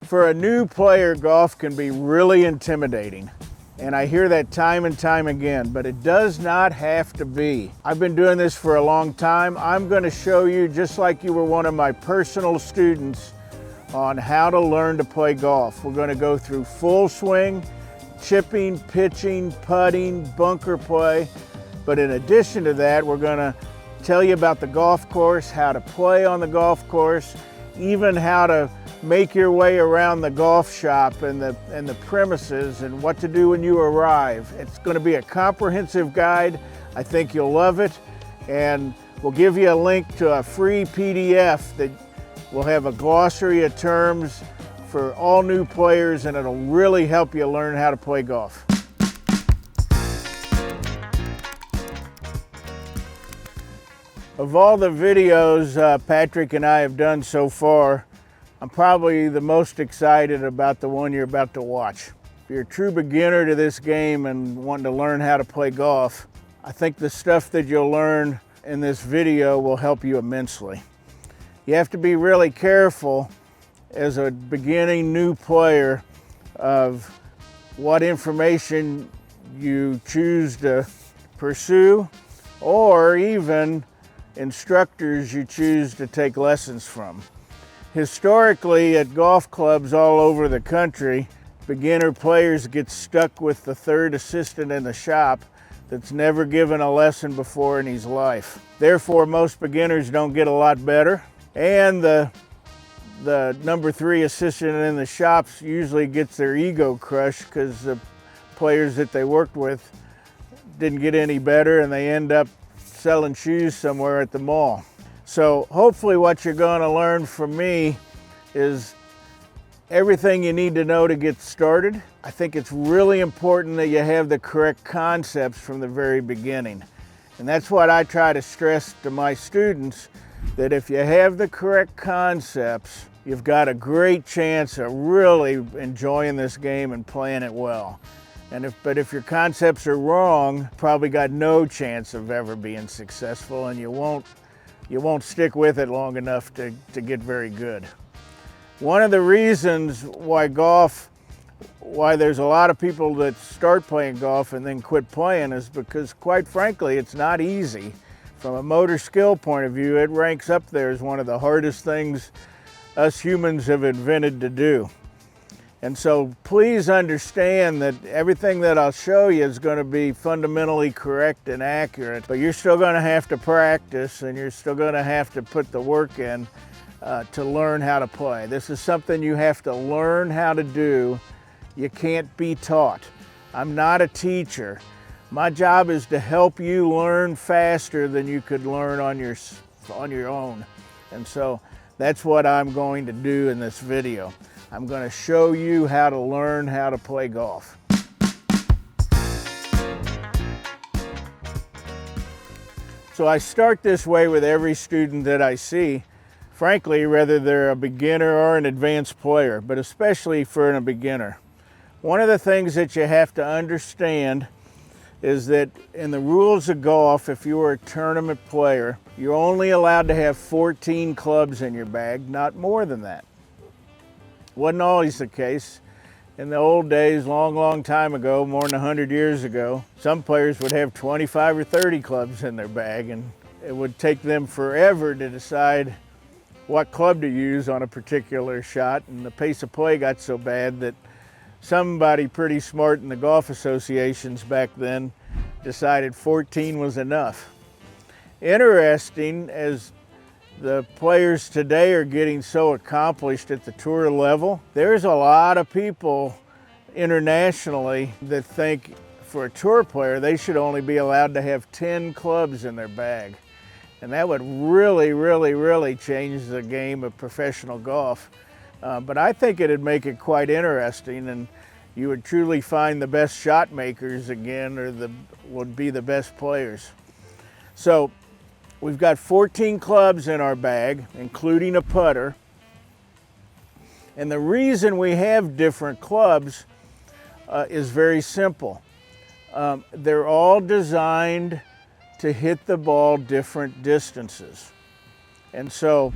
For a new player, golf can be really intimidating. And I hear that time and time again, but it does not have to be. I've been doing this for a long time. I'm going to show you, just like you were one of my personal students, on how to learn to play golf. We're going to go through full swing, chipping, pitching, putting, bunker play. But in addition to that, we're going to tell you about the golf course, how to play on the golf course, even how to make your way around the golf shop and the premises and what to do when you arrive. It's going to be a comprehensive guide. I think you'll love it. And we'll give you a link to a free PDF that will have a glossary of terms for all new players, and it'll really help you learn how to play golf. Of all the videos Patrick and I have done so far, I'm probably the most excited about the one you're about to watch. If you're a true beginner to this game and wanting to learn how to play golf, I think the stuff that you'll learn in this video will help you immensely. You have to be really careful as a beginning new player of what information you choose to pursue, or even instructors you choose to take lessons from. Historically, at golf clubs all over the country, beginner players get stuck with the third assistant in the shop that's never given a lesson before in his life. Therefore, most beginners don't get a lot better, and the number 3 assistant in the shops usually gets their ego crushed because the players that they worked with didn't get any better, and they end up selling shoes somewhere at the mall. So hopefully what you're going to learn from me is everything you need to know to get started. I think it's really important that you have the correct concepts from the very beginning. And that's what I try to stress to my students, that if you have the correct concepts, you've got a great chance of really enjoying this game and playing it well. But if your concepts are wrong, probably got no chance of ever being successful, and you won't stick with it long enough to get very good. One of the reasons why there's a lot of people that start playing golf and then quit playing is because, quite frankly, it's not easy. From a motor skill point of view, it ranks up there as one of the hardest things us humans have invented to do. And so please understand that everything that I'll show you is going to be fundamentally correct and accurate, but you're still going to have to practice, and you're still going to have to put the work in to learn how to play. This is something you have to learn how to do. You can't be taught. I'm not a teacher. My job is to help you learn faster than you could learn on your own. And so that's what I'm going to do in this video. I'm going to show you how to learn how to play golf. So I start this way with every student that I see, frankly, whether they're a beginner or an advanced player, but especially for a beginner. One of the things that you have to understand is that in the rules of golf, if you were a tournament player, you're only allowed to have 14 clubs in your bag, not more than that. Wasn't always the case. In the old days, long time ago, more than 100 years ago, some players would have 25 or 30 clubs in their bag, and it would take them forever to decide what club to use on a particular shot, and the pace of play got so bad that somebody pretty smart in the golf associations back then decided 14 was enough. Interesting, as the players today are getting so accomplished at the tour level, there's a lot of people internationally that think for a tour player they should only be allowed to have 10 clubs in their bag. And that would really change the game of professional golf. But I think it'd make it quite interesting, and you would truly find the best shot makers again, or would be the best players. So we've got 14 clubs in our bag, including a putter. And the reason we have different clubs is very simple. They're all designed to hit the ball different distances. And so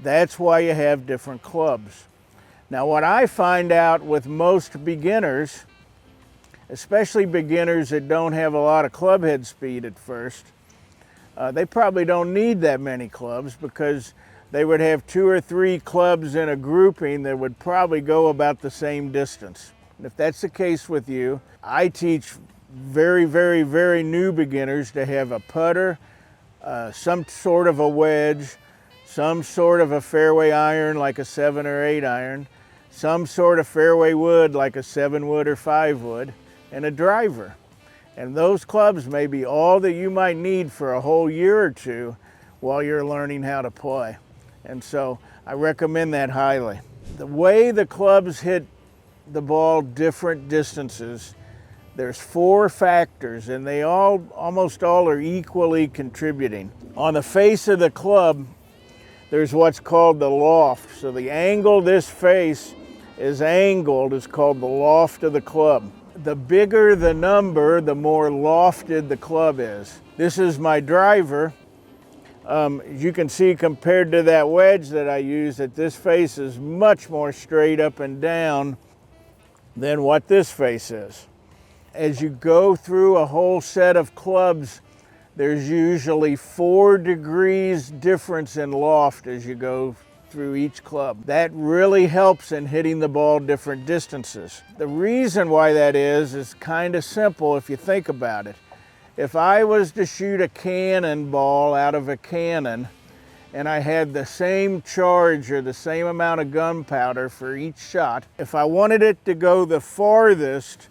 that's why you have different clubs. Now what I find out with most beginners, especially beginners that don't have a lot of club head speed at first, they probably don't need that many clubs because they would have 2 or 3 clubs in a grouping that would probably go about the same distance. And if that's the case with you, I teach very, very, very new beginners to have a putter, some sort of a wedge, some sort of a fairway iron like a 7 or 8 iron, some sort of fairway wood like a 7 wood or 5 wood, and a driver. And those clubs may be all that you might need for a whole year or two while you're learning how to play. And so I recommend that highly. The way the clubs hit the ball different distances, there's 4 factors, and they almost all are equally contributing. On the face of the club, there's what's called the loft. So the angle this face is angled is called the loft of the club. The bigger the number, the more lofted the club is. This is my driver. As you can see, compared to that wedge that I use, that this face is much more straight up and down than what this face is. As you go through a whole set of clubs, there's usually 4 degrees difference in loft as you go through each club. That really helps in hitting the ball different distances. The reason why that is kind of simple if you think about it. If I was to shoot a cannonball out of a cannon and I had the same charge or the same amount of gunpowder for each shot, if I wanted it to go the farthest,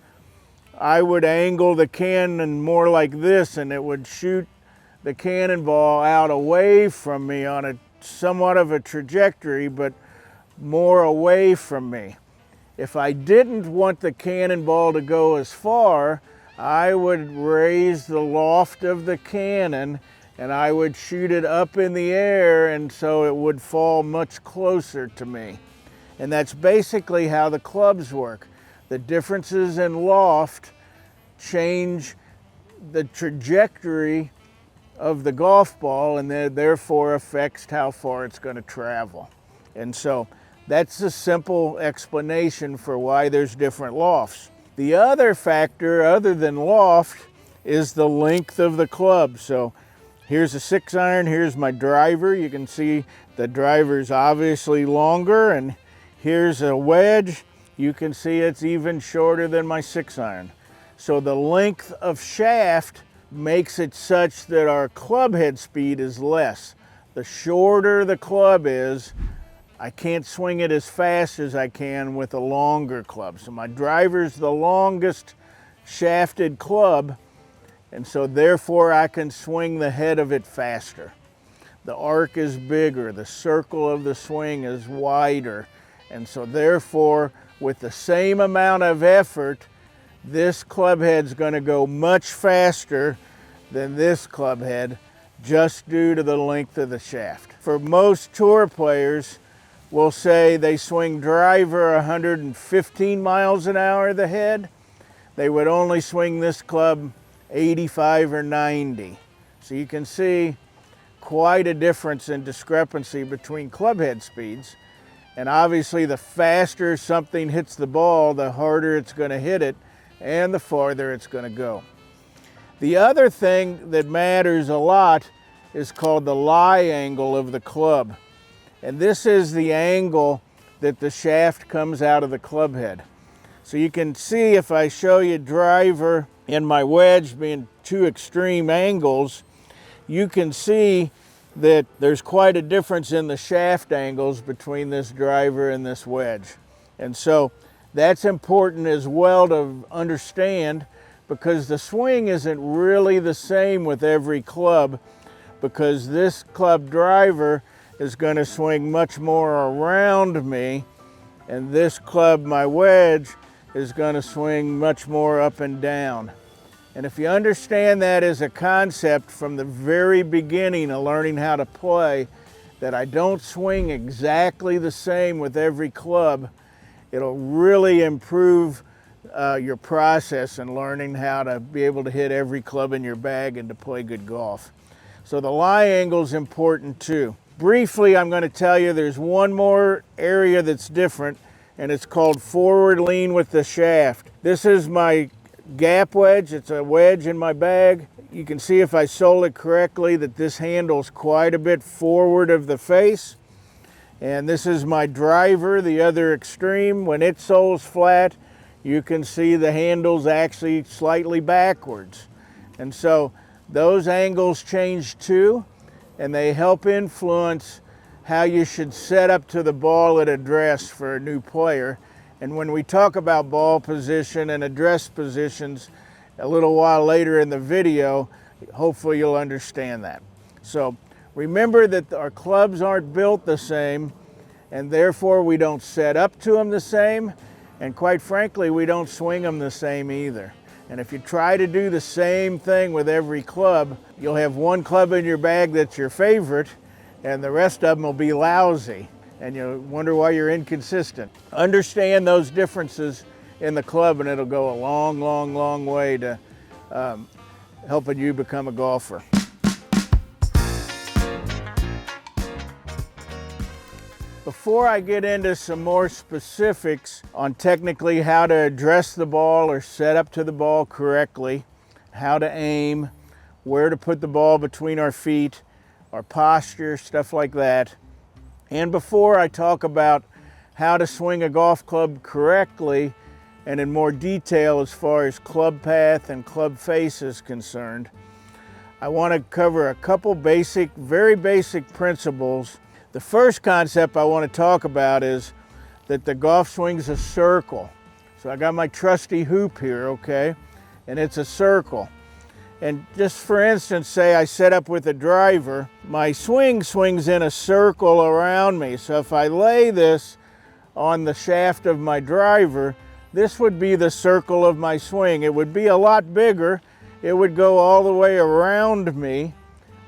I would angle the cannon more like this, and it would shoot the cannonball out away from me on a somewhat of a trajectory, but more away from me. If I didn't want the cannonball to go as far, I would raise the loft of the cannon and I would shoot it up in the air, and so it would fall much closer to me. And that's basically how the clubs work. The differences in loft change the trajectory of the golf ball, and therefore affects how far it's going to travel. And so that's a simple explanation for why there's different lofts. The other factor other than loft is the length of the club. So here's a 6 iron, here's my driver. You can see the driver's obviously longer, and here's a wedge. You can see it's even shorter than my 6 iron. So the length of shaft makes it such that our club head speed is less. The shorter the club is, I can't swing it as fast as I can with a longer club. So my driver's the longest shafted club, and so therefore I can swing the head of it faster. The arc is bigger, the circle of the swing is wider, and so therefore with the same amount of effort, this club head's going to go much faster than this club head just due to the length of the shaft. For most tour players, we'll say they swing driver 115 miles an hour the head. They would only swing this club 85 or 90. So you can see quite a difference in discrepancy between club head speeds. And obviously the faster something hits the ball, the harder it's going to hit it and the farther it's going to go. The other thing that matters a lot is called the lie angle of the club. And this is the angle that the shaft comes out of the club head. So you can see if I show you driver and my wedge being 2 extreme angles, you can see that there's quite a difference in the shaft angles between this driver and this wedge. And so that's important as well to understand, because the swing isn't really the same with every club, because this club driver is going to swing much more around me, and this club, my wedge, is going to swing much more up and down. And if you understand that as a concept from the very beginning of learning how to play, that I don't swing exactly the same with every club, it'll really improve your process in learning how to be able to hit every club in your bag and to play good golf. So the lie angle is important too. Briefly, I'm going to tell you there's one more area that's different, and it's called forward lean with the shaft. This is my gap wedge. It's a wedge in my bag. You can see if I sole it correctly that this handle's quite a bit forward of the face. And this is my driver, the other extreme. When it soles flat, you can see the handle's actually slightly backwards. And so those angles change too, and they help influence how you should set up to the ball at address for a new player. And when we talk about ball position and address positions a little while later in the video, hopefully you'll understand that. So remember that our clubs aren't built the same, and therefore we don't set up to them the same, and quite frankly, we don't swing them the same either. And if you try to do the same thing with every club, you'll have one club in your bag that's your favorite, and the rest of them will be lousy, and you'll wonder why you're inconsistent. Understand those differences in the club, and it'll go a long, long, long way to helping you become a golfer. Before I get into some more specifics on technically how to address the ball or set up to the ball correctly, how to aim, where to put the ball between our feet, our posture, stuff like that. And before I talk about how to swing a golf club correctly and in more detail as far as club path and club face is concerned, I want to cover a couple basic, very basic principles. The first concept I want to talk about is that the golf swing's a circle. So I got my trusty hoop here, okay? And it's a circle. And just for instance, say I set up with a driver, my swing swings in a circle around me. So if I lay this on the shaft of my driver, this would be the circle of my swing. It would be a lot bigger. It would go all the way around me,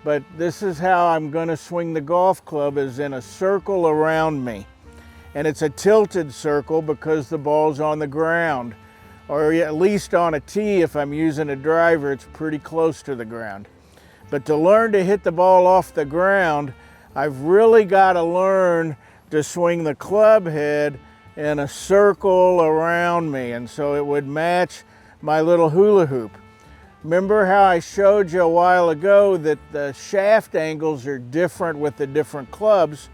but this is how I'm going to swing the golf club, is in a circle around me. And it's a tilted circle because the ball's on the ground, or at least on a tee. If I'm using a driver, it's pretty close to the ground. But to learn to hit the ball off the ground, I've really got to learn to swing the club head in a circle around me, and so it would match my little hula hoop. Remember how I showed you a while ago that the shaft angles are different with the different clubs?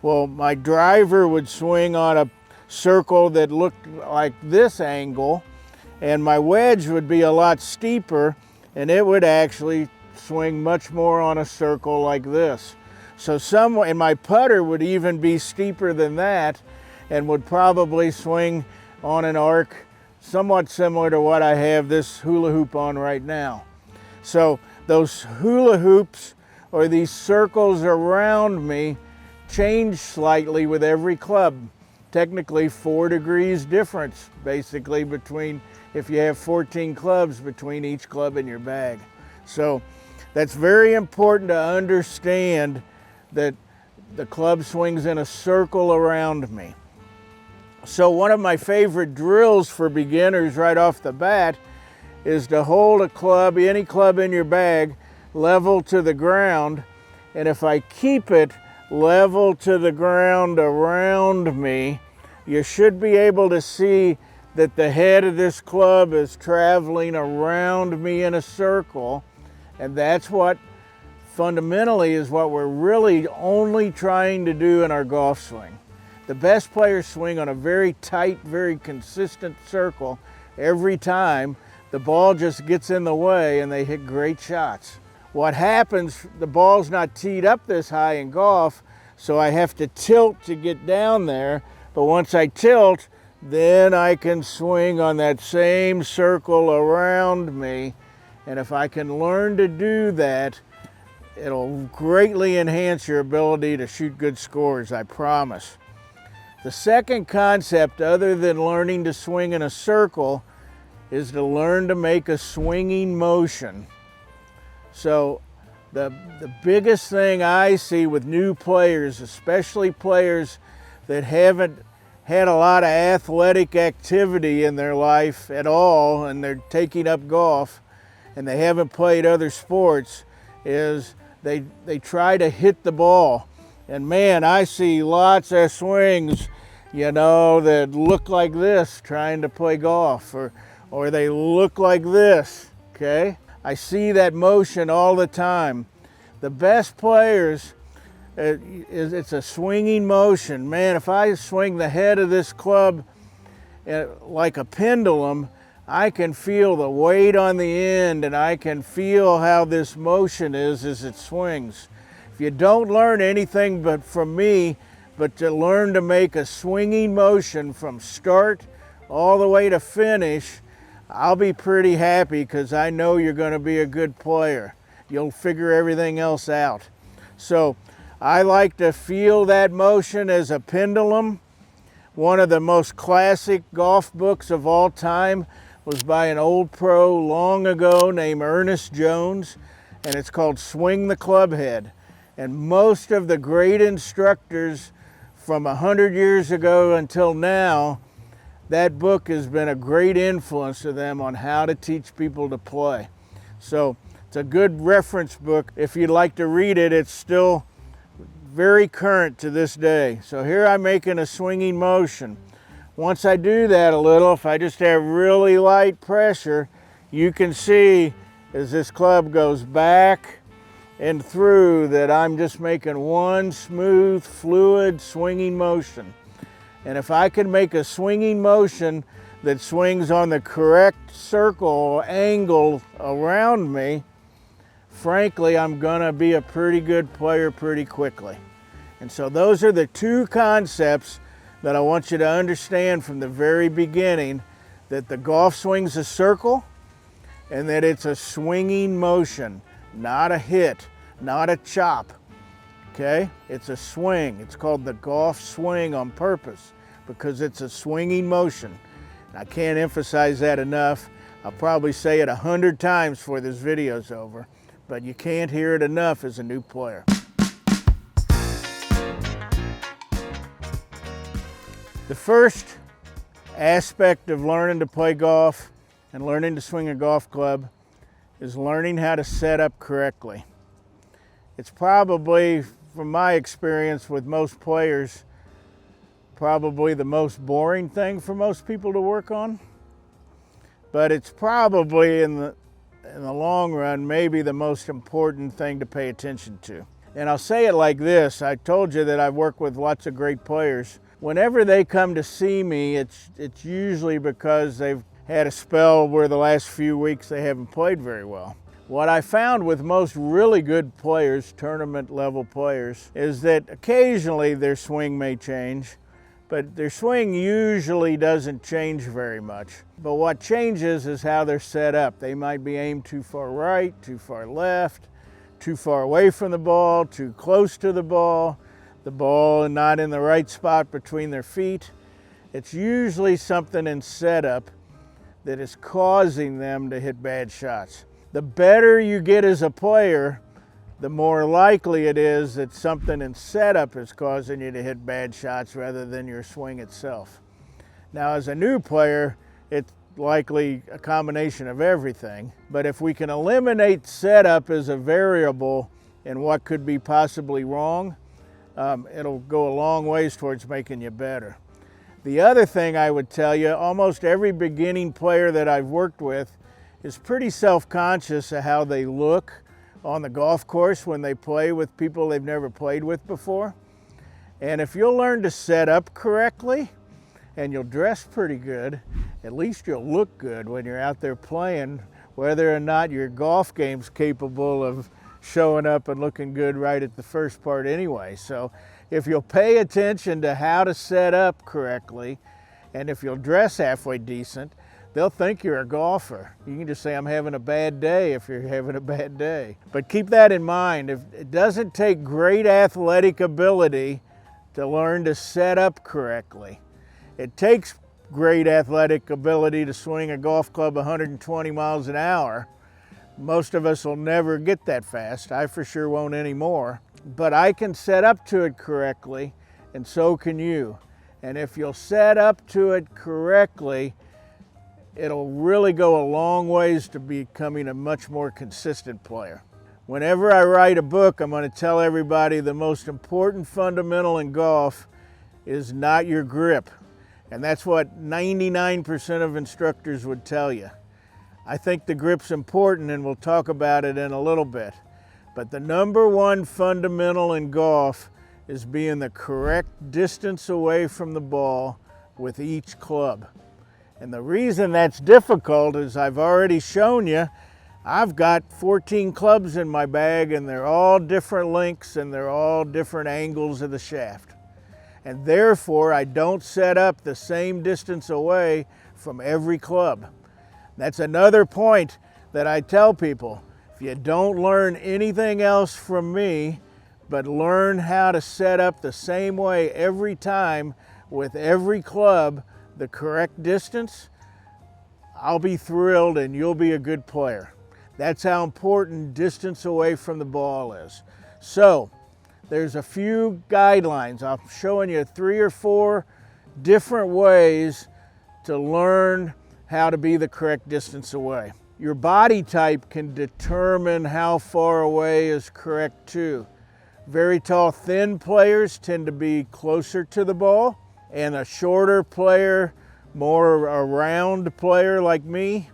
Well, my driver would swing on a circle that looked like this angle, and my wedge would be a lot steeper, and it would actually swing much more on a circle like this. So and my putter would even be steeper than that, and would probably swing on an arc somewhat similar to what I have this hula hoop on right now. So those hula hoops, or these circles around me, change slightly with every club. Technically 4 degrees difference basically between, if you have 14 clubs, between each club in your bag. So that's very important to understand, that the club swings in a circle around me. So one of my favorite drills for beginners right off the bat is to hold a club, any club in your bag, level to the ground. And if I keep it level to the ground around me, you should be able to see that the head of this club is traveling around me in a circle. And that's what fundamentally is what we're really only trying to do in our golf swing. The best players swing on a very tight, very consistent circle every time. The ball just gets in the way and they hit great shots. What happens, the ball's not teed up this high in golf, so I have to tilt to get down there. But once I tilt, then I can swing on that same circle around me. And if I can learn to do that, it'll greatly enhance your ability to shoot good scores, I promise. The second concept, other than learning to swing in a circle, is to learn to make a swinging motion. So the biggest thing I see with new players, especially players that haven't had a lot of athletic activity in their life at all, and they're taking up golf, and they haven't played other sports, is they try to hit the ball. And man, I see lots of swings you know, that look like this trying to play golf, or they look like this, okay? I see that motion all the time. The best players, it's a swinging motion. Man, if I swing the head of this club like a pendulum, I can feel the weight on the end, and I can feel how this motion is as it swings. If you don't learn anything but from me, but to learn to make a swinging motion from start all the way to finish, I'll be pretty happy, because I know you're going to be a good player. You'll figure everything else out. So I like to feel that motion as a pendulum. One of the most classic golf books of all time was by an old pro long ago named Ernest Jones, and it's called Swing the Clubhead. And most of the great instructors from 100 years ago until now, that book has been a great influence to them on how to teach people to play. So it's a good reference book. If you'd like to read it, it's still very current to this day. So here I'm making a swinging motion. Once I do that a little, if I just have really light pressure, you can see as this club goes back and through that I'm just making one smooth, fluid, swinging motion. And if I can make a swinging motion that swings on the correct circle angle around me, frankly, I'm gonna be a pretty good player pretty quickly. And so those are the two concepts that I want you to understand from the very beginning, that the golf swing's a circle and that it's a swinging motion, not a hit, not a chop. Okay, it's a swing. It's called the golf swing on purpose because it's a swinging motion. And I can't emphasize that enough. I'll probably say it 100 times before this video's over, but you can't hear it enough as a new player. The first aspect of learning to play golf and learning to swing a golf club is learning how to set up correctly. It's probably, from my experience with most players, probably the most boring thing for most people to work on, but it's probably in the long run maybe the most important thing to pay attention to. And I'll say it like this: I told you that I've worked with lots of great players. Whenever they come to see me, it's usually because they've had a spell where the last few weeks they haven't played very well. What I found with most really good players, tournament level players, is that occasionally their swing may change, but their swing usually doesn't change very much. But what changes is how they're set up. They might be aimed too far right, too far left, too far away from the ball, too close to the ball not in the right spot between their feet. It's usually something in setup that is causing them to hit bad shots. The better you get as a player, the more likely it is that something in setup is causing you to hit bad shots rather than your swing itself. Now, as a new player, it's likely a combination of everything, but if we can eliminate setup as a variable in what could be possibly wrong, it'll go a long ways towards making you better. The other thing I would tell you, almost every beginning player that I've worked with is pretty self-conscious of how they look on the golf course when they play with people they've never played with before. And if you'll learn to set up correctly and you'll dress pretty good, at least you'll look good when you're out there playing, whether or not your golf game's capable of showing up and looking good right at the first part anyway. So if you'll pay attention to how to set up correctly, and if you'll dress halfway decent, they'll think you're a golfer. You can just say, I'm having a bad day if you're having a bad day. But keep that in mind. It doesn't take great athletic ability to learn to set up correctly. It takes great athletic ability to swing a golf club 120 miles an hour. Most of us will never get that fast. I for sure won't anymore. But I can set up to it correctly, and so can you. And if you'll set up to it correctly, it'll really go a long ways to becoming a much more consistent player. Whenever I write a book, I'm going to tell everybody the most important fundamental in golf is not your grip. And that's what 99% of instructors would tell you. I think the grip's important, and we'll talk about it in a little bit. But the number one fundamental in golf is being the correct distance away from the ball with each club. And the reason that's difficult is I've already shown you, I've got 14 clubs in my bag, and they're all different lengths and they're all different angles of the shaft. And therefore, I don't set up the same distance away from every club. That's another point that I tell people. If you don't learn anything else from me, but learn how to set up the same way every time with every club, the correct distance, I'll be thrilled and you'll be a good player. That's how important distance away from the ball is. So, there's a few guidelines. I'm showing you 3 or 4 different ways to learn how to be the correct distance away. Your body type can determine how far away is correct too. Very tall, thin players tend to be closer to the ball, and a shorter player, more a round player like me,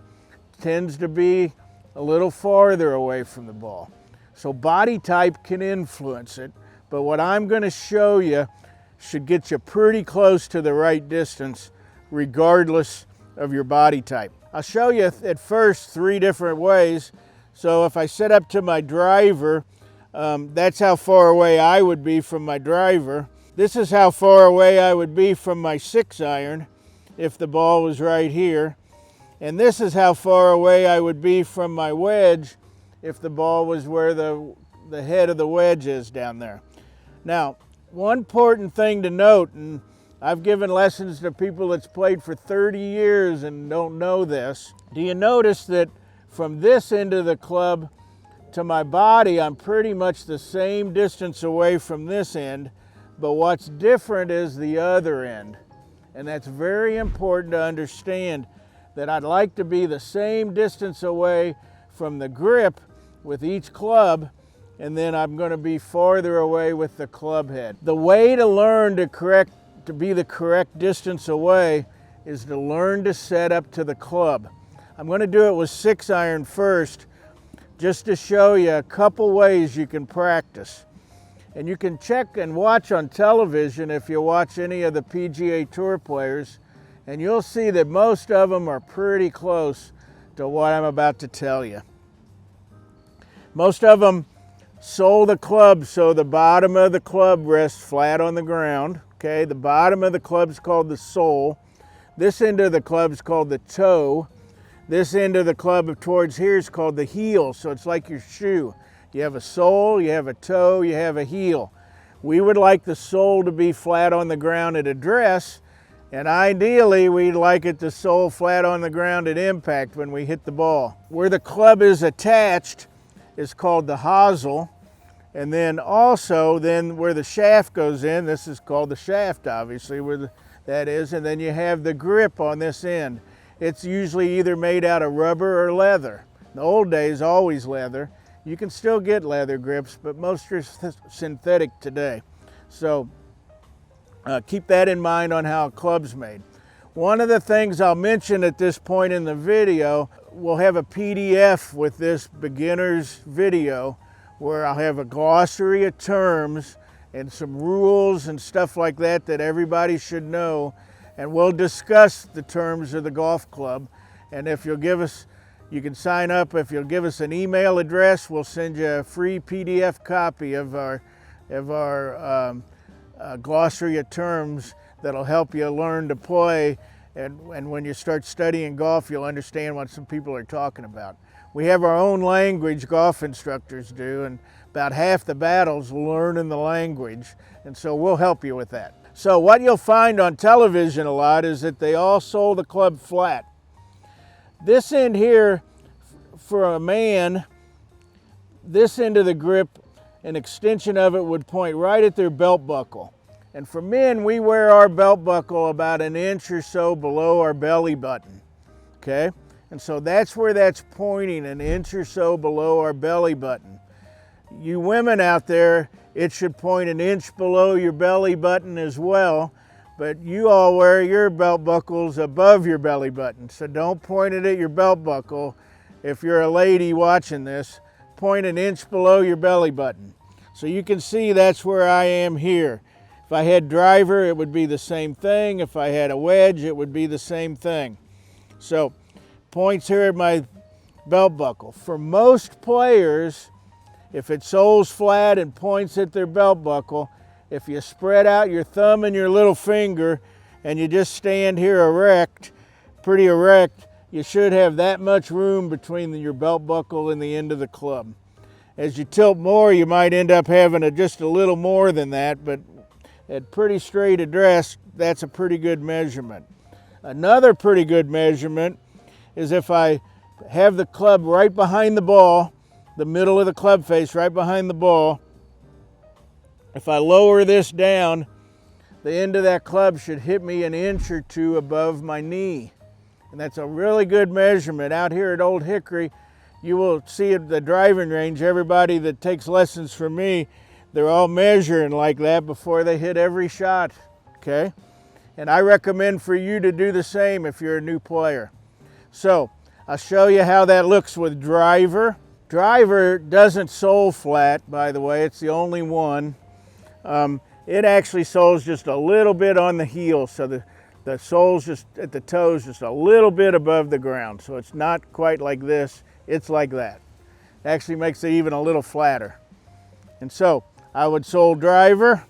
tends to be a little farther away from the ball. So body type can influence it, but what I'm going to show you should get you pretty close to the right distance regardless of your body type. I'll show you at first 3 different ways. So if I set up to my driver, that's how far away I would be from my driver. This is how far away I would be from my 6-iron if the ball was right here. And this is how far away I would be from my wedge if the ball was where the head of the wedge is down there. Now, one important thing to note, and I've given lessons to people that's played for 30 years and don't know this. Do you notice that from this end of the club to my body, I'm pretty much the same distance away from this end, but what's different is the other end. And that's very important to understand, that I'd like to be the same distance away from the grip with each club, and then I'm going to be farther away with the club head. The way to learn to be the correct distance away is to learn to set up to the club. I'm going to do it with 6-iron first, just to show you a couple ways you can practice. And you can check and watch on television if you watch any of the PGA Tour players, and you'll see that most of them are pretty close to what I'm about to tell you. Most of them sole the club so the bottom of the club rests flat on the ground. Okay, the bottom of the club is called the sole. This end of the club is called the toe. This end of the club towards here is called the heel, so it's like your shoe. You have a sole, you have a toe, you have a heel. We would like the sole to be flat on the ground at address, and ideally we'd like it to sole flat on the ground at impact when we hit the ball. Where the club is attached is called the hosel, and then also where the shaft goes in, this is called the shaft, obviously, where that is, and then you have the grip on this end. It's usually either made out of rubber or leather. In the old days, always leather. You can still get leather grips, but most are synthetic today. So keep that in mind on how a club's made. One of the things I'll mention at this point in the video, we'll have a PDF with this beginner's video where I'll have a glossary of terms and some rules and stuff like that that everybody should know, and we'll discuss the terms of the golf club. And if you'll give us, you can sign up. If you'll give us an email address, we'll send you a free PDF copy of our glossary of terms that'll help you learn to play, and when you start studying golf, you'll understand what some people are talking about. We have our own language, golf instructors do, and about half the battle's learning the language, and so we'll help you with that. So what you'll find on television a lot is that they all sole the club flat. This end here, for a man, this end of the grip, an extension of it would point right at their belt buckle. And for men, we wear our belt buckle about an inch or so below our belly button, okay? And so that's where that's pointing, an inch or so below our belly button. You women out there, it should point an inch below your belly button as well, but you all wear your belt buckles above your belly button. So don't point it at your belt buckle. If you're a lady watching this, point an inch below your belly button. So you can see that's where I am here. If I had driver, it would be the same thing. If I had a wedge, it would be the same thing. So points here at my belt buckle. For most players, if it soles flat and points at their belt buckle, if you spread out your thumb and your little finger and you just stand here erect, pretty erect, you should have that much room between your belt buckle and the end of the club. As you tilt more, you might end up having just a little more than that, but at pretty straight address, that's a pretty good measurement. Another pretty good measurement is if I have the club right behind the ball, the middle of the club face right behind the ball. If I lower this down, the end of that club should hit me an inch or two above my knee. And that's a really good measurement. Out here at Old Hickory, you will see at the driving range, everybody that takes lessons from me, they're all measuring like that before they hit every shot, okay? And I recommend for you to do the same if you're a new player. So I'll show you how that looks with driver. Driver doesn't sole flat, by the way, it's the only one. It actually soles just a little bit on the heel, so the sole's just at the toes just a little bit above the ground. So it's not quite like this, it's like that. It actually makes it even a little flatter. And so I would sole driver,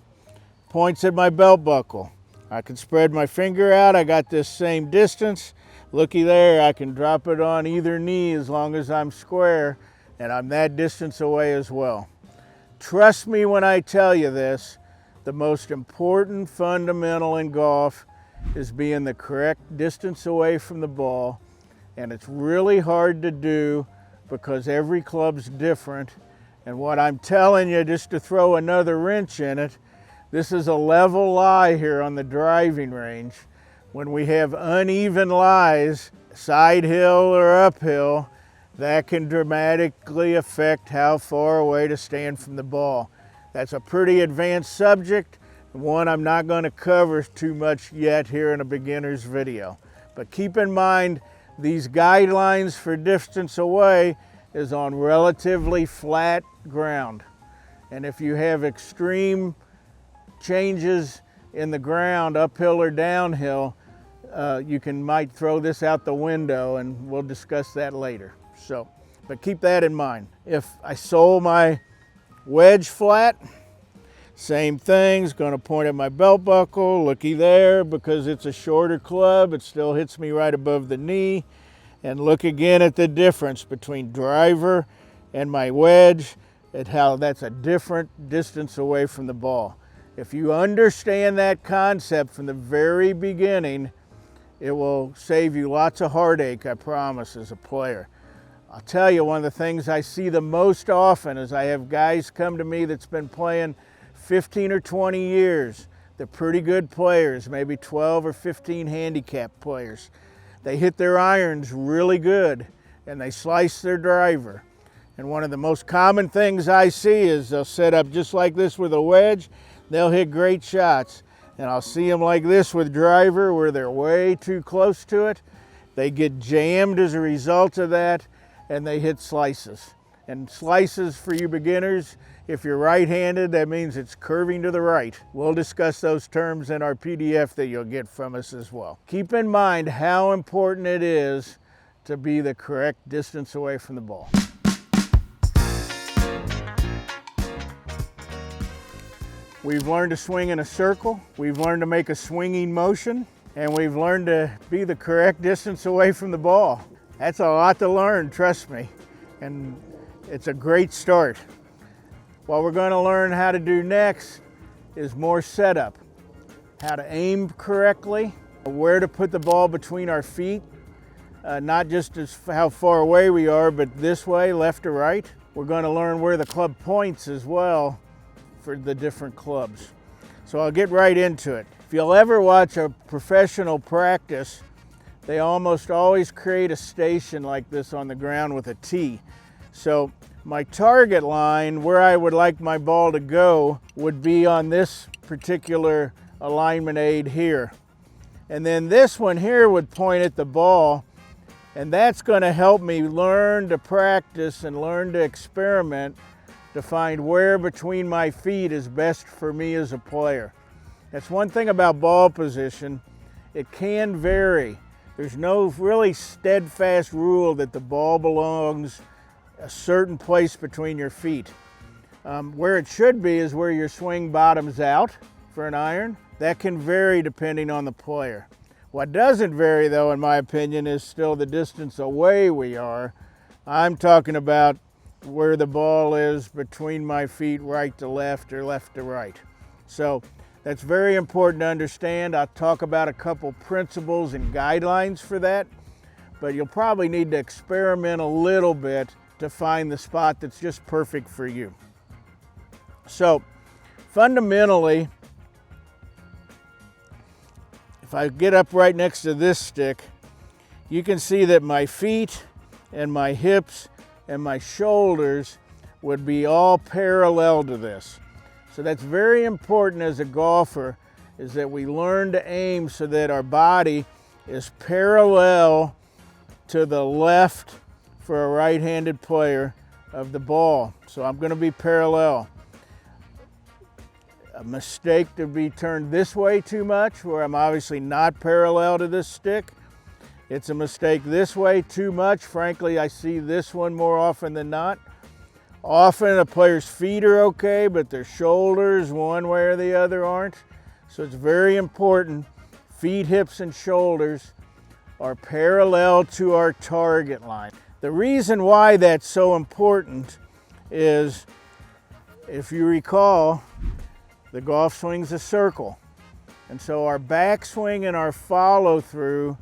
points at my belt buckle. I can spread my finger out, I got this same distance. Looky there, I can drop it on either knee as long as I'm square, and I'm that distance away as well. Trust me when I tell you this, the most important fundamental in golf is being the correct distance away from the ball, and it's really hard to do because every club's different. And what I'm telling you, just to throw another wrench in it, this is a level lie here on the driving range. When we have uneven lies, side hill or uphill, that can dramatically affect how far away to stand from the ball. That's a pretty advanced subject, one I'm not going to cover too much yet here in a beginner's video. But keep in mind, these guidelines for distance away is on relatively flat ground. And if you have extreme changes in the ground, uphill or downhill, you might throw this out the window, and we'll discuss that later. So, but keep that in mind. If I sole my wedge flat, same thing, it's going to point at my belt buckle. Looky there, because it's a shorter club, it still hits me right above the knee. And look again at the difference between driver and my wedge, at how that's a different distance away from the ball. If you understand that concept from the very beginning, it will save you lots of heartache, I promise, as a player. I'll tell you, one of the things I see the most often is I have guys come to me that's been playing 15 or 20 years. They're pretty good players, maybe 12 or 15 handicap players. They hit their irons really good and they slice their driver. And one of the most common things I see is they'll set up just like this with a wedge, they'll hit great shots. And I'll see them like this with driver where they're way too close to it. They get jammed as a result of that, and they hit slices. And slices for you beginners, if you're right-handed, that means it's curving to the right. We'll discuss those terms in our PDF that you'll get from us as well. Keep in mind how important it is to be the correct distance away from the ball. We've learned to swing in a circle, we've learned to make a swinging motion, and we've learned to be the correct distance away from the ball. That's a lot to learn, trust me, and it's a great start. What we're going to learn how to do next is more setup. How to aim correctly, where to put the ball between our feet, not just how far away we are, but this way, left or right. We're going to learn where the club points as well for the different clubs. So I'll get right into it. If you'll ever watch a professional practice, they almost always create a station like this on the ground with a tee. So my target line, where I would like my ball to go, would be on this particular alignment aid here. And then this one here would point at the ball, and that's going to help me learn to practice and learn to experiment to find where between my feet is best for me as a player. That's one thing about ball position. It can vary. There's no really steadfast rule that the ball belongs a certain place between your feet. Where it should be is where your swing bottoms out for an iron. That can vary depending on the player. What doesn't vary though, in my opinion, is still the distance away we are. I'm talking about where the ball is between my feet, right to left or left to right. So that's very important to understand. I'll talk about a couple principles and guidelines for that, but you'll probably need to experiment a little bit to find the spot that's just perfect for you. So fundamentally, if I get up right next to this stick, you can see that my feet and my hips and my shoulders would be all parallel to this. So that's very important as a golfer, is that we learn to aim so that our body is parallel to the left for a right-handed player of the ball. So I'm going to be parallel. A mistake to be turned this way too much, where I'm obviously not parallel to this stick. It's a mistake this way too much. Frankly, I see this one more often than not. Often a player's feet are okay, but their shoulders, one way or the other, aren't. So it's very important. Feet, hips, and shoulders are parallel to our target line. The reason why that's so important is, if you recall, the golf swing's a circle. And so our backswing and our follow through,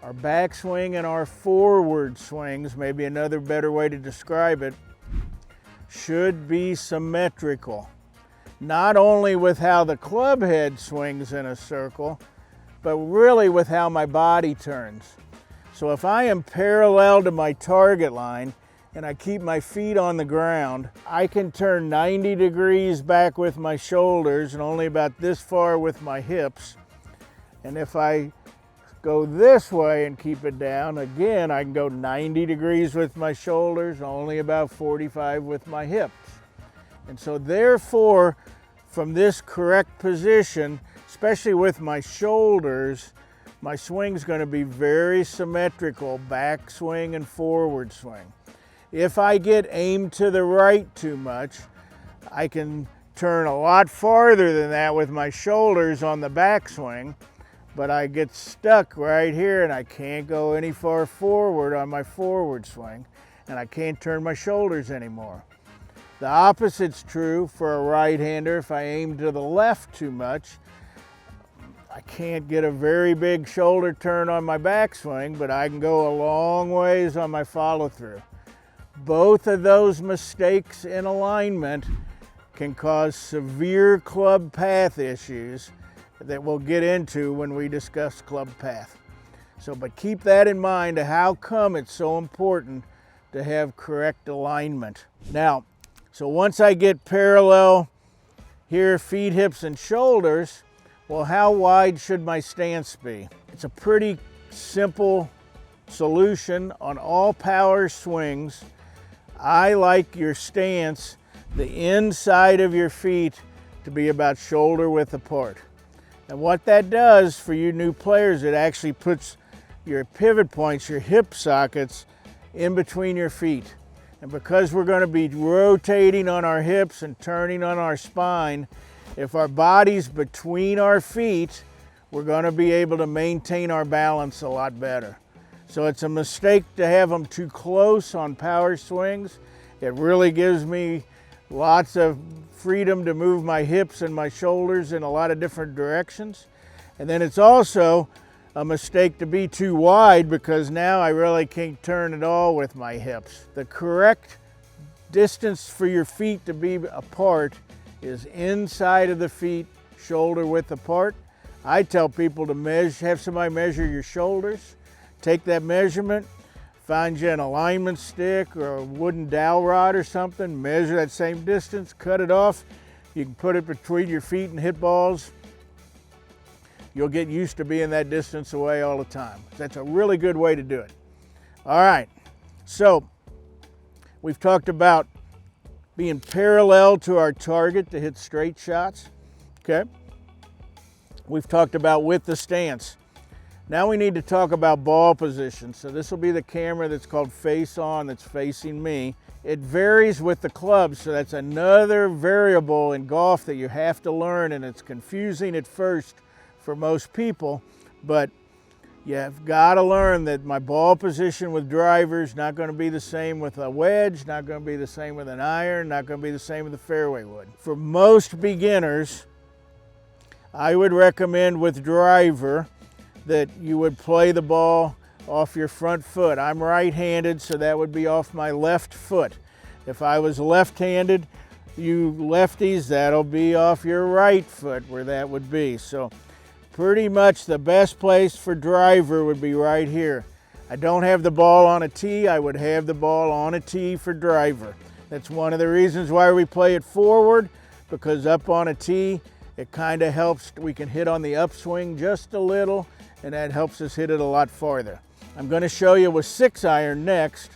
our backswing and our forward swings, maybe another better way to describe it, should be symmetrical. Not only with how the club head swings in a circle, but really with how my body turns. So if I am parallel to my target line and I keep my feet on the ground, I can turn 90 degrees back with my shoulders and only about this far with my hips. And if I go this way and keep it down, again, I can go 90 degrees with my shoulders, only about 45 with my hips. And so therefore, from this correct position, especially with my shoulders, my swing's going to be very symmetrical, back swing and forward swing. If I get aimed to the right too much, I can turn a lot farther than that with my shoulders on the backswing, but I get stuck right here and I can't go any far forward on my forward swing, and I can't turn my shoulders anymore. The opposite's true for a right-hander. If I aim to the left too much, I can't get a very big shoulder turn on my backswing, but I can go a long ways on my follow-through. Both of those mistakes in alignment can cause severe club path issues that we'll get into when we discuss club path. So, but keep that in mind, how come it's so important to have correct alignment. Now, so once I get parallel here, feet, hips, and shoulders, well, how wide should my stance be? It's a pretty simple solution on all power swings. I like your stance, the inside of your feet, to be about shoulder width apart. And what that does for you new players, it actually puts your pivot points, your hip sockets, in between your feet. And because we're going to be rotating on our hips and turning on our spine, if our body's between our feet, we're going to be able to maintain our balance a lot better. So it's a mistake to have them too close on power swings. It really gives me lots of freedom to move my hips and my shoulders in a lot of different directions. And then it's also a mistake to be too wide, because now I really can't turn at all with my hips. The correct distance for your feet to be apart is inside of the feet, shoulder width apart. I tell people to have somebody measure your shoulders. Take that measurement, find you an alignment stick or a wooden dowel rod or something, measure that same distance, cut it off. You can put it between your feet and hit balls, you'll get used to being that distance away all the time. That's a really good way to do it. All right, so we've talked about being parallel to our target to hit straight shots, okay? We've talked about with the stance. Now we need to talk about ball position. So this will be the camera that's called face on, that's facing me. It varies with the club, so that's another variable in golf that you have to learn, and it's confusing at first for most people, but you've got to learn that my ball position with drivers not going to be the same with a wedge, not going to be the same with an iron, not going to be the same with a fairway wood. For most beginners, I would recommend with driver that you would play the ball off your front foot. I'm right-handed, so that would be off my left foot. If I was left-handed, you lefties, that'll be off your right foot where that would be. So pretty much the best place for driver would be right here. I don't have the ball on a tee, I would have the ball on a tee for driver. That's one of the reasons why we play it forward, because up on a tee, it kind of helps, we can hit on the upswing just a little, and that helps us hit it a lot farther. I'm going to show you with 6-iron next.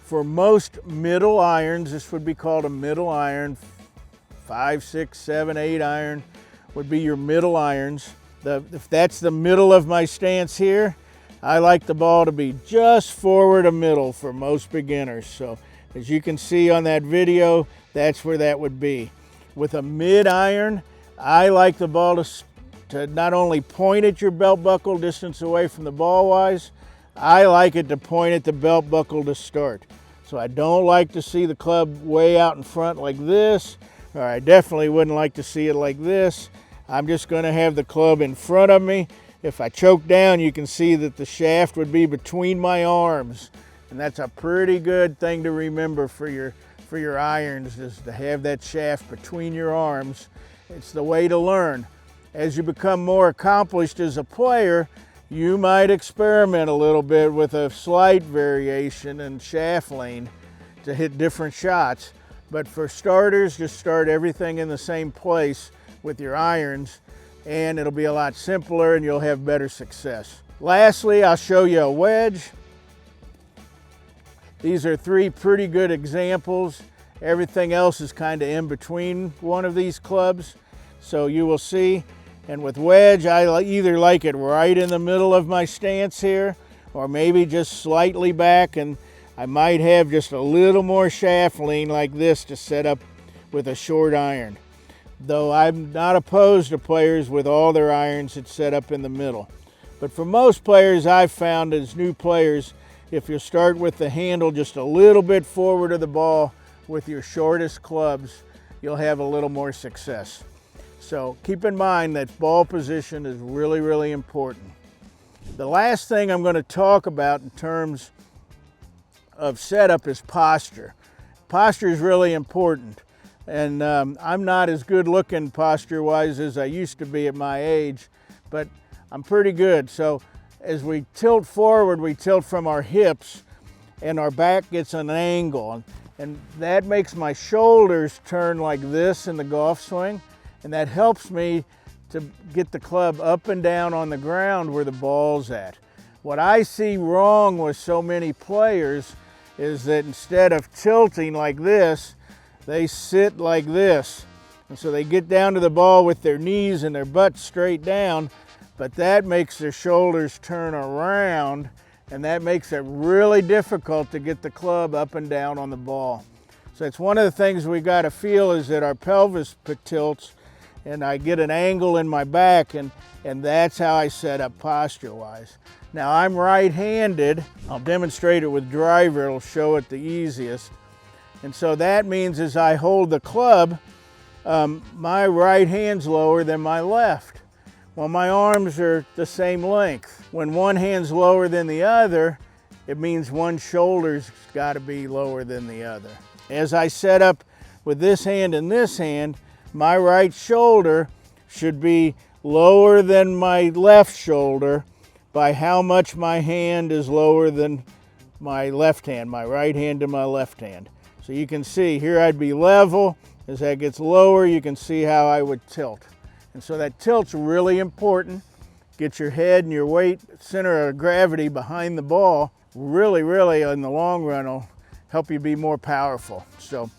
For most middle irons, this would be called a middle iron. 5, 6, 7, 8 iron would be your middle irons. If that's the middle of my stance here, I like the ball to be just forward of middle for most beginners. So as you can see on that video, that's where that would be. With a mid iron, I like the ball to not only point at your belt buckle distance away from the ball wise, I like it to point at the belt buckle to start. So I don't like to see the club way out in front like this, or I definitely wouldn't like to see it like this. I'm just going to have the club in front of me. If I choke down, you can see that the shaft would be between my arms. And that's a pretty good thing to remember for your irons, is to have that shaft between your arms. It's the way to learn. As you become more accomplished as a player, you might experiment a little bit with a slight variation in shaft lane to hit different shots. But for starters, just start everything in the same place with your irons, and it'll be a lot simpler and you'll have better success. Lastly, I'll show you a wedge. These are 3 pretty good examples. Everything else is kind of in between one of these clubs, so you will see. And with wedge, I either like it right in the middle of my stance here, or maybe just slightly back, and I might have just a little more shaft lean like this to set up with a short iron. Though I'm not opposed to players with all their irons that's set up in the middle. But for most players, I've found as new players, if you start with the handle just a little bit forward of the ball with your shortest clubs, you'll have a little more success. So keep in mind that ball position is really, really important. The last thing I'm going to talk about in terms of setup is posture. Posture is really important. And I'm not as good looking posture-wise as I used to be at my age, but I'm pretty good. So as we tilt forward, we tilt from our hips and our back gets an angle. And that makes my shoulders turn like this in the golf swing. And that helps me to get the club up and down on the ground where the ball's at. What I see wrong with so many players is that instead of tilting like this, they sit like this. And so they get down to the ball with their knees and their butt straight down, but that makes their shoulders turn around, and that makes it really difficult to get the club up and down on the ball. So it's one of the things we got to feel is that our pelvis tilts, and I get an angle in my back, and that's how I set up posture-wise. Now I'm right-handed. I'll demonstrate it with driver. It'll show it the easiest. And so that means as I hold the club, my right hand's lower than my left. Well, my arms are the same length. When one hand's lower than the other, it means one shoulder's got to be lower than the other. As I set up with this hand and this hand, my right shoulder should be lower than my left shoulder by how much my hand is lower than my left hand, my right hand to my left hand. So you can see here I'd be level, As that gets lower, you can see how I would tilt. And so that tilt's really important. Get your head and your weight, center of gravity behind the ball. Really, in the long run will help you be more powerful. So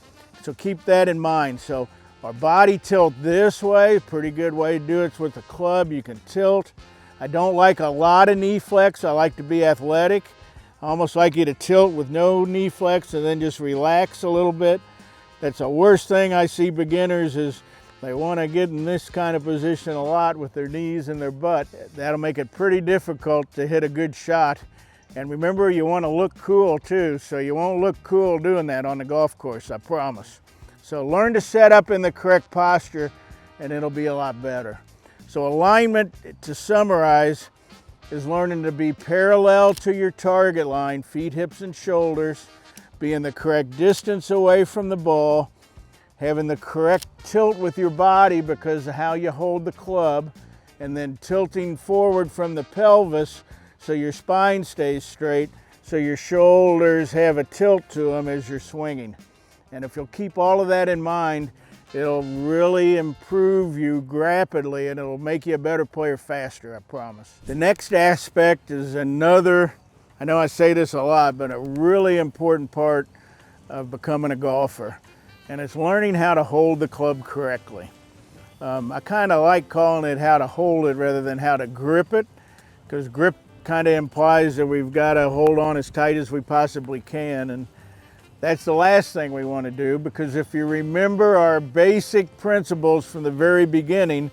keep that in mind. So our body tilt this way, pretty good way to do it. It's with the club, you can tilt. I don't like a lot of knee flex. I like to be athletic. I almost like you to tilt with no knee flex and then just relax a little bit. That's the worst thing I see beginners is they want to get in this kind of position a lot with their knees and their butt. That'll make it pretty difficult to hit a good shot. And remember, you want to look cool too, so you won't look cool doing that on the golf course, I promise. So learn to set up in the correct posture and it'll be a lot better. So alignment, to summarize, is learning to be parallel to your target line, feet, hips, and shoulders, being the correct distance away from the ball, having the correct tilt with your body because of how you hold the club, and then tilting forward from the pelvis so your spine stays straight, so your shoulders have a tilt to them as you're swinging. And if you'll keep all of that in mind, it'll really improve you rapidly and it'll make you a better player faster, I promise. The next aspect is another, I know I say this a lot, but a really important part of becoming a golfer. And it's learning how to hold the club correctly. I kind of like calling it how to hold it rather than how to grip it, because grip kind of implies that we've got to hold on as tight as we possibly can. And that's the last thing we want to do, because if you remember our basic principles from the very beginning,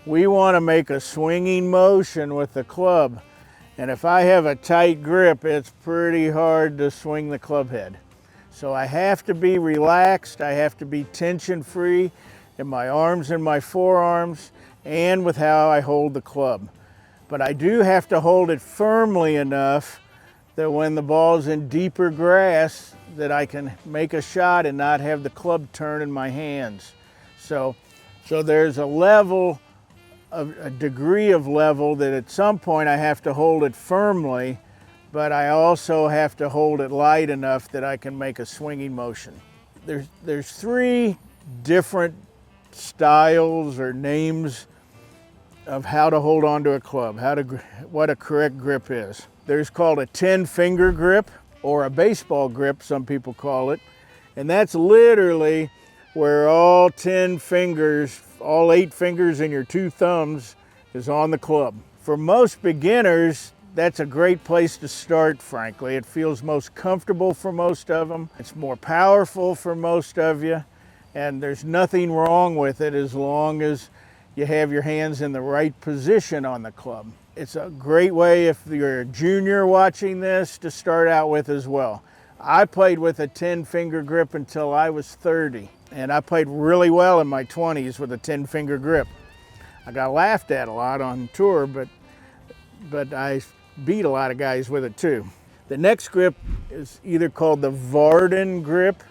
we want to make a swinging motion with the club. And if I have a tight grip, it's pretty hard to swing the club head. So I have to be relaxed, I have to be tension-free in my arms and my forearms, and with how I hold the club. But I do have to hold it firmly enough that when the ball's in deeper grass, that I can make a shot and not have the club turn in my hands. So there's a level, a degree of level that at some point I have to hold it firmly, but I also have to hold it light enough that I can make a swinging motion. There's three different styles or names of how to hold on to a club, what a correct grip is. There's called a 10-finger grip, or a baseball grip, some people call it. And that's literally where all 10 fingers, all 8 fingers and your 2 thumbs is on the club. For most beginners, that's a great place to start, frankly. It feels most comfortable for most of them. It's more powerful for most of you. And there's nothing wrong with it as long as you have your hands in the right position on the club. It's a great way if you're a junior watching this to start out with as well. I played with a 10-finger grip until I was 30, and I played really well in my 20s with a 10-finger grip. I got laughed at a lot on tour, but I beat a lot of guys with it too. The next grip is either called the Varden grip.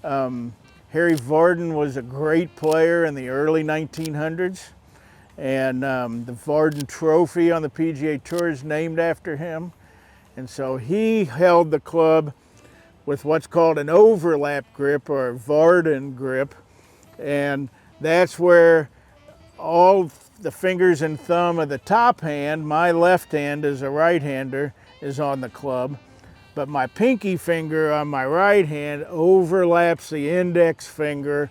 Harry Varden was a great player in the early 1900s. And the Varden Trophy on the PGA Tour is named after him. And so he held the club with what's called an overlap grip, or a Varden grip. And that's where all the fingers and thumb of the top hand, my left hand as a right-hander, is on the club. But my pinky finger on my right hand overlaps the index finger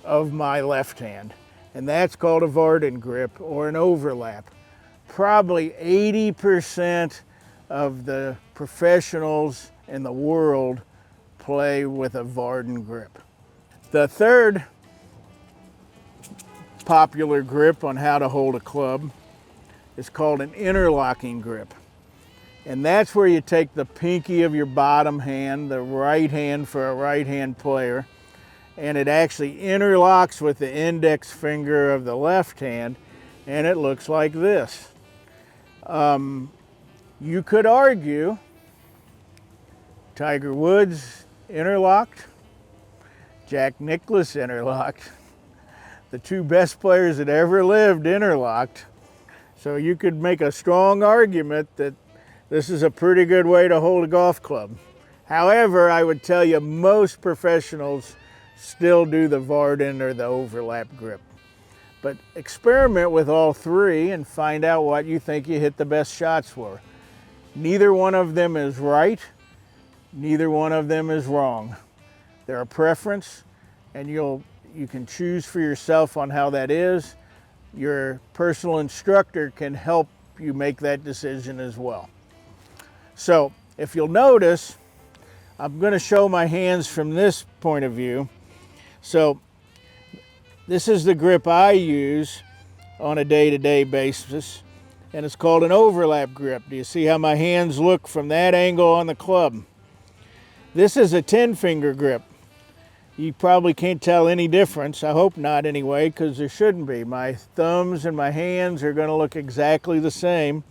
of my left hand. And that's called a Varden grip, or an overlap. Probably 80% of the professionals in the world play with a Varden grip. The third popular grip on how to hold a club is called an interlocking grip. And that's where you take the pinky of your bottom hand, the right hand for a right-hand player, and it actually interlocks with the index finger of the left hand, and it looks like this. You could argue Tiger Woods interlocked, Jack Nicklaus interlocked, the 2 best players that ever lived interlocked. So you could make a strong argument that this is a pretty good way to hold a golf club. However, I would tell you most professionals still do the Varden or the overlap grip. But experiment with all three and find out what you think you hit the best shots for. Neither one of them is right, neither one of them is wrong. They're a preference, and you can choose for yourself on how that is. Your personal instructor can help you make that decision as well. So if you'll notice, I'm going to show my hands from this point of view. So this is the grip I use on a day-to-day basis, and it's called an overlap grip. Do you see how my hands look from that angle on the club? This is a 10-finger grip. You probably can't tell any difference. I hope not anyway, because there shouldn't be. My thumbs and my hands are going to look exactly the same.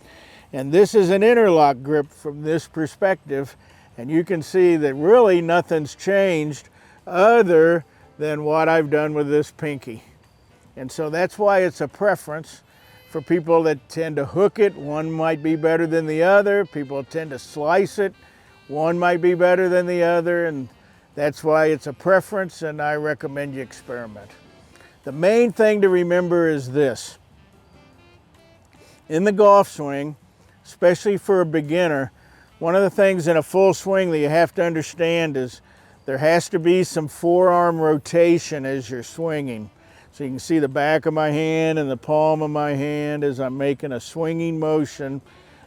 And this is an interlock grip from this perspective, and you can see that really nothing's changed other than what I've done with this pinky. And so that's why it's a preference. For people that tend to hook it, one might be better than the other. People tend to slice it, one might be better than the other, and that's why it's a preference, and I recommend you experiment. The main thing to remember is this. In the golf swing, especially for a beginner, one of the things in a full swing that you have to understand is there has to be some forearm rotation as you're swinging. So you can see the back of my hand and the palm of my hand as I'm making a swinging motion.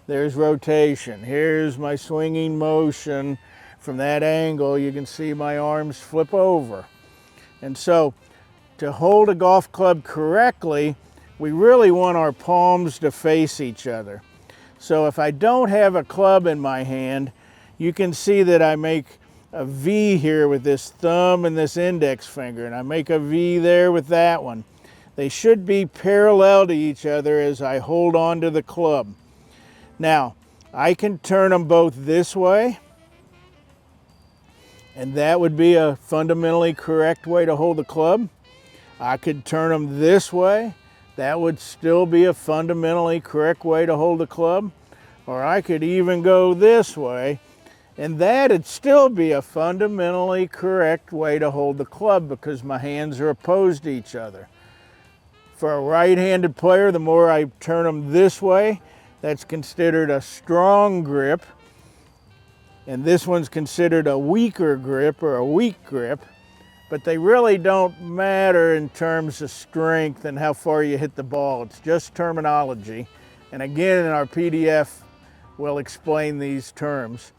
There's rotation. Here's my swinging motion. From that angle, you can see my arms flip over. And so to hold a golf club correctly, we really want our palms to face each other. So if I don't have a club in my hand, you can see that I make a V here with this thumb and this index finger, and I make a V there with that one. They should be parallel to each other as I hold on to the club. Now, I can turn them both this way, and that would be a fundamentally correct way to hold the club. I could turn them this way. That would still be a fundamentally correct way to hold the club. Or I could even go this way, and that'd still be a fundamentally correct way to hold the club because my hands are opposed to each other. For a right-handed player, the more I turn them this way, that's considered a strong grip. And this one's considered a weaker grip or a weak grip. But they really don't matter in terms of strength and how far you hit the ball. It's just terminology. And again, in our PDF, we'll explain these terms.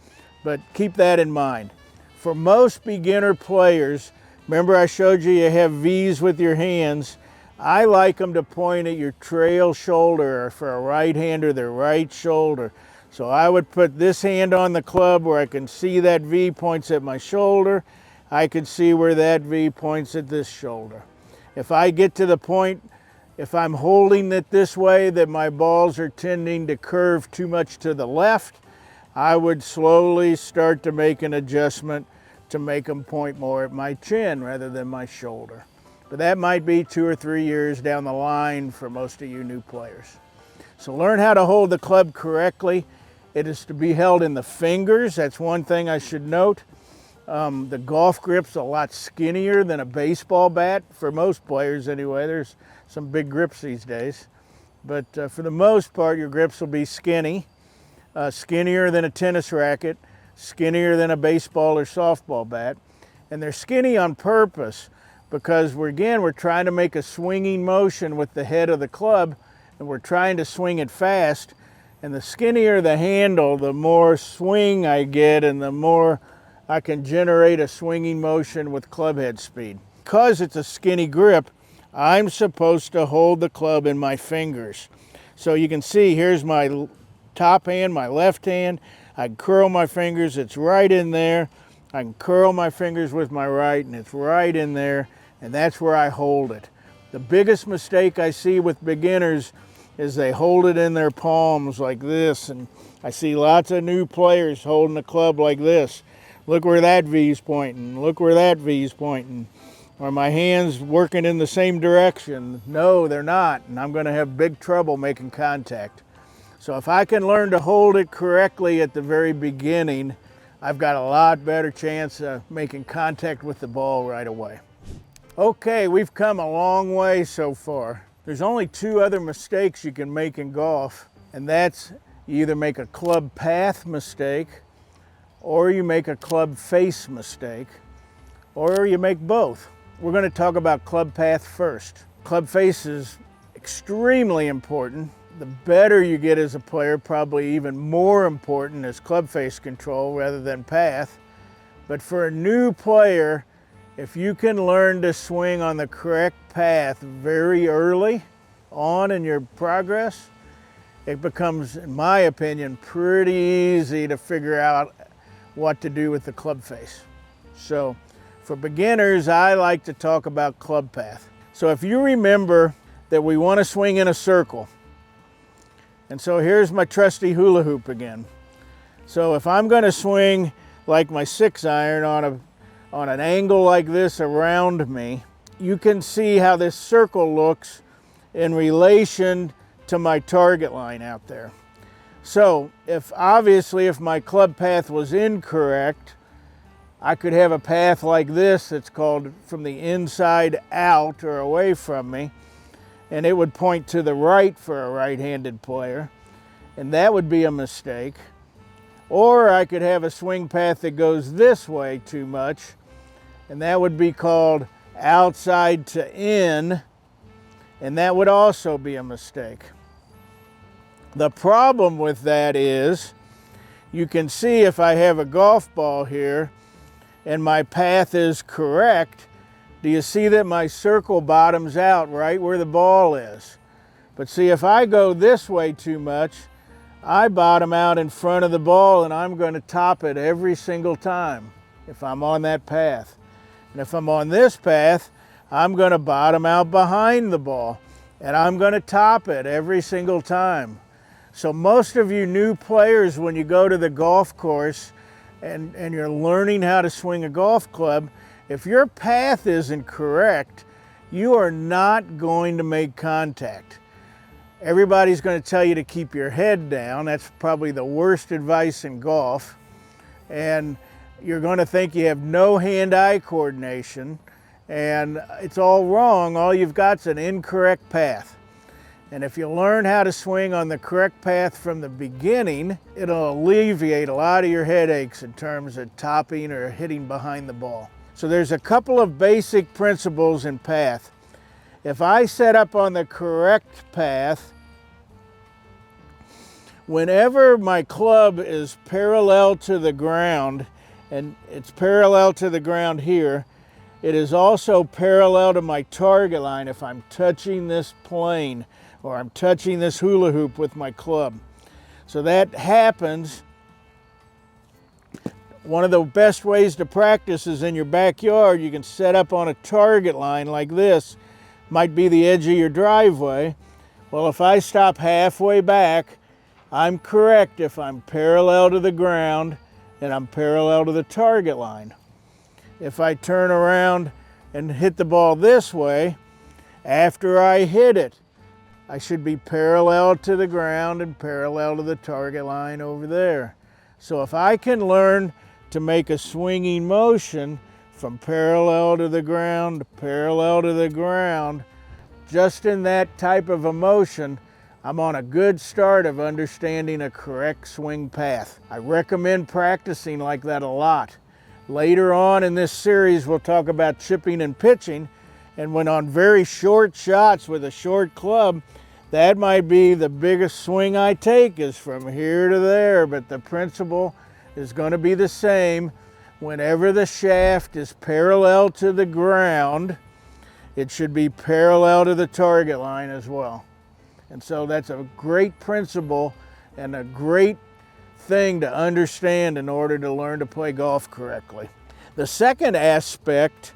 But keep that in mind. For most beginner players, remember I showed you have V's with your hands. I like them to point at your trail shoulder, or for a right-hander, their right shoulder. So I would put this hand on the club where I can see that V points at my shoulder. I could see where that V points at this shoulder. If I get to the point, if I'm holding it this way, that my balls are tending to curve too much to the left, I would slowly start to make an adjustment to make them point more at my chin rather than my shoulder. But that might be 2 or 3 years down the line for most of you new players. So learn how to hold the club correctly. It is to be held in the fingers. That's one thing I should note. The golf grip's a lot skinnier than a baseball bat, for most players anyway. There's some big grips these days. But for the most part, your grips will be skinny. Skinnier than a tennis racket, skinnier than a baseball or softball bat. And they're skinny on purpose because we're trying to make a swinging motion with the head of the club, and we're trying to swing it fast. And the skinnier the handle, the more swing I get and the more I can generate a swinging motion with club head speed. Because it's a skinny grip, I'm supposed to hold the club in my fingers. So you can see here's my top hand, my left hand. I can curl my fingers, it's right in there. I can curl my fingers with my right and it's right in there, and that's where I hold it. The biggest mistake I see with beginners is they hold it in their palms like this, and I see lots of new players holding the club like this. Look where that V's pointing, look where that V's pointing. Are my hands working in the same direction? No, they're not, and I'm going to have big trouble making contact. So if I can learn to hold it correctly at the very beginning, I've got a lot better chance of making contact with the ball right away. Okay, we've come a long way so far. There's only two other mistakes you can make in golf, and that's you either make a club path mistake, or you make a club face mistake, or you make both. We're going to talk about club path first. Club face is extremely important. The better you get as a player, probably even more important is club face control rather than path. But for a new player, if you can learn to swing on the correct path very early on in your progress, it becomes, in my opinion, pretty easy to figure out what to do with the club face. So for beginners, I like to talk about club path. So if you remember that we want to swing in a circle, and so here's my trusty hula hoop again. So if I'm going to swing like my 6-iron on an angle like this around me, you can see how this circle looks in relation to my target line out there. So obviously if my club path was incorrect, I could have a path like this that's called from the inside out or away from me, and it would point to the right for a right-handed player, and that would be a mistake. Or I could have a swing path that goes this way too much, and that would be called outside to in, and that would also be a mistake. The problem with that is, you can see if I have a golf ball here and my path is correct, do you see that my circle bottoms out right where the ball is? But see, if I go this way too much, I bottom out in front of the ball, and I'm going to top it every single time if I'm on that path. And if I'm on this path, I'm going to bottom out behind the ball, and I'm going to top it every single time. So most of you new players, when you go to the golf course and you're learning how to swing a golf club, if your path isn't correct, you are not going to make contact. Everybody's going to tell you to keep your head down. That's probably the worst advice in golf. And you're going to think you have no hand-eye coordination, and it's all wrong. All you've got is an incorrect path. And if you learn how to swing on the correct path from the beginning, it'll alleviate a lot of your headaches in terms of topping or hitting behind the ball. So there's a couple of basic principles in path. If I set up on the correct path, whenever my club is parallel to the ground, and it's parallel to the ground here, it is also parallel to my target line if I'm touching this plane or I'm touching this hula hoop with my club. So that happens. One of the best ways to practice is in your backyard. You can set up on a target line like this. Might be the edge of your driveway. Well, if I stop halfway back, I'm correct if I'm parallel to the ground and I'm parallel to the target line. If I turn around and hit the ball this way, after I hit it, I should be parallel to the ground and parallel to the target line over there. So if I can learn to make a swinging motion from parallel to the ground to parallel to the ground, just in that type of a motion, I'm on a good start of understanding a correct swing path. I recommend practicing like that a lot. Later on in this series, we'll talk about chipping and pitching, and when on very short shots with a short club, that might be the biggest swing I take is from here to there, but the principle is going to be the same. Whenever the shaft is parallel to the ground, it should be parallel to the target line as well. And so that's a great principle and a great thing to understand in order to learn to play golf correctly. The second aspect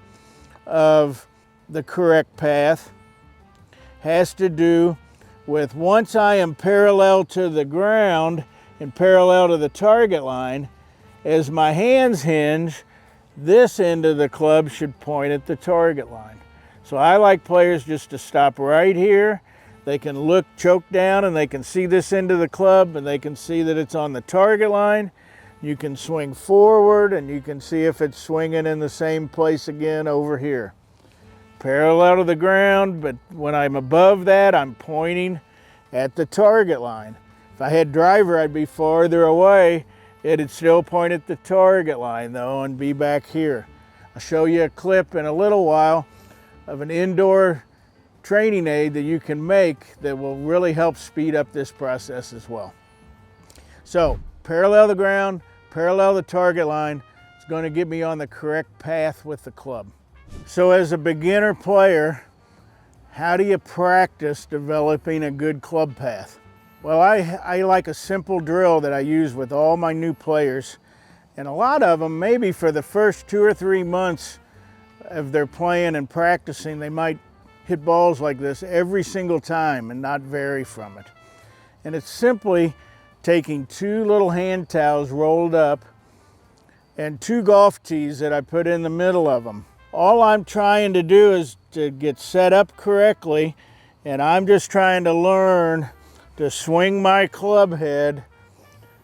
of the correct path has to do with once I am parallel to the ground and parallel to the target line, as my hands hinge, this end of the club should point at the target line. So I like players just to stop right here. They can look, choke down, and they can see this end of the club, and they can see that it's on the target line. You can swing forward, and you can see if it's swinging in the same place again over here. parallel to the ground, but when I'm above that, I'm pointing at the target line. If I had driver, I'd be farther away. It'd still point at the target line though and be back here. I'll show you a clip in a little while of an indoor training aid that you can make that will really help speed up this process as well. So parallel the ground, parallel the target line. It's going to get me on the correct path with the club. So as a beginner player, how do you practice developing a good club path? Well, I like a simple drill that I use with all my new players, and a lot of them, maybe for the first 2 or 3 months of their playing and practicing, they might hit balls like this every single time and not vary from it. And it's simply taking 2 little hand towels rolled up and 2 golf tees that I put in the middle of them. All I'm trying to do is to get set up correctly, and I'm just trying to learn to swing my club head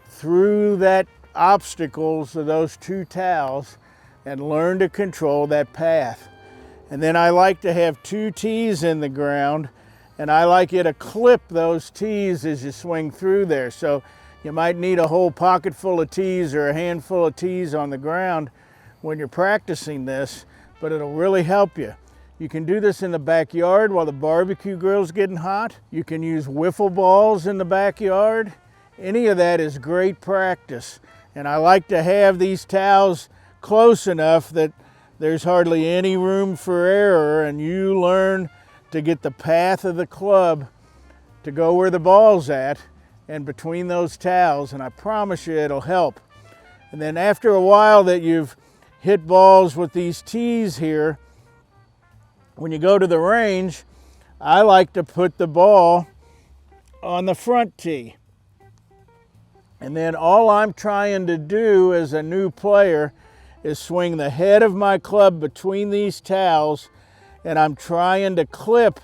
through that obstacles of those 2 towels and learn to control that path. And then I like to have 2 tees in the ground, and I like you to clip those tees as you swing through there. So you might need a whole pocket full of tees or a handful of tees on the ground when you're practicing this, but it'll really help you. You can do this in the backyard while the barbecue grill's getting hot. You can use wiffle balls in the backyard. Any of that is great practice. And I like to have these towels close enough that there's hardly any room for error, and you learn to get the path of the club to go where the ball's at and between those towels, and I promise you it'll help. And then after a while that you've hit balls with these tees here, when you go to the range, I like to put the ball on the front tee. And then all I'm trying to do as a new player is swing the head of my club between these towels, and I'm trying to clip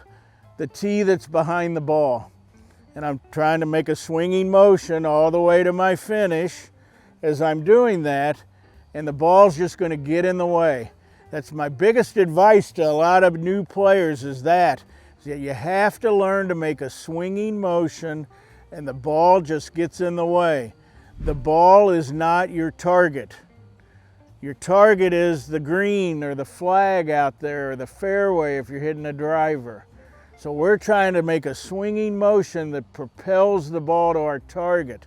the tee that's behind the ball. And I'm trying to make a swinging motion all the way to my finish as I'm doing that, and the ball's just going to get in the way. That's my biggest advice to a lot of new players is that you have to learn to make a swinging motion and the ball just gets in the way. The ball is not your target. Your target is the green or the flag out there or the fairway if you're hitting a driver. So we're trying to make a swinging motion that propels the ball to our target.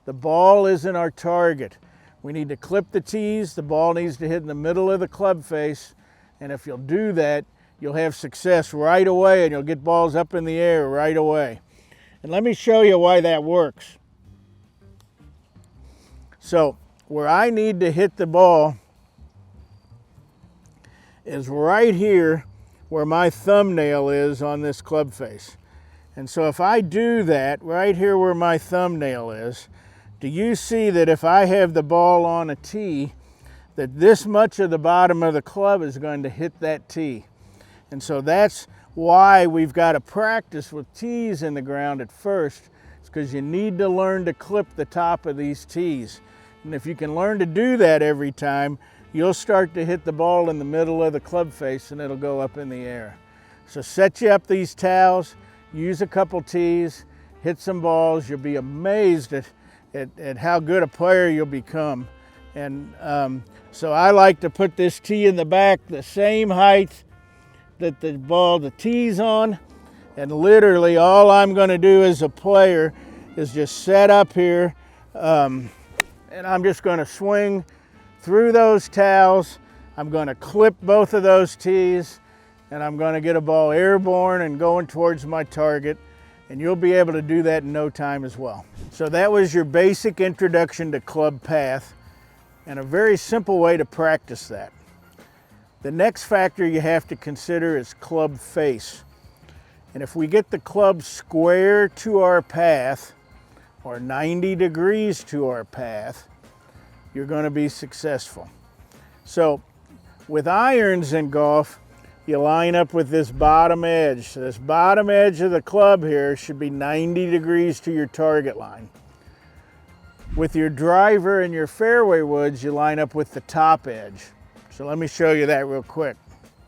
The ball isn't our target. We need to clip the tees, the ball needs to hit in the middle of the club face, and if you'll do that, you'll have success right away and you'll get balls up in the air right away. And let me show you why that works. So where I need to hit the ball is right here where my thumbnail is on this club face. And so if I do that right here where my thumbnail is, do you see that if I have the ball on a tee, that this much of the bottom of the club is going to hit that tee? And so that's why we've got to practice with tees in the ground at first. It's because you need to learn to clip the top of these tees. And if you can learn to do that every time, you'll start to hit the ball in the middle of the club face and it'll go up in the air. So set you up these towels, use a couple tees, hit some balls. You'll be amazed at how good a player you'll become. And so I like to put this tee in the back the same height that the tee's on, and literally all I'm going to do as a player is just set up here, and I'm just going to swing through those towels. I'm going to clip both of those tees, and I'm going to get a ball airborne and going towards my target. And you'll be able to do that in no time as well. So that was your basic introduction to club path and a very simple way to practice that. The next factor you have to consider is club face. And if we get the club square to our path or 90 degrees to our path, you're going to be successful. So with irons in golf, you line up with this bottom edge. So this bottom edge of the club here should be 90 degrees to your target line. With your driver and your fairway woods, you line up with the top edge. So let me show you that real quick.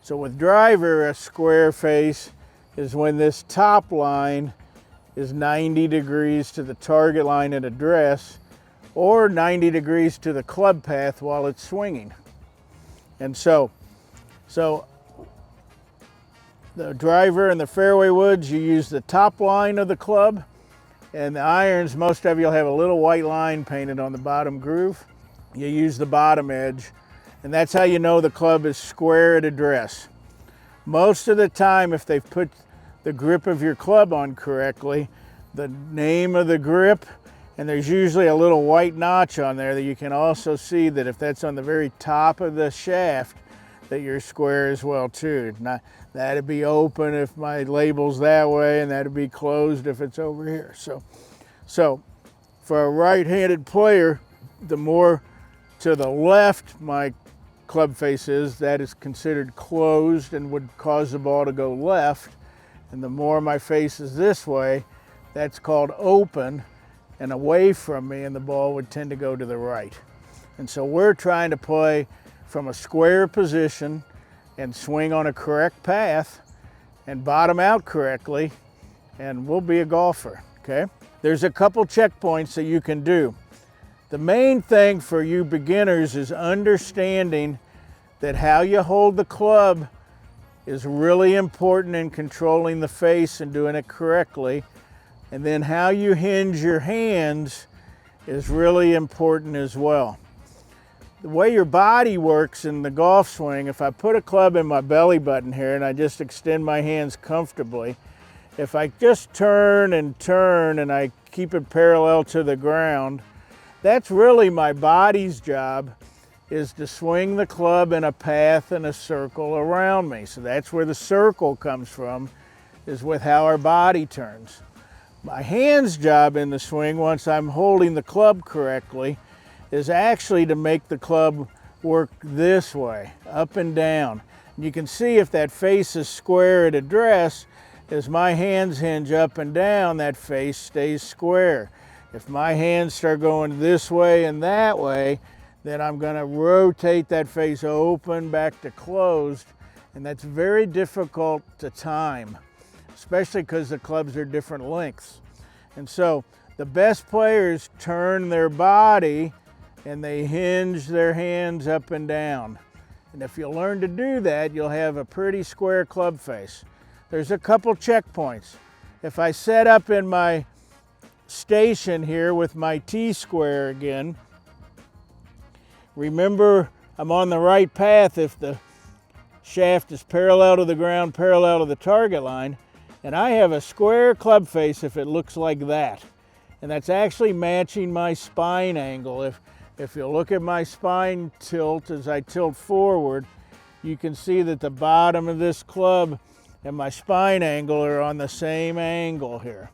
So with driver, a square face is when this top line is 90 degrees to the target line at address, or 90 degrees to the club path while it's swinging. And so the driver and the fairway woods, you use the top line of the club, and the irons, most of you will have a little white line painted on the bottom groove. You use the bottom edge, and that's how you know the club is square at address. Most of the time, if they've put the grip of your club on correctly, the name of the grip, and there's usually a little white notch on there that you can also see that if that's on the very top of the shaft, that you're square as well too. Not, that'd be open if my label's that way, and that'd be closed if it's over here. So for a right-handed player, the more to the left my club face is, that is considered closed and would cause the ball to go left. And the more my face is this way, that's called open and away from me, and the ball would tend to go to the right. And so we're trying to play from a square position and swing on a correct path and bottom out correctly, and we'll be a golfer, okay? There's a couple checkpoints that you can do. The main thing for you beginners is understanding that how you hold the club is really important in controlling the face and doing it correctly. And then how you hinge your hands is really important as well. The way your body works in the golf swing, if I put a club in my belly button here and I just extend my hands comfortably, if I just turn and I keep it parallel to the ground, that's really my body's job, is to swing the club in a path and a circle around me. So that's where the circle comes from, is with how our body turns. My hand's job in the swing, once I'm holding the club correctly, is actually to make the club work this way, up and down. And you can see if that face is square at address, as my hands hinge up and down, that face stays square. If my hands start going this way and that way, then I'm going to rotate that face open back to closed, and that's very difficult to time, especially because the clubs are different lengths. And so the best players turn their body and they hinge their hands up and down. And if you learn to do that, you'll have a pretty square club face. There's a couple checkpoints. If I set up in my station here with my T-square again, remember I'm on the right path if the shaft is parallel to the ground, parallel to the target line, and I have a square club face if it looks like that. And that's actually matching my spine angle. If you look at my spine tilt as I tilt forward, you can see that the bottom of this club and my spine angle are on the same angle here.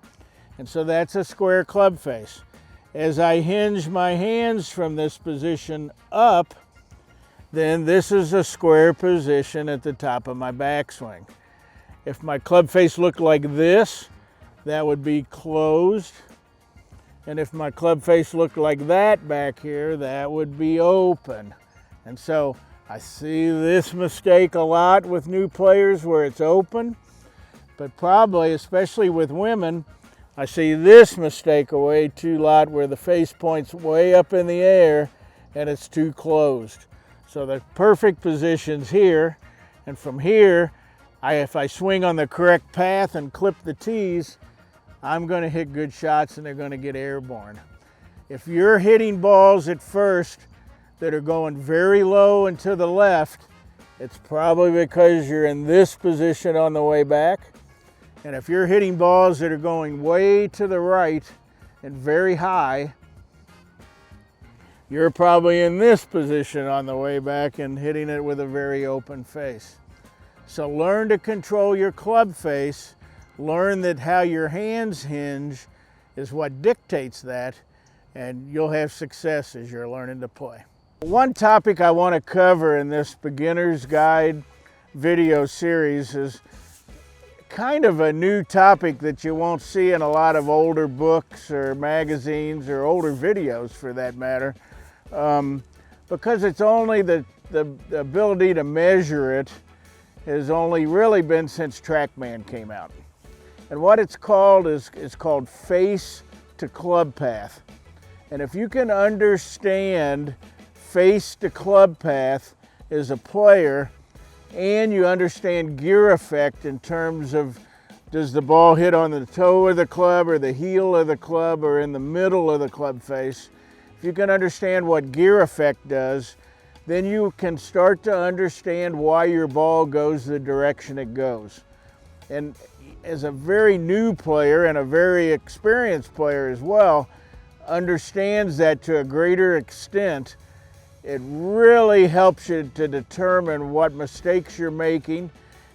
And so that's a square club face. As I hinge my hands from this position up, then this is a square position at the top of my backswing. If my club face looked like this, that would be closed. And if my club face looked like that back here, that would be open. And so I see this mistake a lot with new players where it's open, but probably, especially with women, I see this mistake a way too lot where the face points way up in the air and it's too closed. So the perfect position's here, and from here, if I swing on the correct path and clip the tees, I'm going to hit good shots and they're going to get airborne. If you're hitting balls at first that are going very low and to the left, it's probably because you're in this position on the way back. And if you're hitting balls that are going way to the right and very high, you're probably in this position on the way back and hitting it with a very open face. So learn to control your club face. Learn that how your hands hinge is what dictates that, and you'll have success as you're learning to play. One topic I want to cover in this beginner's guide video series is kind of a new topic that you won't see in a lot of older books or magazines or older videos for that matter, because it's only the ability to measure it has only really been since TrackMan came out. And what it's called is called face to club path. And if you can understand face to club path as a player, and you understand gear effect in terms of does the ball hit on the toe of the club or the heel of the club or in the middle of the club face, if you can understand what gear effect does, then you can start to understand why your ball goes the direction it goes. And as a very new player and a very experienced player as well, understands that to a greater extent, it really helps you to determine what mistakes you're making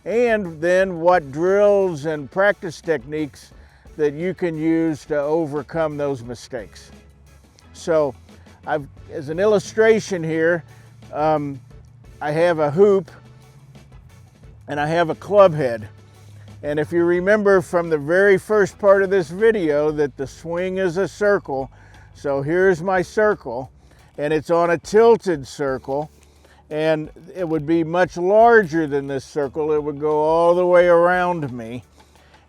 and then what drills and practice techniques that you can use to overcome those mistakes. So as an illustration here, I have a hoop and I have a club head. And if you remember from the very first part of this video that the swing is a circle, so here's my circle and it's on a tilted circle, and it would be much larger than this circle. It would go all the way around me.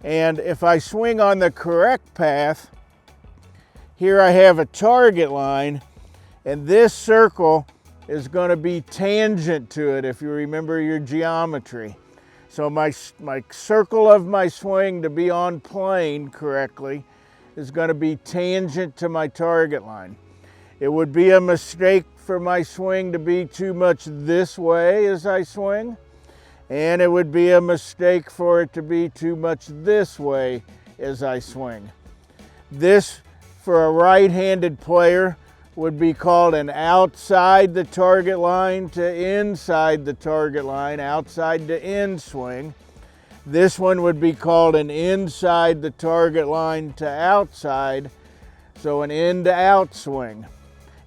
And if I swing on the correct path, here I have a target line, and this circle is going to be tangent to it if you remember your geometry. So my circle of my swing to be on plane correctly is going to be tangent to my target line. It would be a mistake for my swing to be too much this way as I swing, and it would be a mistake for it to be too much this way as I swing. This, for a right-handed player, would be called an outside the target line to inside the target line, outside to in swing. This one would be called an inside the target line to outside, so an in to out swing.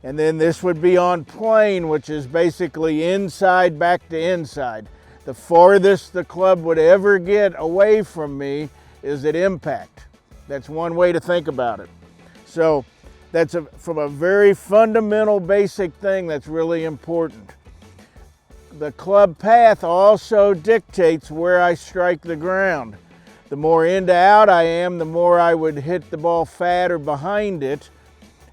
And then this would be on plane, which is basically inside back to inside. The farthest the club would ever get away from me is at impact. That's one way to think about it. So that's from a very fundamental basic thing that's really important. The club path also dictates where I strike the ground. The more in to out I am, the more I would hit the ball fat or behind it.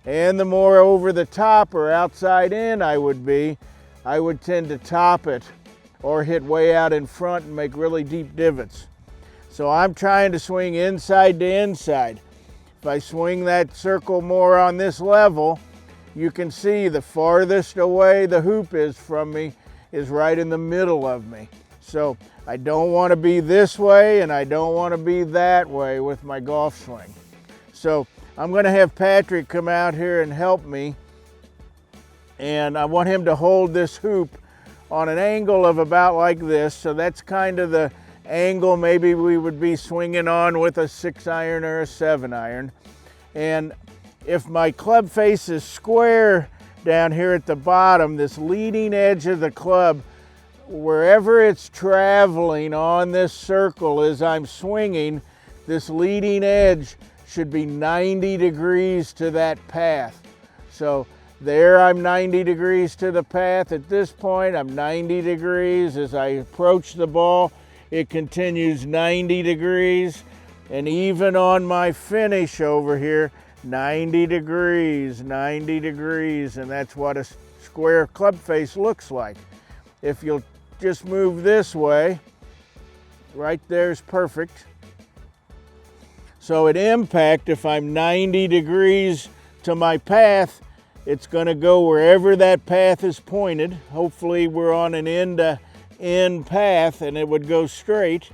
And the more over the top or outside in I would be, I would tend to top it or hit way out in front and make really deep divots. So I'm trying to swing inside to inside. If I swing that circle more on this level, you can see the farthest away the hoop is from me is right in the middle of me. So I don't want to be this way and I don't want to be that way with my golf swing. So I'm going to have Patrick come out here and help me, and I want him to hold this hoop on an angle of about like this. So that's kind of the angle maybe we would be swinging on with a 6-iron or a 7-iron. And if my club face is square down here at the bottom, this leading edge of the club, wherever it's traveling on this circle as I'm swinging, this leading edge should be 90 degrees to that path. So there I'm 90 degrees to the path. At this point, I'm 90 degrees. As I approach the ball, it continues 90 degrees. And even on my finish over here, 90 degrees, 90 degrees. And that's what a square club face looks like. If you'll just move this way, right there is perfect. So at impact, if I'm 90 degrees to my path, it's going to go wherever that path is pointed. Hopefully we're on an end-to-end path and it would go straight.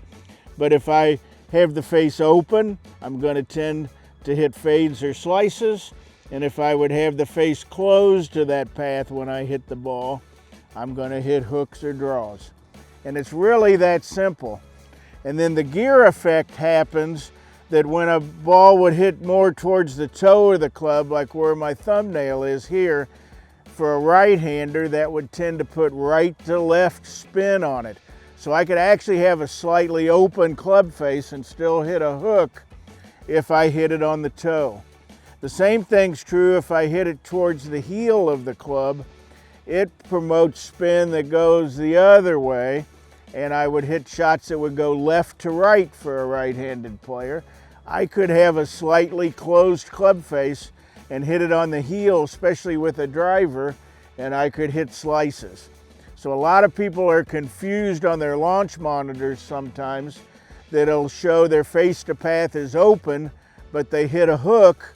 But if I have the face open, I'm going to tend to hit fades or slices. And if I would have the face closed to that path when I hit the ball, I'm going to hit hooks or draws. And it's really that simple. And then the gear effect happens that when a ball would hit more towards the toe of the club, like where my thumbnail is here, for a right-hander, that would tend to put right to left spin on it. So I could actually have a slightly open club face and still hit a hook if I hit it on the toe. The same thing's true if I hit it towards the heel of the club. It promotes spin that goes the other way. and I would hit shots that would go left to right for a right-handed player. I could have a slightly closed club face and hit it on the heel, especially with a driver, and I could hit slices. So a lot of people are confused on their launch monitors sometimes that it'll show their face to path is open, but they hit a hook,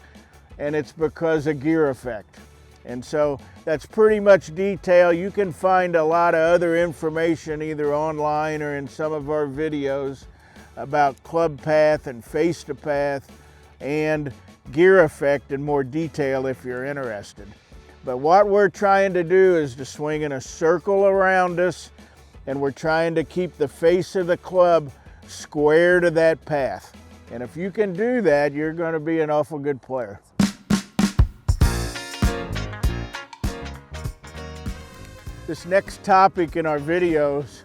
and it's because of gear effect. And so that's pretty much detail. You can find a lot of other information either online or in some of our videos about club path and face to path and gear effect in more detail if you're interested. But what we're trying to do is to swing in a circle around us, and we're trying to keep the face of the club square to that path. And if you can do that, you're going to be an awful good player. This next topic in our videos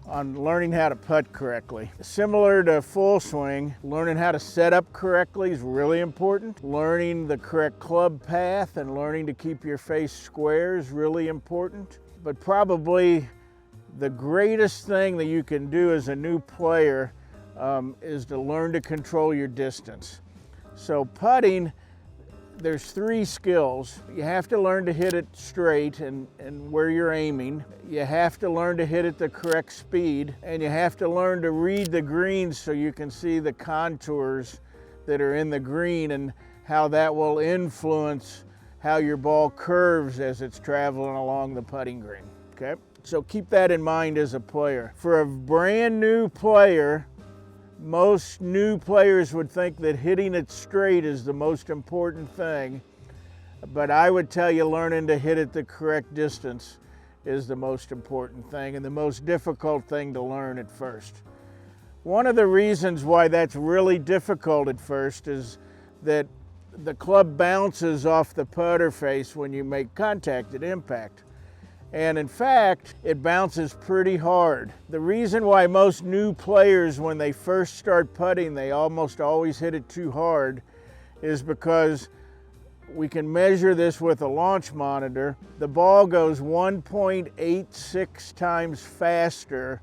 on learning how to putt correctly. Similar to full swing, learning how to set up correctly is really important. Learning the correct club path and learning to keep your face square is really important. But probably the greatest thing that you can do as a new player is to learn to control your distance. So putting, there's 3 skills. You have to learn to hit it straight and where you're aiming. You have to learn to hit it the correct speed, and you have to learn to read the greens so you can see the contours that are in the green and how that will influence how your ball curves as it's traveling along the putting green, okay? So keep that in mind as a player. For a brand new player, most new players would think that hitting it straight is the most important thing, but I would tell you learning to hit it the correct distance is the most important thing and the most difficult thing to learn at first. One of the reasons why that's really difficult at first is that the club bounces off the putter face when you make contact at impact. And in fact, it bounces pretty hard. The reason why most new players, when they first start putting, they almost always hit it too hard is because we can measure this with a launch monitor. The ball goes 1.86 times faster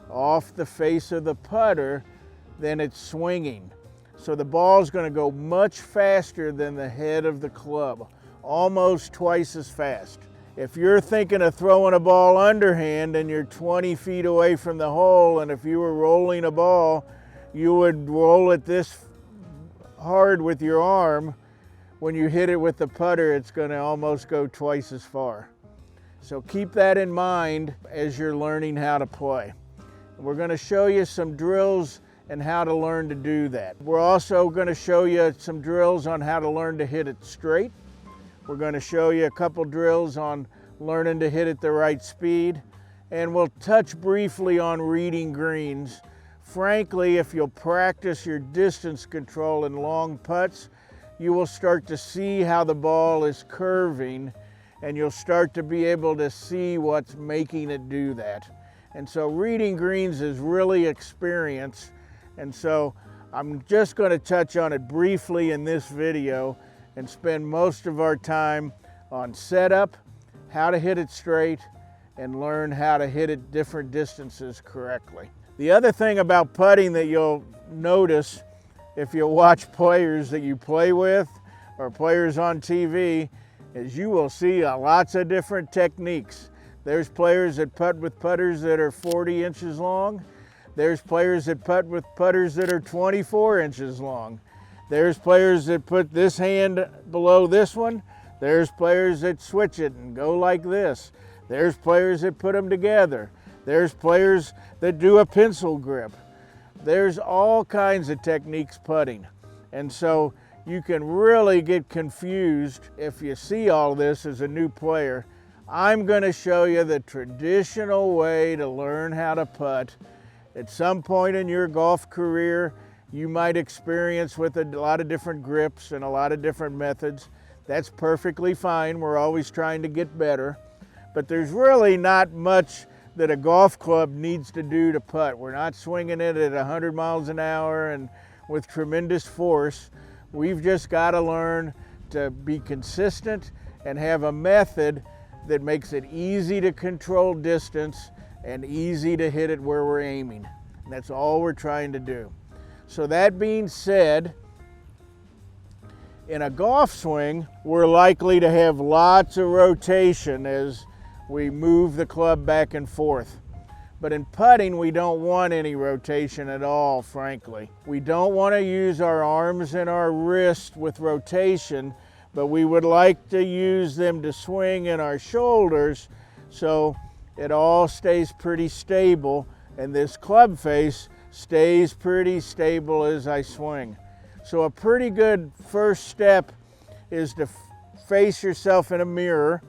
off the face of the putter than it's swinging. So the ball's going to go much faster than the head of the club, almost twice as fast. If you're thinking of throwing a ball underhand and you're 20 feet away from the hole, and if you were rolling a ball, you would roll it this hard with your arm. When you hit it with the putter, it's going to almost go twice as far. So keep that in mind as you're learning how to play. We're going to show you some drills and how to learn to do that. We're also going to show you some drills on how to learn to hit it straight. We're going to show you a couple drills on learning to hit at the right speed, and we'll touch briefly on reading greens. Frankly, if you'll practice your distance control in long putts, you will start to see how the ball is curving, and you'll start to be able to see what's making it do that. And so reading greens is really experience, and so I'm just going to touch on it briefly in this video and spend most of our time on setup, how to hit it straight, and learn how to hit it different distances correctly. The other thing about putting that you'll notice if you watch players that you play with or players on TV is you will see lots of different techniques. There's players that putt with putters that are 40 inches long. There's players that putt with putters that are 24 inches long. There's players that put this hand below this one. There's players that switch it and go like this. There's players that put them together. There's players that do a pencil grip. There's all kinds of techniques putting. And so you can really get confused if you see all this as a new player. I'm going to show you the traditional way to learn how to putt. At some point in your golf career, you might experience with a lot of different grips and a lot of different methods. That's perfectly fine. We're always trying to get better. But there's really not much that a golf club needs to do to putt. We're not swinging it at 100 miles an hour and with tremendous force. We've just got to learn to be consistent and have a method that makes it easy to control distance and easy to hit it where we're aiming. And that's all we're trying to do. So that being said, in a golf swing, we're likely to have lots of rotation as we move the club back and forth. But in putting, we don't want any rotation at all, frankly. We don't want to use our arms and our wrist with rotation, but we would like to use them to swing in our shoulders so it all stays pretty stable and this club face stays pretty stable as I swing. So a pretty good first step is to face yourself in a mirror,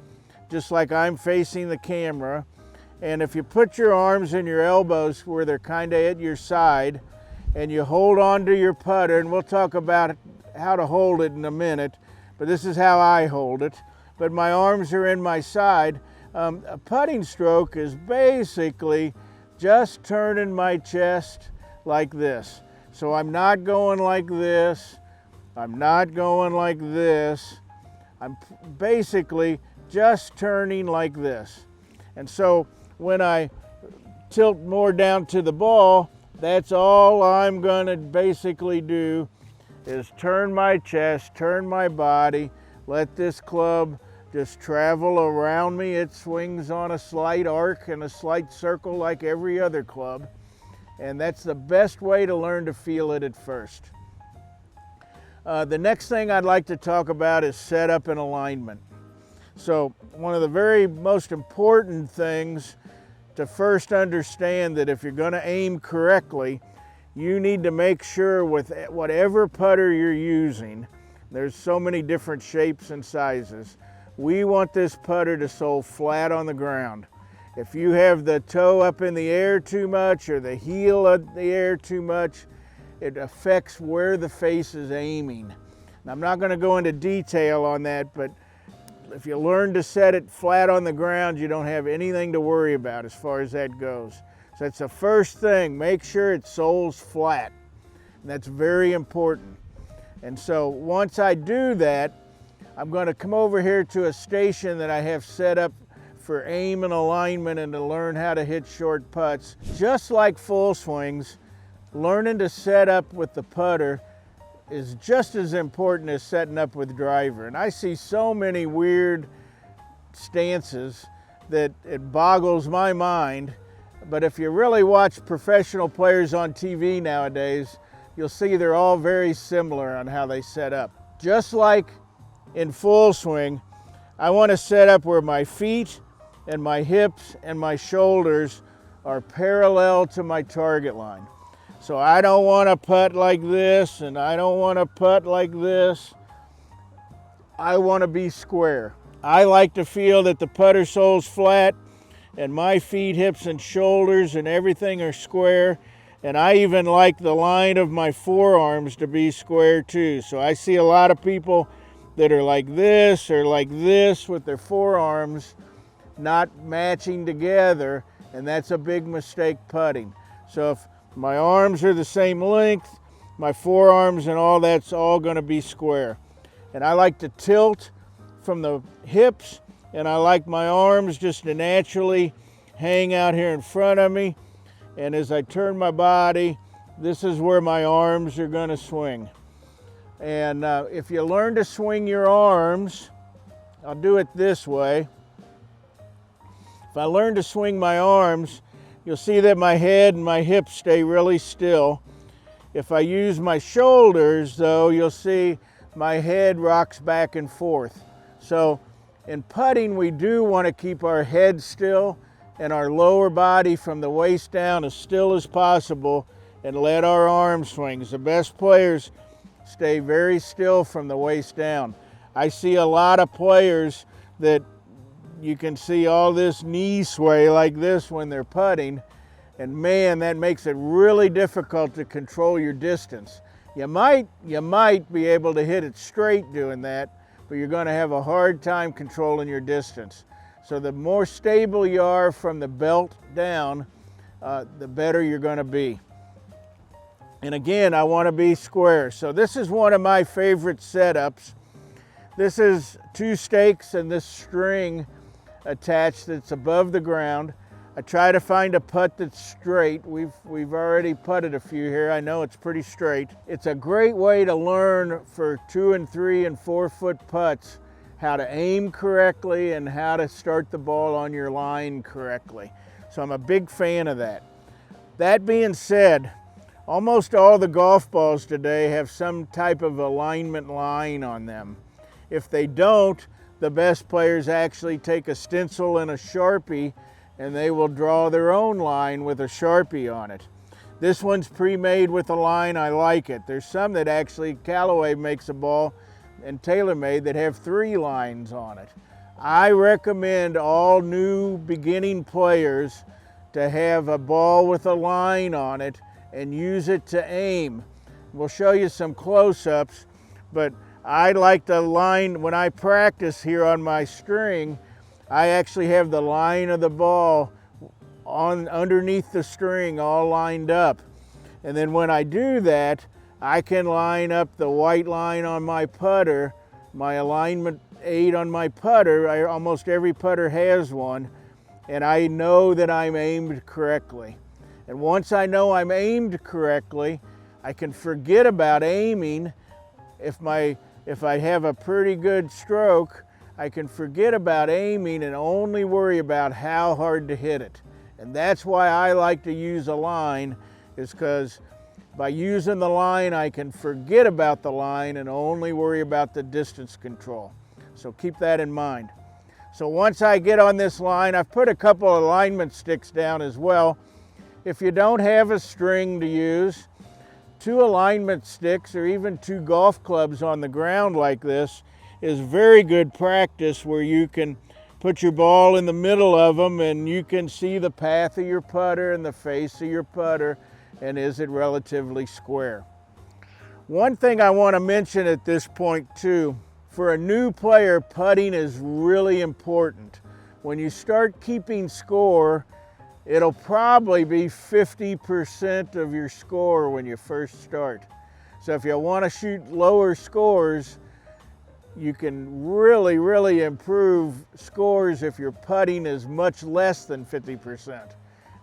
just like I'm facing the camera. And if you put your arms and your elbows where they're kind of at your side, and you hold on to your putter, and we'll talk about how to hold it in a minute, but this is how I hold it. But my arms are in my side. A putting stroke is basically just turning my chest like this. So I'm not going like this. I'm not going like this. I'm basically just turning like this. And so when I tilt more down to the ball, that's all I'm going to basically do is turn my chest, turn my body, let this club just travel around me. It swings on a slight arc and a slight circle like every other club. And that's the best way to learn to feel it at first. The next thing I'd like to talk about is setup and alignment. So one of the very most important things to first understand that if you're going to aim correctly, you need to make sure with whatever putter you're using, there's so many different shapes and sizes, we want this putter to sole flat on the ground. If you have the toe up in the air too much or the heel in the air too much, it affects where the face is aiming. And I'm not going to go into detail on that, but if you learn to set it flat on the ground, you don't have anything to worry about as far as that goes. So that's the first thing, make sure it soles flat. And that's very important. And so once I do that, I'm going to come over here to a station that I have set up for aim and alignment and to learn how to hit short putts. Just like full swings, learning to set up with the putter is just as important as setting up with driver. And I see so many weird stances that it boggles my mind. But if you really watch professional players on TV nowadays, you'll see they're all very similar on how they set up. Just like in full swing, I want to set up where my feet and my hips and my shoulders are parallel to my target line. So I don't want to putt like this, and I don't want to putt like this. I want to be square. I like to feel that the putter sole's flat and my feet, hips, and shoulders and everything are square. And I even like the line of my forearms to be square too. So I see a lot of people that are like this or like this with their forearms not matching together, and that's a big mistake putting. So if my arms are the same length, my forearms and all that's all going to be square. And I like to tilt from the hips, and I like my arms just to naturally hang out here in front of me. And as I turn my body, this is where my arms are going to swing. And if you learn to swing your arms, I'll do it this way. If I learn to swing my arms, you'll see that my head and my hips stay really still. If I use my shoulders, though, you'll see my head rocks back and forth. So in putting, we do want to keep our head still and our lower body from the waist down as still as possible and let our arms swing. The best players stay very still from the waist down. I see a lot of players that you can see all this knee sway like this when they're putting, and man, that makes it really difficult to control your distance. You might be able to hit it straight doing that, but you're going to have a hard time controlling your distance. So the more stable you are from the belt down, the better you're going to be. And again, I want to be square. So this is one of my favorite setups. This is 2 stakes and this string attached that's above the ground. I try to find a putt that's straight. We've already putted a few here. I know it's pretty straight. It's a great way to learn for 2 and 3 and 4 foot putts how to aim correctly and how to start the ball on your line correctly. So I'm a big fan of that. That being said, almost all the golf balls today have some type of alignment line on them. If they don't, the best players actually take a stencil and a Sharpie and they will draw their own line with a Sharpie on it. This one's pre-made with a line. I like it. There's some that actually Callaway makes a ball and TaylorMade that have 3 lines on it. I recommend all new beginning players to have a ball with a line on it and use it to aim. We'll show you some close-ups, but I like the line when I practice here on my string. I actually have the line of the ball on underneath the string all lined up. And then when I do that, I can line up the white line on my putter, my alignment aid on my putter. Almost every putter has one, and I know that I'm aimed correctly. And once I know I'm aimed correctly, I can forget about aiming. If I have a pretty good stroke, I can forget about aiming and only worry about how hard to hit it. And that's why I like to use a line, is because by using the line, I can forget about the line and only worry about the distance control. So keep that in mind. So once I get on this line, I've put a couple alignment sticks down as well. If you don't have a string to use, 2 alignment sticks or even 2 golf clubs on the ground like this is very good practice, where you can put your ball in the middle of them and you can see the path of your putter and the face of your putter, and is it relatively square. One thing I want to mention at this point too, for a new player, putting is really important. When you start keeping score, it'll probably be 50% of your score when you first start. So if you want to shoot lower scores, you can really improve scores if your putting is much less than 50%.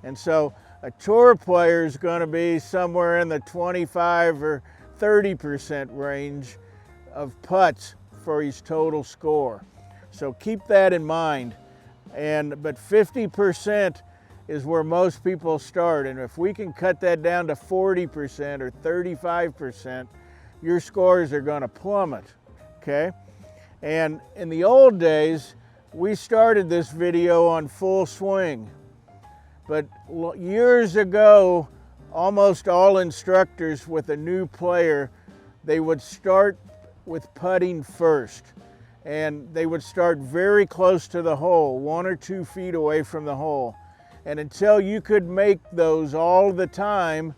And so a tour player is going to be somewhere in the 25 or 30% range of putts for his total score. So keep that in mind. But 50% is where most people start. And if we can cut that down to 40% or 35%, your scores are going to plummet. Okay? And in the old days, we started this video on full swing. But years ago, almost all instructors with a new player, they would start with putting first. And they would start very close to the hole, 1 or 2 feet away from the hole. And until you could make those all the time,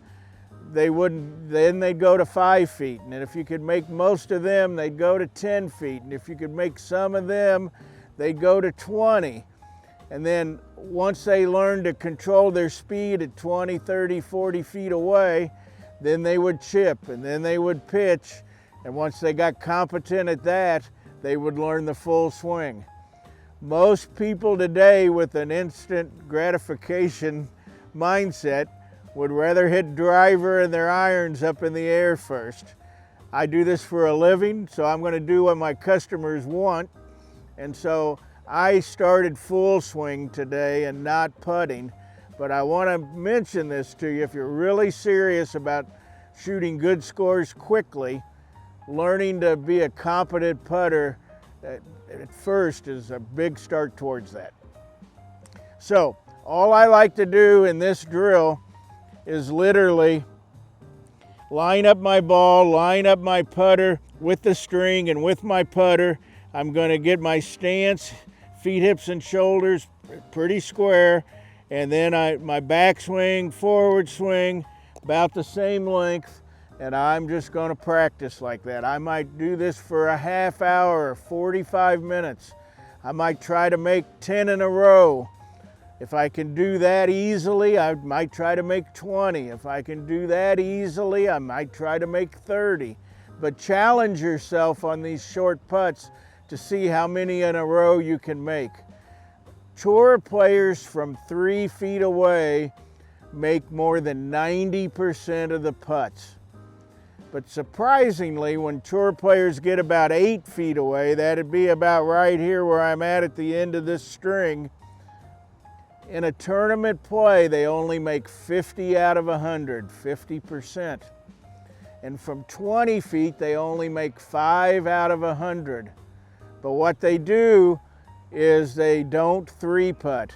then they'd go to 5 feet. And if you could make most of them, they'd go to 10 feet. And if you could make some of them, they'd go to 20. And then once they learned to control their speed at 20, 30, 40 feet away, then they would chip and then they would pitch. And once they got competent at that, they would learn the full swing. Most people today with an instant gratification mindset would rather hit driver and their irons up in the air first. I do this for a living, so I'm going to do what my customers want. And so I started full swing today and not putting. But I want to mention this to you. If you're really serious about shooting good scores quickly, learning to be a competent putter at first is a big start towards that. So all I like to do in this drill is literally line up my ball, line up my putter with the string and with my putter. I'm going to get my stance, feet, hips, and shoulders pretty square, and then my backswing, forward swing, about the same length, and I'm just going to practice like that. I might do this for a half hour or 45 minutes. I might try to make 10 in a row. If I can do that easily, I might try to make 20. If I can do that easily, I might try to make 30. But challenge yourself on these short putts to see how many in a row you can make. Tour players from 3 feet away make more than 90% of the putts. But surprisingly, when tour players get about 8 feet away, that'd be about right here where I'm at the end of this string, in a tournament play, they only make 50 out of 100, 50%. And from 20 feet, they only make 5 out of 100. But what they do is they don't 3-putt.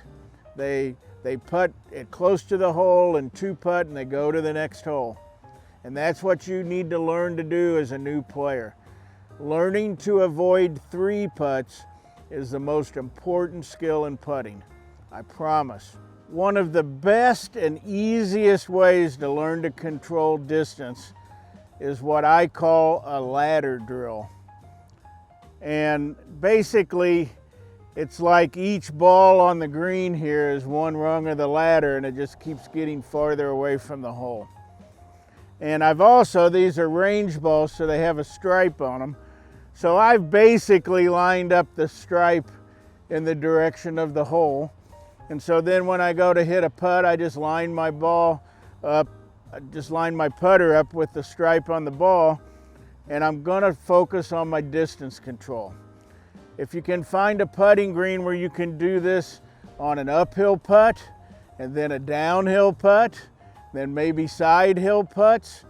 They putt it close to the hole and 2-putt, and they go to the next hole. And that's what you need to learn to do as a new player. Learning to avoid 3-putts is the most important skill in putting. I promise. One of the best and easiest ways to learn to control distance is what I call a ladder drill. And basically, it's like each ball on the green here is one rung of the ladder, and it just keeps getting farther away from the hole. And these are range balls, so they have a stripe on them. So I've basically lined up the stripe in the direction of the hole. And so then when I go to hit a putt, I just line my ball up, just line my putter up with the stripe on the ball, and I'm gonna focus on my distance control. If you can find a putting green where you can do this on an uphill putt, and then a downhill putt, then maybe side hill putts,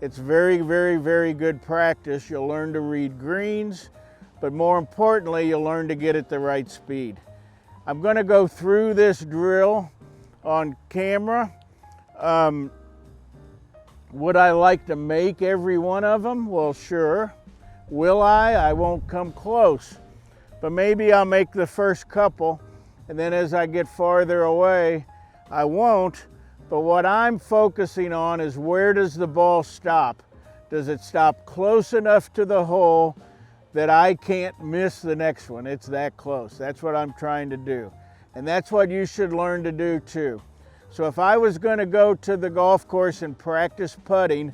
it's very, very, very good practice. You'll learn to read greens, but more importantly, you'll learn to get at the right speed. I'm going to go through this drill on camera. Would I like to make every one of them? Well, sure. Will I? I won't come close. But maybe I'll make the first couple, and then as I get farther away, I won't. But what I'm focusing on is, where does the ball stop? Does it stop close enough to the hole that I can't miss the next one? It's that close. That's what I'm trying to do. And that's what you should learn to do too. So if I was going to go to the golf course and practice putting,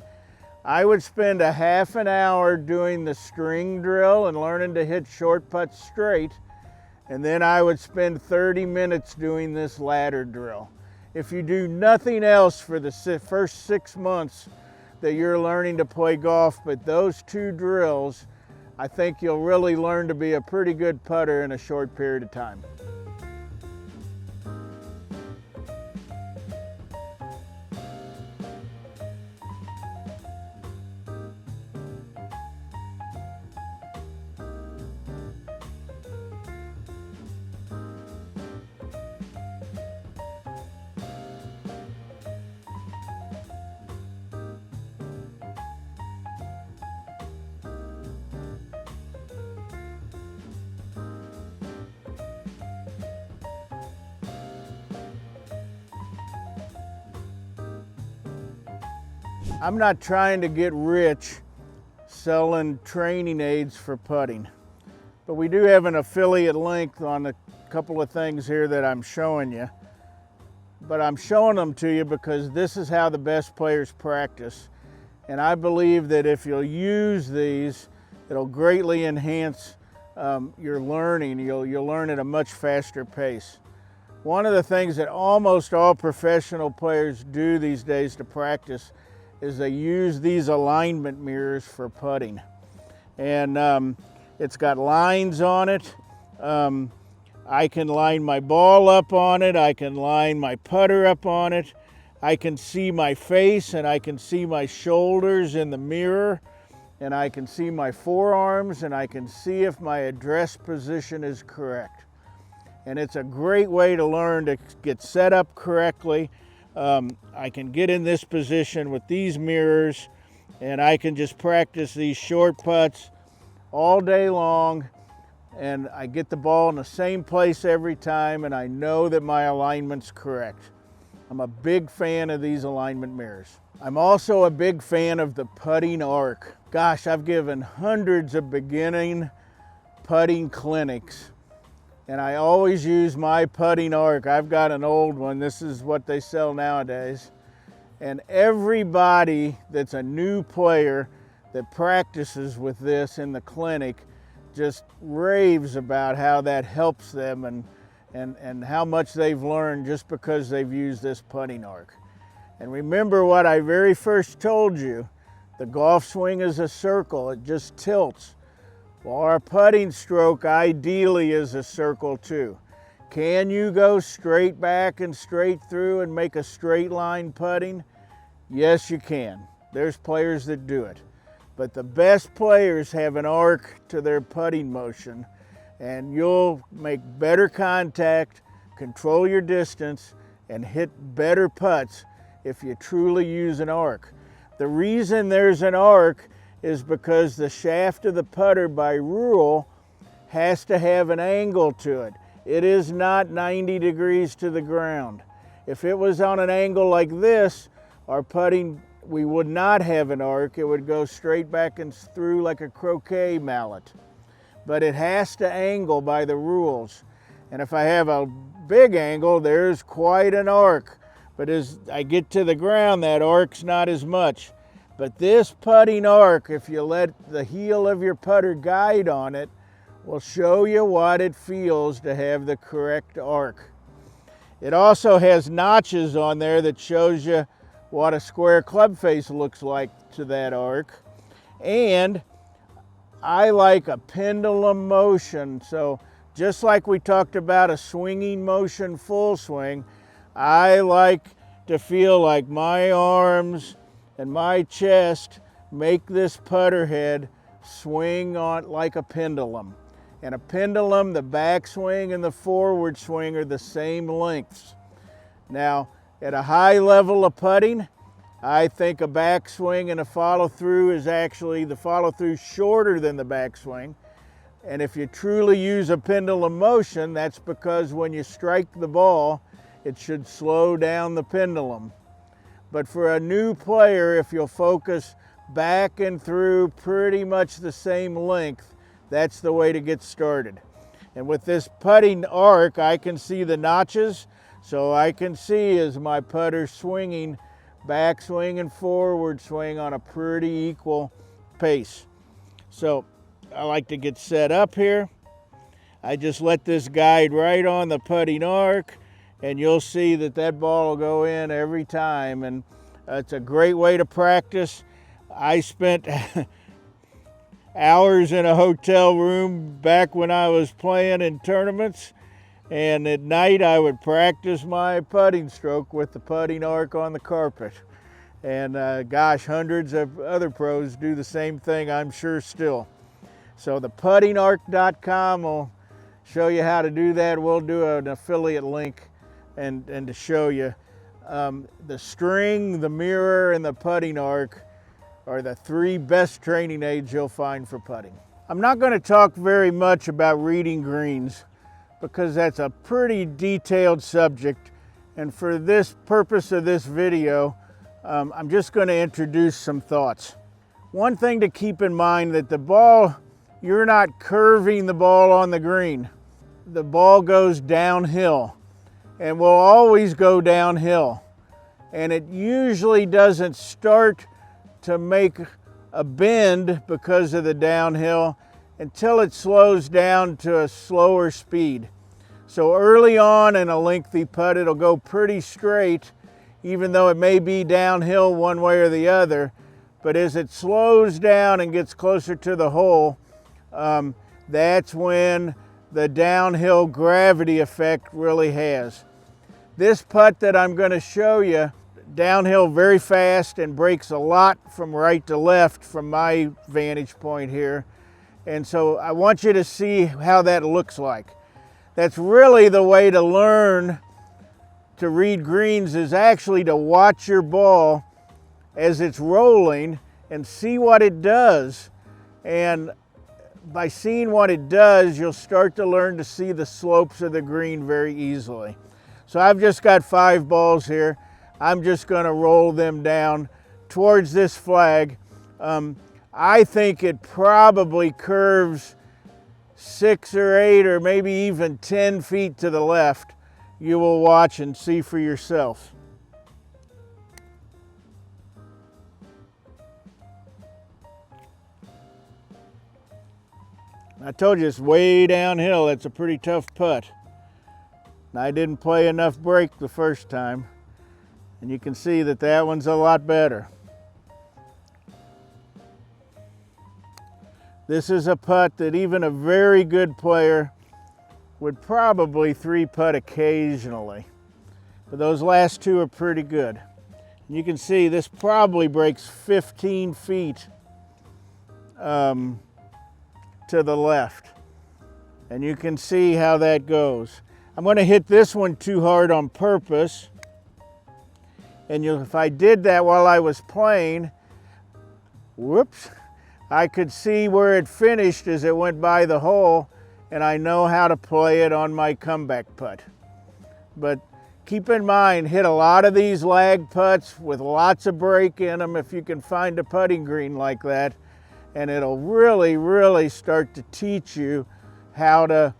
I would spend a half an hour doing the string drill and learning to hit short putts straight. And then I would spend 30 minutes doing this ladder drill. If you do nothing else for the first 6 months that you're learning to play golf, but those 2 drills, I think you'll really learn to be a pretty good putter in a short period of time. I'm not trying to get rich selling training aids for putting, but we do have an affiliate link on a couple of things here that I'm showing you. But I'm showing them to you because this is how the best players practice. And I believe that if you'll use these, it'll greatly enhance your learning. You'll learn at a much faster pace. One of the things that almost all professional players do these days to practice is they use these alignment mirrors for putting. And it's got lines on it. I can line my ball up on it. I can line my putter up on it. I can see my face and I can see my shoulders in the mirror, and I can see my forearms, and I can see if my address position is correct. And it's a great way to learn to get set up correctly. I can get in this position with these mirrors, and I can just practice these short putts all day long, and I get the ball in the same place every time, and I know that my alignment's correct. I'm a big fan of these alignment mirrors. I'm also a big fan of the putting arc. Gosh, I've given hundreds of beginning putting clinics, and I always use my putting arc. I've got an old one. This is what they sell nowadays. And everybody that's a new player that practices with this in the clinic just raves about how that helps them, and and how much they've learned just because they've used this putting arc. And remember what I very first told you, the golf swing is a circle, it just tilts. Well, our putting stroke ideally is a circle too. Can you go straight back and straight through and make a straight line putting? Yes, you can. There's players that do it. But the best players have an arc to their putting motion, and you'll make better contact, control your distance, and hit better putts if you truly use an arc. The reason there's an arc is because the shaft of the putter by rule has to have an angle to it. It is not 90 degrees to the ground. If it was on an angle like this, our putting, we would not have an arc. It would go straight back and through like a croquet mallet. But it has to angle by the rules. And if I have a big angle, there's quite an arc. But as I get to the ground, that arc's not as much. But this putting arc, if you let the heel of your putter guide on it, will show you what it feels to have the correct arc. It also has notches on there that shows you what a square club face looks like to that arc. And I like a pendulum motion. So just like we talked about a swinging motion full swing, I like to feel like my arms and my chest make this putter head swing on like a pendulum. And a pendulum, the backswing and the forward swing are the same lengths. Now, at a high level of putting, I think a backswing and a follow-through is actually the follow-through shorter than the backswing. And if you truly use a pendulum motion, that's because when you strike the ball, it should slow down the pendulum. But for a new player, if you'll focus back and through pretty much the same length, that's the way to get started. And with this putting arc, I can see the notches, so I can see as my putter swinging, backswing and forward swing on a pretty equal pace. So I like to get set up here. I just let this guide right on the putting arc, and you'll see that that ball will go in every time. And it's a great way to practice. I spent hours in a hotel room back when I was playing in tournaments, and at night I would practice my putting stroke with the putting arc on the carpet. And gosh, hundreds of other pros do the same thing, I'm sure, still. So the puttingarc.com will show you how to do that. We'll do an affiliate link and to show you. The string, the mirror, and the putting arc are the three best training aids you'll find for putting. I'm not going to talk very much about reading greens because that's a pretty detailed subject, and for this purpose of this video, I'm just going to introduce some thoughts. One thing to keep in mind, that the ball, you're not curving the ball on the green. The ball goes downhill and will always go downhill, and it usually doesn't start to make a bend because of the downhill until it slows down to a slower speed. So early on in a lengthy putt, it'll go pretty straight, even though it may be downhill one way or the other. But as it slows down and gets closer to the hole, that's when the downhill gravity effect really has. This putt that I'm going to show you, downhill very fast and breaks a lot from right to left from my vantage point here. And so I want you to see how that looks like. That's really the way to learn to read greens, is actually to watch your ball as it's rolling and see what it does. And by seeing what it does, you'll start to learn to see the slopes of the green very easily. So I've just got 5 balls here. I'm just going to roll them down towards this flag. I think it probably curves 6 or 8 or maybe even 10 feet to the left. You will watch and see for yourself. I told you it's way downhill. It's a pretty tough putt. And I didn't play enough break the first time. And you can see that that one's a lot better. This is a putt that even a very good player would probably 3-putt occasionally. But those last two are pretty good. And you can see this probably breaks 15 feet to the left. And you can see how that goes. I'm going to hit this one too hard on purpose. And if I did that while I was playing, whoops, I could see where it finished as it went by the hole, and I know how to play it on my comeback putt. But keep in mind, hit a lot of these lag putts with lots of break in them if you can find a putting green like that, and it'll really, really start to teach you how to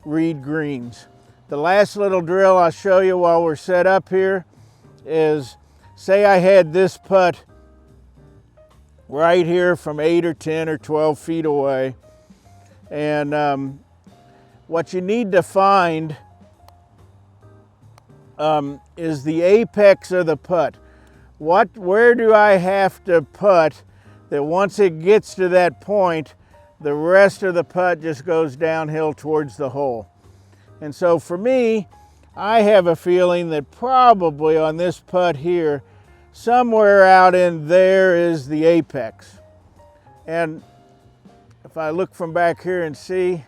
read greens. The last little drill I'll show you while we're set up here is, say I had this putt right here from 8 or 10 or 12 feet away. And what you need to find is the apex of the putt. Where do I have to putt that once it gets to that point, the rest of the putt just goes downhill towards the hole? And so for me, I have a feeling that probably on this putt here, somewhere out in there is the apex. And if I look from back here and see,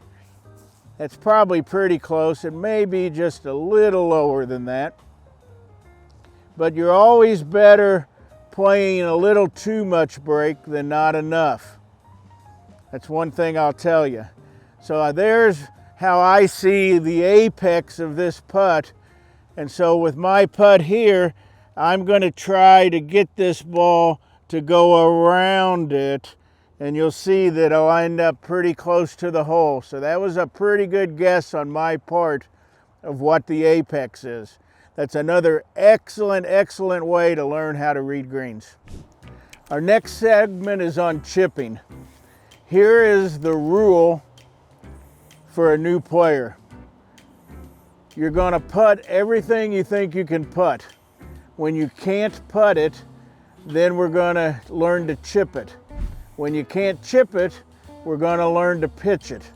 that's probably pretty close. It may be just a little lower than that. But you're always better playing a little too much break than not enough. That's one thing I'll tell you. So there's how I see the apex of this putt. And so with my putt here, I'm going to try to get this ball to go around it, and you'll see that I'll end up pretty close to the hole. So that was a pretty good guess on my part of what the apex is. That's another excellent, excellent way to learn how to read greens. Our next segment is on chipping. Here is the rule for a new player. You're going to putt everything you think you can putt. When you can't putt it, then we're going to learn to chip it. When you can't chip it, we're going to learn to pitch it.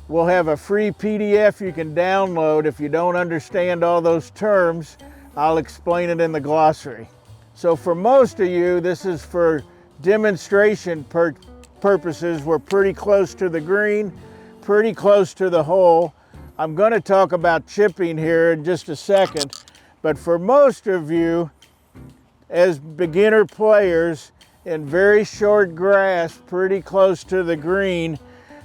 We'll have a free PDF you can download. If you don't understand all those terms, I'll explain it in the glossary. So for most of you, this is for demonstration purposes. We're pretty close to the green, pretty close to the hole. I'm going to talk about chipping here in just a second, but for most of you, as beginner players in very short grass, pretty close to the green,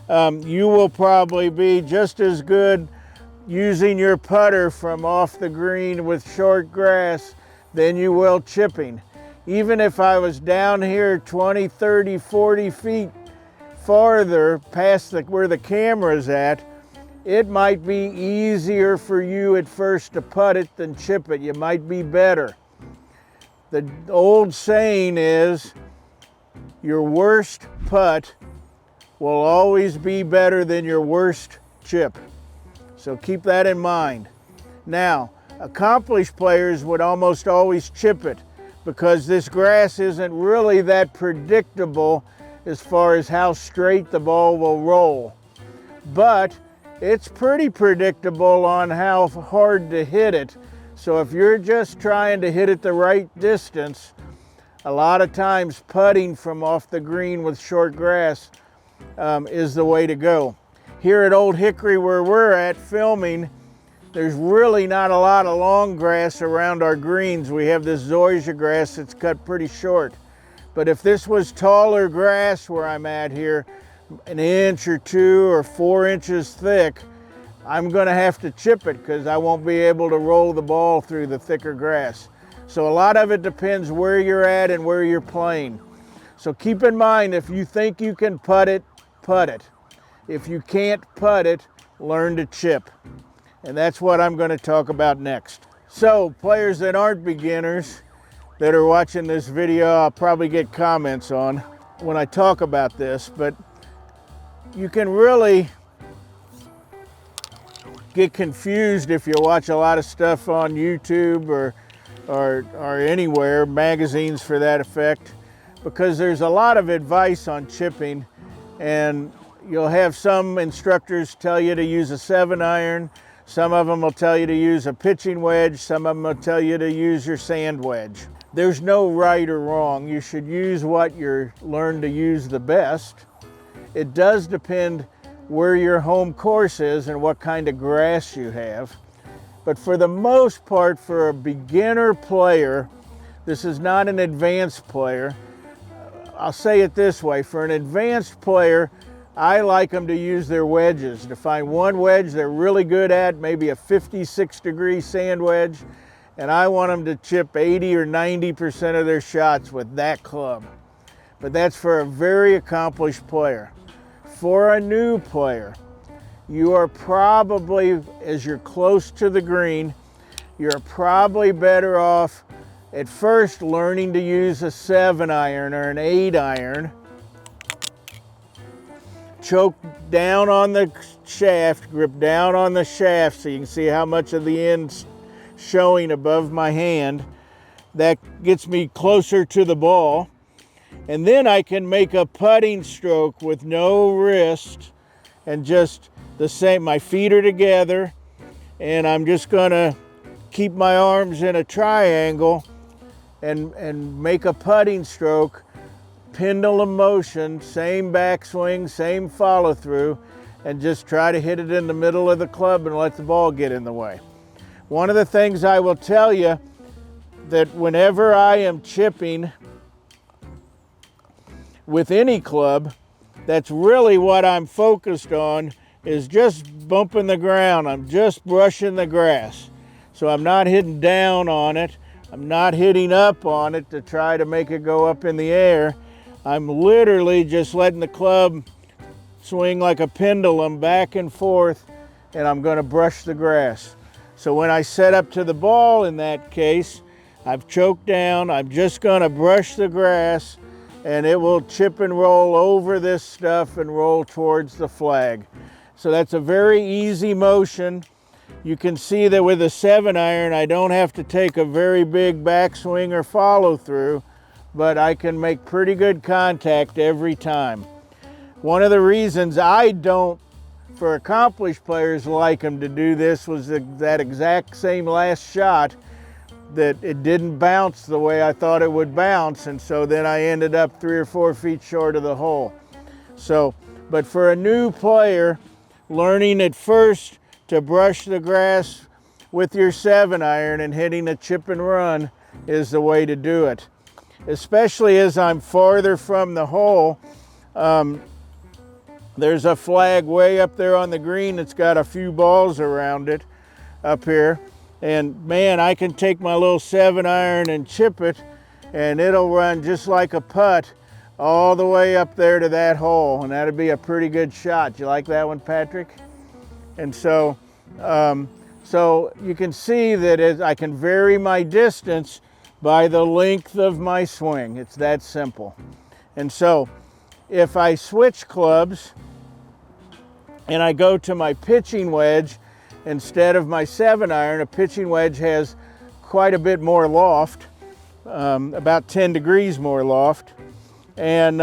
you will probably be just as good using your putter from off the green with short grass than you will chipping. Even if I was down here 20, 30, 40 feet farther past where the camera's at, it might be easier for you at first to putt it than chip it. You might be better. The old saying is, your worst putt will always be better than your worst chip. So keep that in mind. Now, accomplished players would almost always chip it because this grass isn't really that predictable as far as how straight the ball will roll. But it's pretty predictable on how hard to hit it. So if you're just trying to hit it the right distance, a lot of times putting from off the green with short grass is the way to go. Here at Old Hickory, where we're at filming, there's really not a lot of long grass around our greens. We have this zoysia grass that's cut pretty short. But if this was taller grass where I'm at here, an inch or 2 or 4 inches thick, I'm going to have to chip it because I won't be able to roll the ball through the thicker grass. So a lot of it depends where you're at and where you're playing. So keep in mind, if you think you can putt it, putt it. If you can't putt it, learn to chip. And that's what I'm going to talk about next. So players that aren't beginners that are watching this video, I'll probably get comments on when I talk about this, but you can really get confused if you watch a lot of stuff on YouTube or anywhere, magazines for that effect, because there's a lot of advice on chipping, and you'll have some instructors tell you to use a 7-iron, some of them will tell you to use a pitching wedge, some of them will tell you to use your sand wedge. There's no right or wrong. You should use what you're learned to use the best. It does depend where your home course is and what kind of grass you have. But for the most part, for a beginner player, this is not an advanced player. I'll say it this way, for an advanced player, I like them to use their wedges, to find one wedge they're really good at, maybe a 56-degree sand wedge, and I want them to chip 80 or 90% of their shots with that club. But that's for a very accomplished player. For a new player, you are probably, as you're close to the green, you're probably better off at first learning to use a 7-iron or an 8-iron. Choke down on the shaft, grip down on the shaft so you can see how much of the end's showing above my hand. That gets me closer to the ball. And then I can make a putting stroke with no wrist and just the same. My feet are together and I'm just gonna keep my arms in a triangle and make a putting stroke, pendulum motion, same backswing, same follow through, and just try to hit it in the middle of the club and let the ball get in the way. One of the things I will tell you, that whenever I am chipping with any club, that's really what I'm focused on, is just bumping the ground. I'm just brushing the grass. So I'm not hitting down on it. I'm not hitting up on it to try to make it go up in the air. I'm literally just letting the club swing like a pendulum back and forth, and I'm going to brush the grass. So when I set up to the ball in that case, I've choked down, I'm just going to brush the grass, and it will chip and roll over this stuff and roll towards the flag. So that's a very easy motion. You can see that with a 7-iron, I don't have to take a very big backswing or follow through, but I can make pretty good contact every time. One of the reasons I don't, for accomplished players, like them to do this was that exact same last shot, that it didn't bounce the way I thought it would bounce, and so then I ended up 3 or 4 feet short of the hole. So, but for a new player, learning at first to brush the grass with your 7-iron and hitting a chip and run is the way to do it. Especially as I'm farther from the hole, there's a flag way up there on the green that's got a few balls around it up here. And man, I can take my little 7-iron and chip it, and it'll run just like a putt all the way up there to that hole, and that'd be a pretty good shot. You like that one, Patrick? And so, so you can see that I can vary my distance by the length of my swing. It's that simple. And so if I switch clubs and I go to my pitching wedge, instead of my 7-iron, a pitching wedge has quite a bit more loft, about 10 degrees more loft. And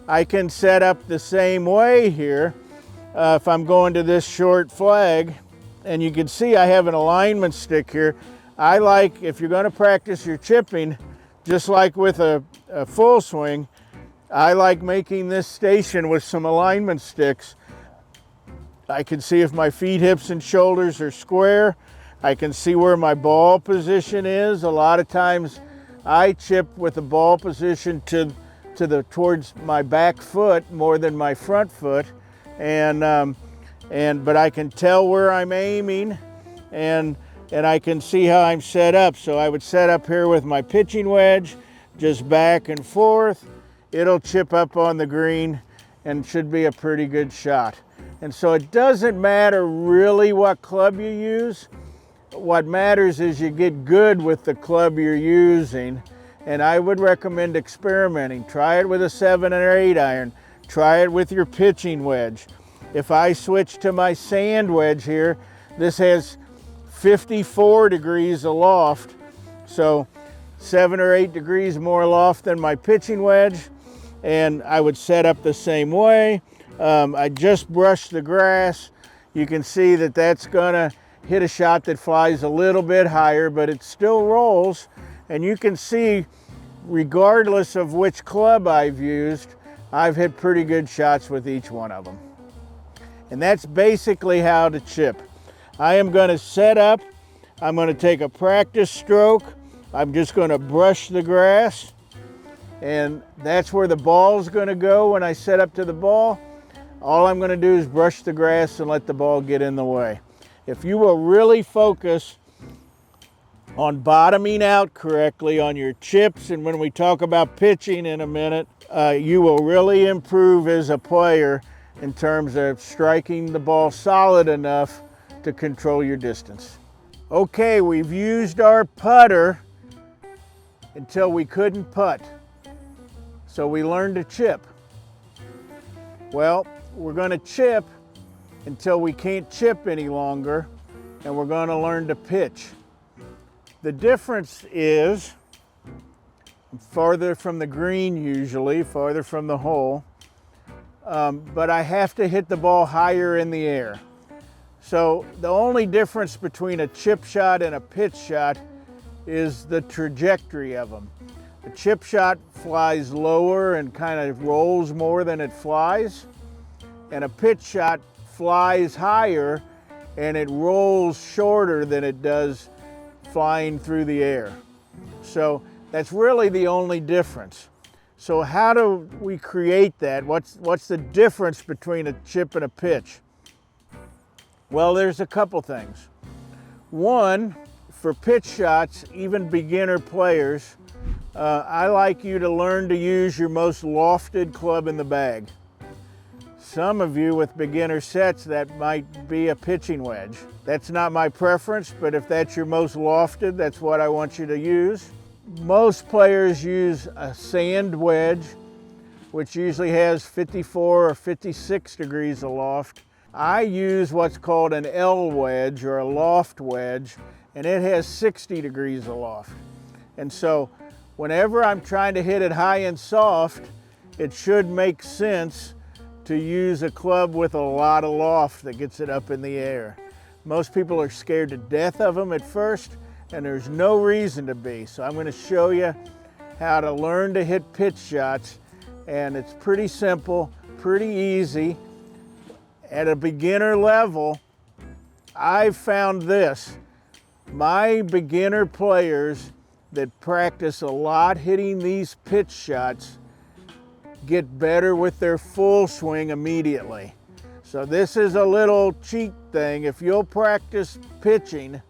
I can set up the same way here if I'm going to this short flag. And you can see I have an alignment stick here. I like, if you're going to practice your chipping, just like with a full swing, I like making this station with some alignment sticks. I can see if my feet, hips, and shoulders are square. I can see where my ball position is. A lot of times I chip with the ball position towards my back foot more than my front foot, but I can tell where I'm aiming, and I can see how I'm set up. So I would set up here with my pitching wedge, just back and forth. It'll chip up on the green and should be a pretty good shot. And so it doesn't matter really what club you use. What matters is you get good with the club you're using. And I would recommend experimenting. Try it with a 7 or 8-iron. Try it with your pitching wedge. If I switch to my sand wedge here, This has 54 degrees aloft, so 7 or 8 degrees more aloft than my pitching wedge, and I would set up the same way. I just brushed the grass. You can see that that's gonna hit a shot that flies a little bit higher, but it still rolls, and you can see regardless of which club I've used, I've hit pretty good shots with each one of them. And that's basically how to chip. I am going to set up, I'm going to take a practice stroke, I'm just going to brush the grass, and that's where the ball's going to go when I set up to the ball. All I'm going to do is brush the grass and let the ball get in the way. If you will really focus on bottoming out correctly on your chips, and when we talk about pitching in a minute, you will really improve as a player in terms of striking the ball solid enough to control your distance. Okay, we've used our putter until we couldn't putt. So we learned to chip. Well, we're going to chip until we can't chip any longer, and we're going to learn to pitch. The difference is I'm farther from the green usually, farther from the hole, but I have to hit the ball higher in the air. So the only difference between a chip shot and a pitch shot is the trajectory of them. A chip shot flies lower and kind of rolls more than it flies, and a pitch shot flies higher and it rolls shorter than it does flying through the air. So that's really the only difference. So how do we create that? What's the difference between a chip and a pitch? Well, there's a couple things. One, for pitch shots, even beginner players, I like you to learn to use your most lofted club in the bag. Some of you with beginner sets, that might be a pitching wedge. That's not my preference, but if that's your most lofted, that's what I want you to use. Most players use a sand wedge, which usually has 54 or 56 degrees aloft. I use what's called an L wedge or a loft wedge, and it has 60 degrees aloft. And so whenever I'm trying to hit it high and soft, it should make sense to use a club with a lot of loft that gets it up in the air. Most people are scared to death of them at first, and there's no reason to be. So I'm going to show you how to learn to hit pitch shots, and it's pretty simple, pretty easy. At a beginner level, I've found this. My beginner players that practice a lot hitting these pitch shots get better with their full swing immediately. So this is a little cheat thing. If you'll practice pitching,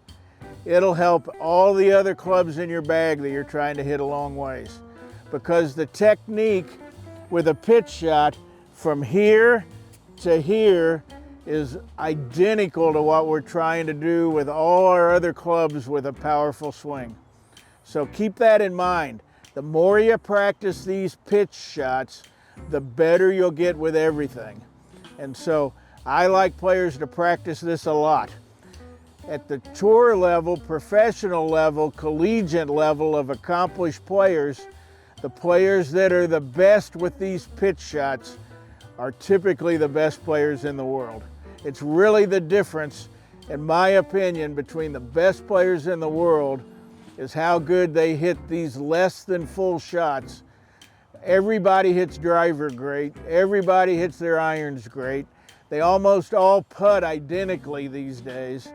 it'll help all the other clubs in your bag that you're trying to hit a long ways. Because the technique with a pitch shot from here to here is identical to what we're trying to do with all our other clubs with a powerful swing. So keep that in mind. The more you practice these pitch shots, the better you'll get with everything. And so I like players to practice this a lot. At the tour level, professional level, collegiate level of accomplished players, the players that are the best with these pitch shots are typically the best players in the world. It's really the difference, in my opinion, between the best players in the world is how good they hit these less than full shots. Everybody hits driver great. Everybody hits their irons great. They almost all putt identically these days.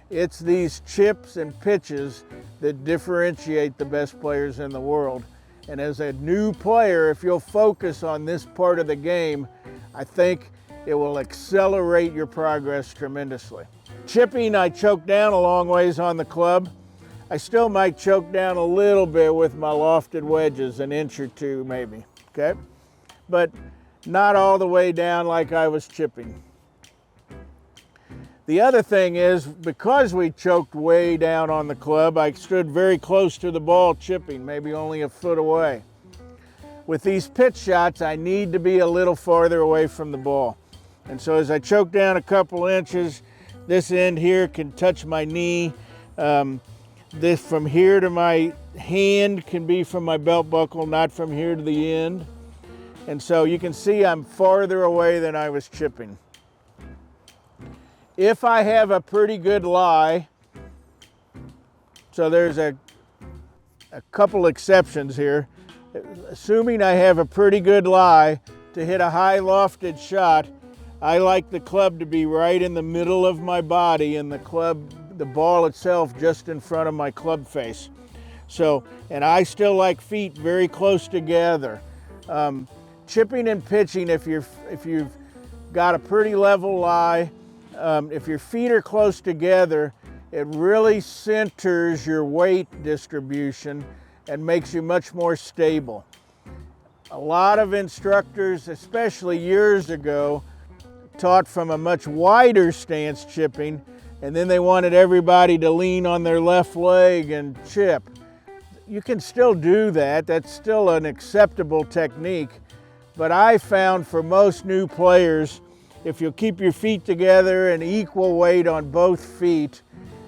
It's these chips and pitches that differentiate the best players in the world. And as a new player, if you'll focus on this part of the game, I think it will accelerate your progress tremendously. Chipping, I choke down a long ways on the club. I still might choke down a little bit with my lofted wedges, an inch or two maybe, okay? But not all the way down like I was chipping. The other thing is, because we choked way down on the club, I stood very close to the ball chipping, maybe only a foot away. With these pitch shots, I need to be a little farther away from the ball. And so as I choke down a couple inches, This end here can touch my knee. This from here to my hand can be from my belt buckle, not from here to the end. And so you can see I'm farther away than I was chipping. If I have a pretty good lie, so there's a couple exceptions here. Assuming I have a pretty good lie, to hit a high lofted shot, I like the club to be right in the middle of my body and the ball itself just in front of my club face. So, and I still like feet very close together. Chipping and pitching, if you've got a pretty level lie, if your feet are close together, it really centers your weight distribution and makes you much more stable. A lot of instructors, especially years ago, taught from a much wider stance chipping, and then they wanted everybody to lean on their left leg and chip. You can still do that. That's still an acceptable technique. But I found for most new players, if you'll keep your feet together and equal weight on both feet,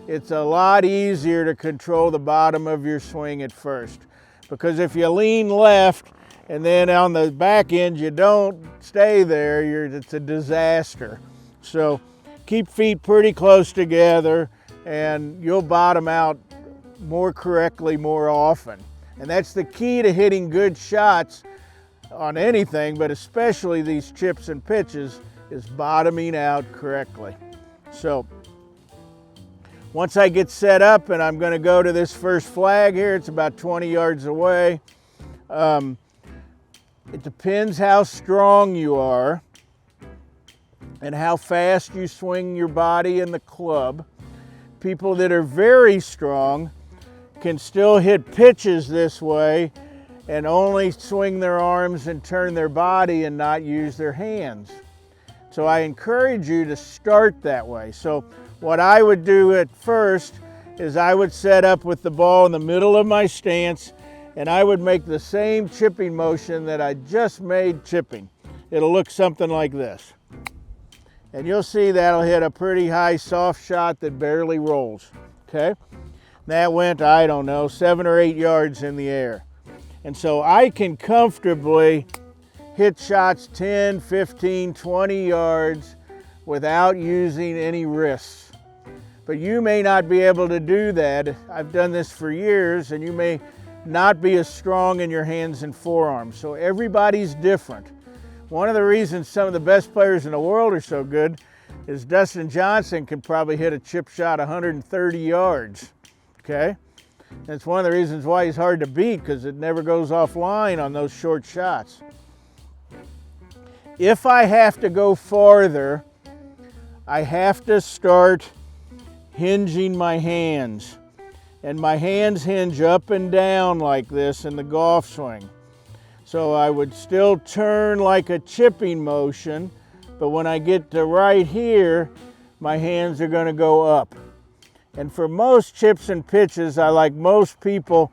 it's a lot easier to control the bottom of your swing at first. Because if you lean left and then on the back end you don't stay there, it's a disaster. So keep feet pretty close together and you'll bottom out more correctly more often. And that's the key to hitting good shots on anything, but especially these chips and pitches, is bottoming out correctly. So once I get set up and I'm going to go to this first flag here, it's about 20 yards away. It depends how strong you are and how fast you swing your body and the club. People that are very strong can still hit pitches this way and only swing their arms and turn their body and not use their hands. So I encourage you to start that way. So what I would do at first is I would set up with the ball in the middle of my stance and I would make the same chipping motion that I just made chipping. It'll look something like this. And you'll see that'll hit a pretty high soft shot that barely rolls, okay? That went, I don't know, 7 or 8 yards in the air. And so I can comfortably hit shots 10, 15, 20 yards without using any risks. But you may not be able to do that. I've done this for years, and you may not be as strong in your hands and forearms. So everybody's different. One of the reasons some of the best players in the world are so good is Dustin Johnson can probably hit a chip shot 130 yards, okay? That's one of the reasons why he's hard to beat, because it never goes offline on those short shots. If I have to go farther, I have to start hinging my hands. And my hands hinge up and down like this in the golf swing. So I would still turn like a chipping motion, but when I get to right here, my hands are going to go up. And for most chips and pitches, I like most people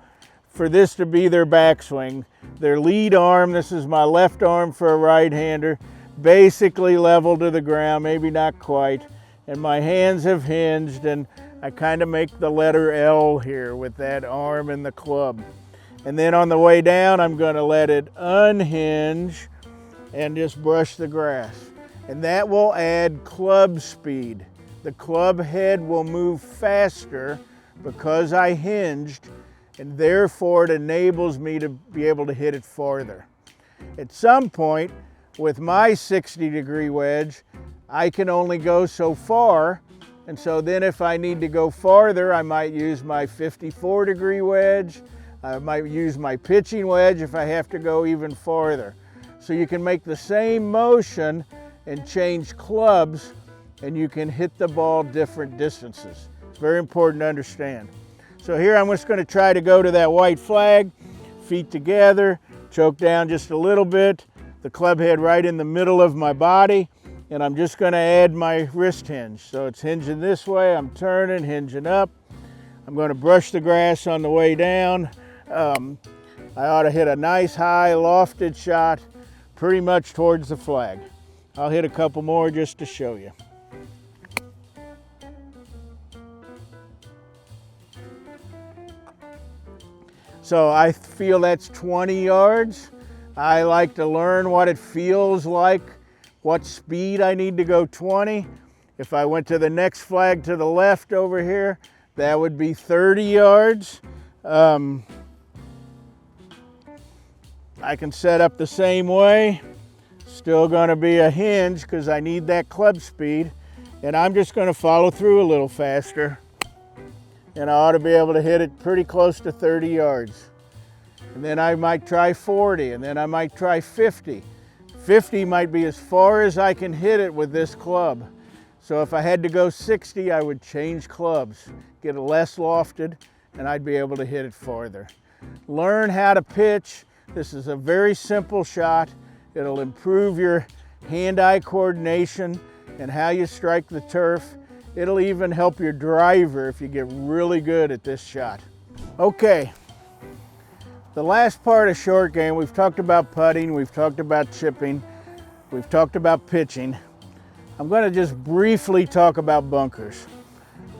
for this to be their backswing. Their lead arm, this is my left arm for a right-hander, basically level to the ground, maybe not quite. And my hands have hinged, and I kind of make the letter L here with that arm and the club. And then on the way down, I'm going to let it unhinge and just brush the grass. And that will add club speed. The club head will move faster because I hinged, and therefore it enables me to be able to hit it farther. At some point, with my 60-degree wedge, I can only go so far, and so then if I need to go farther, I might use my 54-degree wedge. I might use my pitching wedge if I have to go even farther. So you can make the same motion and change clubs, and you can hit the ball different distances. It's very important to understand. So here I'm just going to try to go to that white flag, feet together, choke down just a little bit, the club head right in the middle of my body, and I'm just going to add my wrist hinge. So it's hinging this way, I'm turning, hinging up. I'm going to brush the grass on the way down. I ought to hit a nice high lofted shot pretty much towards the flag. I'll hit a couple more just to show you. So I feel that's 20 yards. I like to learn what it feels like, what speed I need to go 20. If I went to the next flag to the left over here, that would be 30 yards. I can set up the same way. Still gonna be a hinge because I need that club speed. And I'm just gonna follow through a little faster. And I ought to be able to hit it pretty close to 30 yards. And then I might try 40, and then I might try 50. 50 might be as far as I can hit it with this club. So if I had to go 60, I would change clubs, get it less lofted, and I'd be able to hit it farther. Learn how to pitch. This is a very simple shot. It'll improve your hand-eye coordination and how you strike the turf. It'll even help your driver if you get really good at this shot. Okay, the last part of short game, we've talked about putting, we've talked about chipping, we've talked about pitching. I'm going to just briefly talk about bunkers.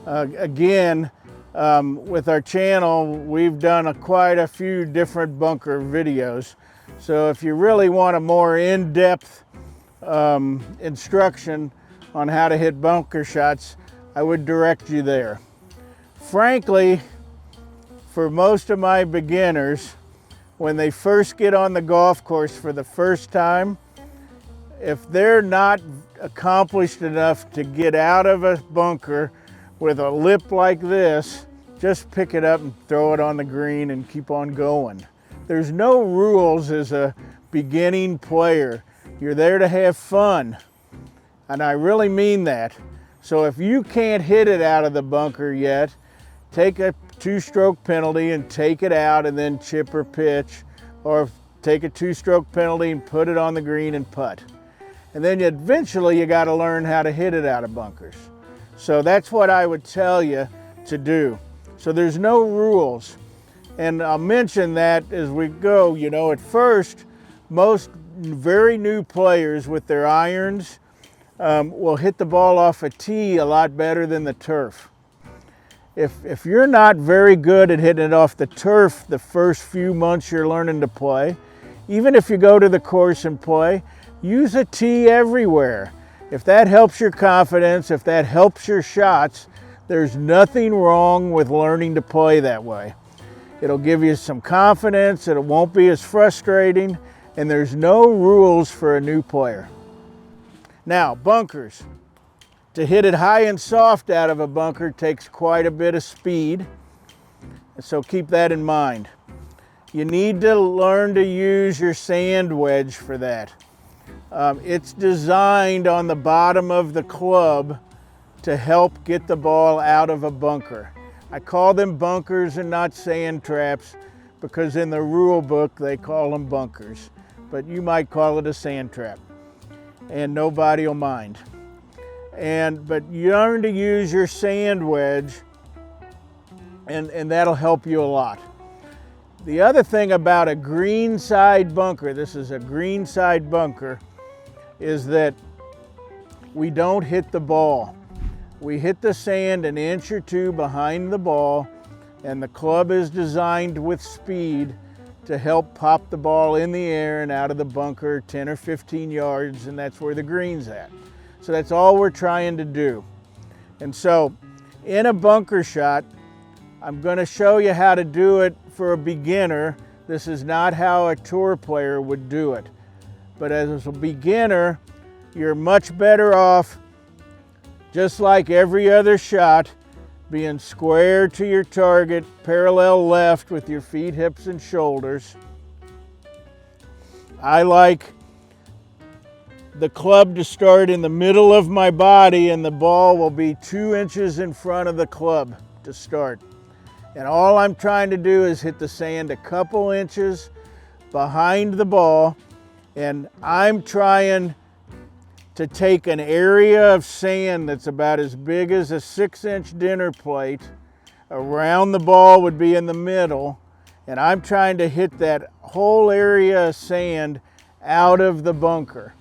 Again, with our channel, we've done quite a few different bunker videos. So if you really want a more in-depth instruction on how to hit bunker shots, I would direct you there. Frankly, for most of my beginners, when they first get on the golf course for the first time, if they're not accomplished enough to get out of a bunker with a lip like this, just pick it up and throw it on the green and keep on going. There's no rules as a beginning player. You're there to have fun, and I really mean that. So if you can't hit it out of the bunker yet, take a two-stroke penalty and take it out and then chip or pitch, or take a two-stroke penalty and put it on the green and putt. And then eventually you got to learn how to hit it out of bunkers. So that's what I would tell you to do. So there's no rules. And I'll mention that as we go. You know, at first, most very new players with their irons will hit the ball off a tee a lot better than the turf. If you're not very good at hitting it off the turf the first few months you're learning to play, even if you go to the course and play, use a tee everywhere. If that helps your confidence, if that helps your shots, there's nothing wrong with learning to play that way. It'll give you some confidence, it won't be as frustrating, and there's no rules for a new player. Now, bunkers. To hit it high and soft out of a bunker takes quite a bit of speed, so keep that in mind. You need to learn to use your sand wedge for that. It's designed on the bottom of the club to help get the ball out of a bunker. I call them bunkers and not sand traps because in the rule book they call them bunkers, but you might call it a sand trap and nobody will mind. But you learn to use your sand wedge and that'll help you a lot. The other thing about a green side bunker, this is a green side bunker, is that we don't hit the ball. We hit the sand an inch or two behind the ball, and the club is designed with speed to help pop the ball in the air and out of the bunker 10 or 15 yards, and that's where the green's at. So that's all we're trying to do. And so in a bunker shot, I'm going to show you how to do it for a beginner. This is not how a tour player would do it. But as a beginner, you're much better off, just like every other shot, being square to your target, parallel left with your feet, hips, and shoulders. I like the club to start in the middle of my body, and the ball will be 2 inches in front of the club to start. And all I'm trying to do is hit the sand a couple inches behind the ball, and I'm trying to take an area of sand that's about as big as a 6-inch dinner plate. Around the ball would be in the middle, and I'm trying to hit that whole area of sand out of the bunker.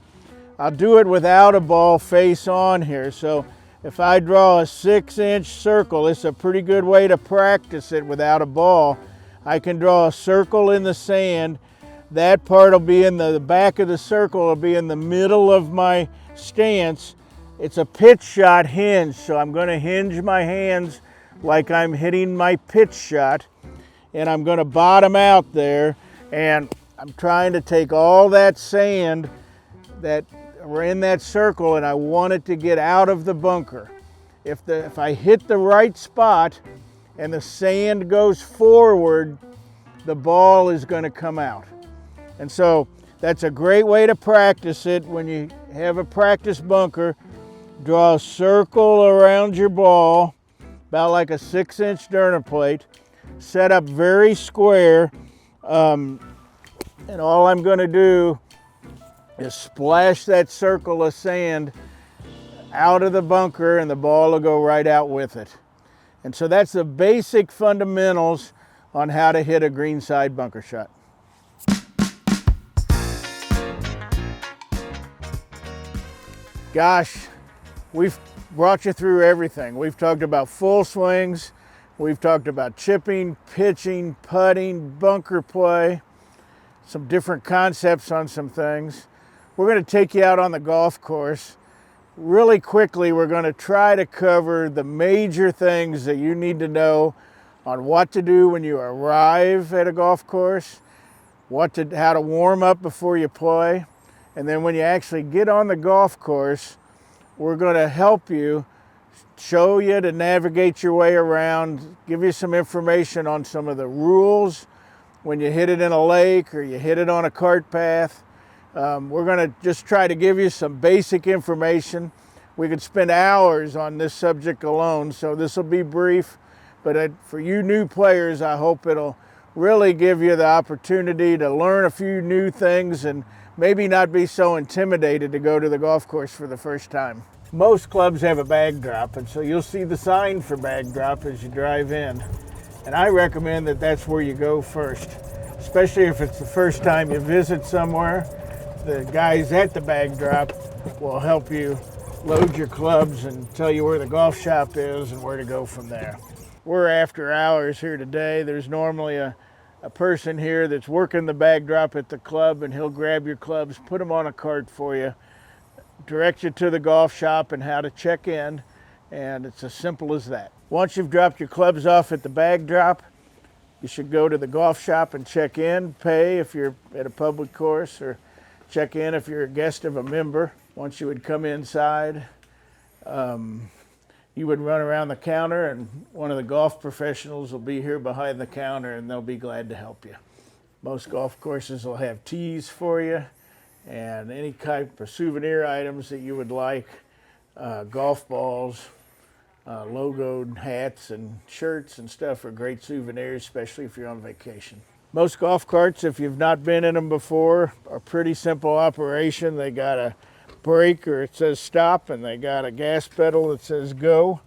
I'll do it without a ball face on here, so if I draw a 6-inch circle, it's a pretty good way to practice it without a ball. I can draw a circle in the sand. That part will be in the back of the circle, will be in the middle of my stance. It's a pitch shot hinge, so I'm going to hinge my hands like I'm hitting my pitch shot, and I'm going to bottom out there, and I'm trying to take all that sand that are in that circle, and I want it to get out of the bunker. If I hit the right spot and the sand goes forward, the ball is going to come out. And so that's a great way to practice it. When you have a practice bunker, draw a circle around your ball, about like a 6-inch dinner plate, set up very square, and all I'm going to do is splash that circle of sand out of the bunker, and the ball will go right out with it. And so that's the basic fundamentals on how to hit a greenside bunker shot. Gosh, we've brought you through everything. We've talked about full swings, we've talked about chipping, pitching, putting, bunker play, some different concepts on some things. We're going to take you out on the golf course. Really quickly, we're going to try to cover the major things that you need to know on what to do when you arrive at a golf course, how to warm up before you play, and then when you actually get on the golf course, we're going to help you, show you to navigate your way around, give you some information on some of the rules when you hit it in a lake or you hit it on a cart path. We're going to just try to give you some basic information. We could spend hours on this subject alone, so this will be brief, but for you new players, I hope it'll really give you the opportunity to learn a few new things and maybe not be so intimidated to go to the golf course for the first time. Most clubs have a bag drop, and so you'll see the sign for bag drop as you drive in. And I recommend that that's where you go first, especially if it's the first time you visit somewhere. The guys at the bag drop will help you load your clubs and tell you where the golf shop is and where to go from there. We're after hours here today. There's normally a person here that's working the bag drop at the club, and he'll grab your clubs, put them on a cart for you, direct you to the golf shop and how to check in, and it's as simple as that. Once you've dropped your clubs off at the bag drop, you should go to the golf shop and check in, pay if you're at a public course, or check in if you're a guest of a member. Once you would come inside, you would run around the counter, and one of the golf professionals will be here behind the counter, and they'll be glad to help you. Most golf courses will have tees for you and any type of souvenir items that you would like, golf balls, logoed hats and shirts and stuff are great souvenirs, especially if you're on vacation. Most golf carts, if you've not been in them before, are pretty simple operation. They got a brake, or it says stop, and they got a gas pedal that says go,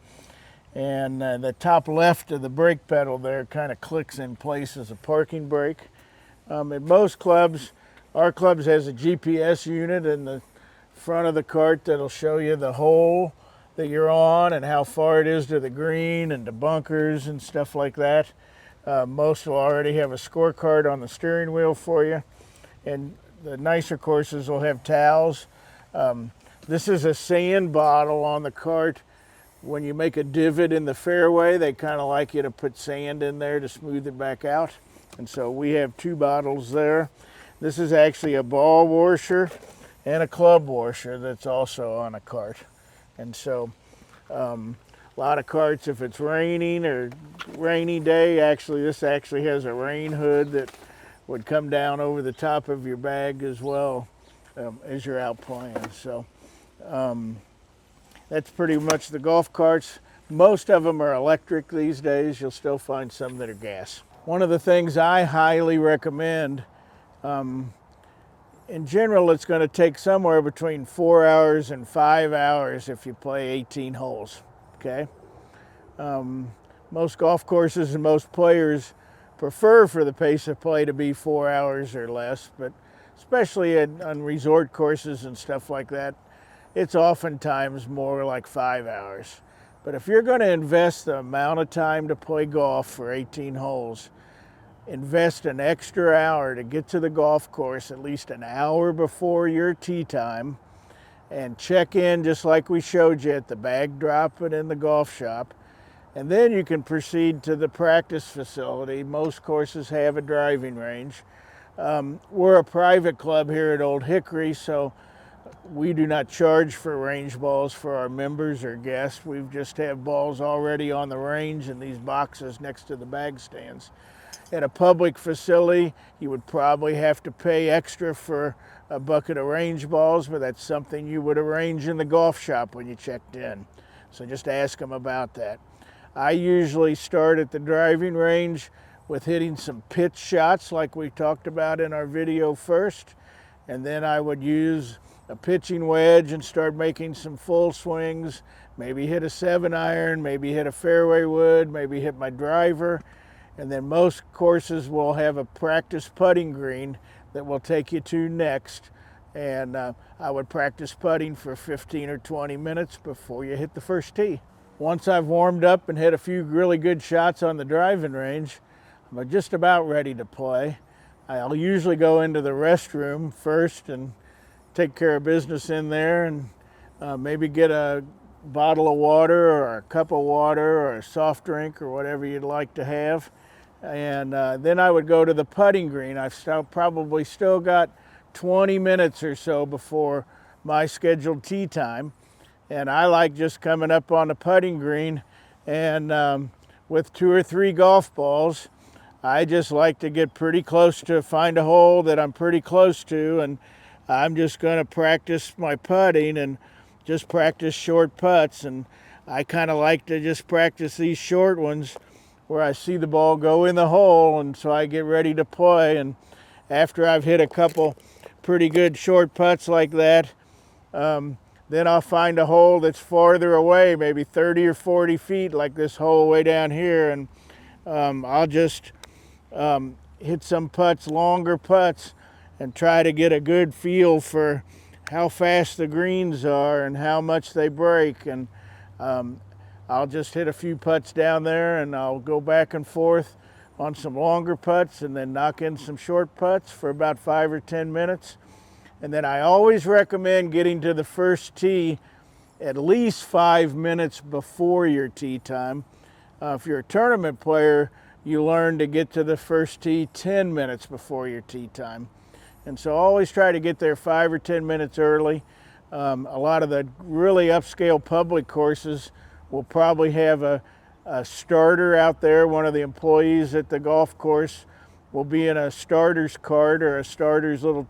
and the top left of the brake pedal there kind of clicks in place as a parking brake. At most clubs, our clubs has a GPS unit in the front of the cart that'll show you the hole that you're on and how far it is to the green and to bunkers and stuff like that. Most will already have a scorecard on the steering wheel for you, and the nicer courses will have towels. This is a sand bottle on the cart. When you make a divot in the fairway, they kind of like you to put sand in there to smooth it back out. And so we have 2 bottles there. This is actually a ball washer and a club washer that's also on a cart. And so a lot of carts, if it's raining or rainy day, this actually has a rain hood that would come down over the top of your bag as well as you're out playing. So that's pretty much the golf carts. Most of them are electric these days. You'll still find some that are gas. One of the things I highly recommend, in general, it's going to take somewhere between 4 hours and 5 hours if you play 18 holes, okay? Most golf courses and most players prefer for the pace of play to be 4 hours or less, but especially on resort courses and stuff like that, it's oftentimes more like 5 hours. But if you're going to invest the amount of time to play golf for 18 holes, invest an extra hour to get to the golf course at least an hour before your tee time and check in just like we showed you at the bag drop and in the golf shop. And then you can proceed to the practice facility. Most courses have a driving range. We're a private club here at Old Hickory, so we do not charge for range balls for our members or guests. We just have balls already on the range in these boxes next to the bag stands. At a public facility, you would probably have to pay extra for a bucket of range balls, but that's something you would arrange in the golf shop when you checked in. So just ask them about that. I usually start at the driving range with hitting some pitch shots like we talked about in our video first, and then I would use a pitching wedge and start making some full swings, maybe hit a 7-iron, maybe hit a fairway wood, maybe hit my driver. And then most courses will have a practice putting green that we'll take you to next. And I would practice putting for 15 or 20 minutes before you hit the first tee. Once I've warmed up and hit a few really good shots on the driving range, I'm just about ready to play. I'll usually go into the restroom first and take care of business in there and maybe get a bottle of water or a cup of water or a soft drink or whatever you'd like to have. And then I would go to the putting green. I've probably still got 20 minutes or so before my scheduled tee time. And I like just coming up on the putting green and with 2 or 3 golf balls, I just like to get pretty close to find a hole that I'm pretty close to, and I'm just going to practice my putting and just practice short putts. And I kind of like to just practice these short ones where I see the ball go in the hole, and so I get ready to play. And after I've hit a couple pretty good short putts like that, then I'll find a hole that's farther away, maybe 30 or 40 feet, like this hole way down here, and I'll just hit some putts, longer putts, and try to get a good feel for how fast the greens are and how much they break. And I'll just hit a few putts down there, and I'll go back and forth on some longer putts and then knock in some short putts for about 5 or 10 minutes. And then I always recommend getting to the first tee at least 5 minutes before your tee time. If you're a tournament player, you learn to get to the first tee 10 minutes before your tee time. And so always try to get there 5 or 10 minutes early. A lot of the really upscale public courses will probably have a starter out there. One of the employees at the golf course will be in a starter's cart or a starter's little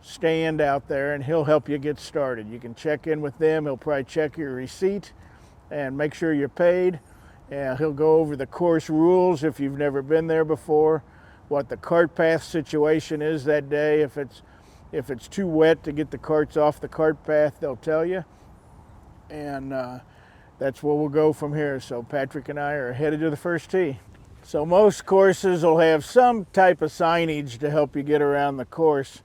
stand out there, and he'll help you get started. You can check in with them. He'll probably check your receipt and make sure you're paid. And he'll go over the course rules if you've never been there before, what the cart path situation is that day. If it's too wet to get the carts off the cart path, they'll tell you. And that's where we'll go from here. So Patrick and I are headed to the first tee. So most courses will have some type of signage to help you get around the course.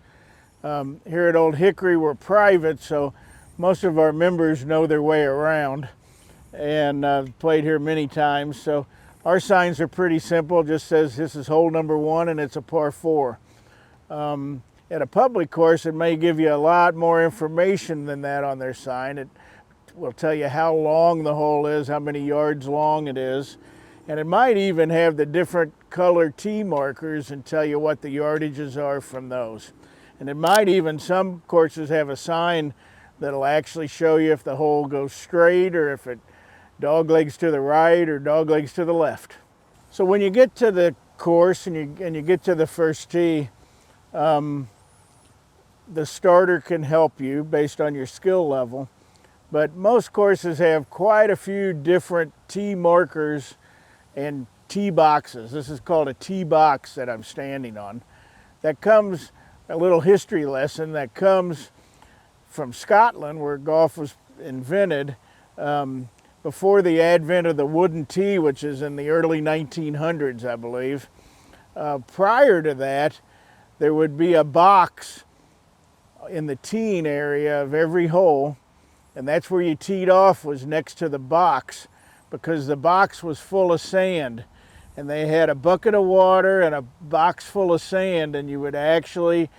Here at Old Hickory, we're private, so most of our members know their way around, and I've played here many times. So our signs are pretty simple. It just says this is hole number 1 and it's a par 4. At a public course, it may give you a lot more information than that on their sign. It will tell you how long the hole is, how many yards long it is, and it might even have the different color tee markers and tell you what the yardages are from those. And it might even, some courses have a sign that'll actually show you if the hole goes straight or if it doglegs to the right or doglegs to the left. So when you get to the course and you get to the first tee, the starter can help you based on your skill level. But most courses have quite a few different tee markers and tee boxes. This is called a tee box that I'm standing on. That comes, a little history lesson, that comes from Scotland, where golf was invented before the advent of the wooden tee, which is in the early 1900s, I believe. Prior to that, there would be a box in the teeing area of every hole, and that's where you teed off, was next to the box, because the box was full of sand. and they had a bucket of water and a box full of sand, and you would actually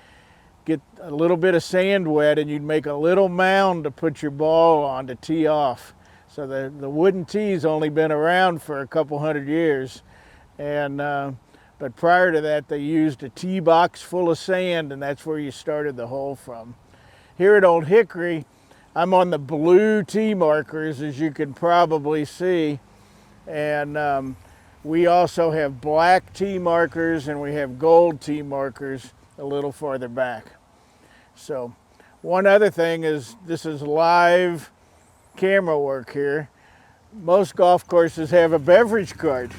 get a little bit of sand wet and you'd make a little mound to put your ball on to tee off. So the wooden tee's only been around for a couple hundred years, and but prior to that they used a tee box full of sand, and that's where you started the hole from. Here at Old Hickory, I'm on the blue tee markers, as you can probably see, and we also have black tee markers and we have gold tee markers a little farther back. So one other thing is, this is live camera work here. Most golf courses have a beverage cart,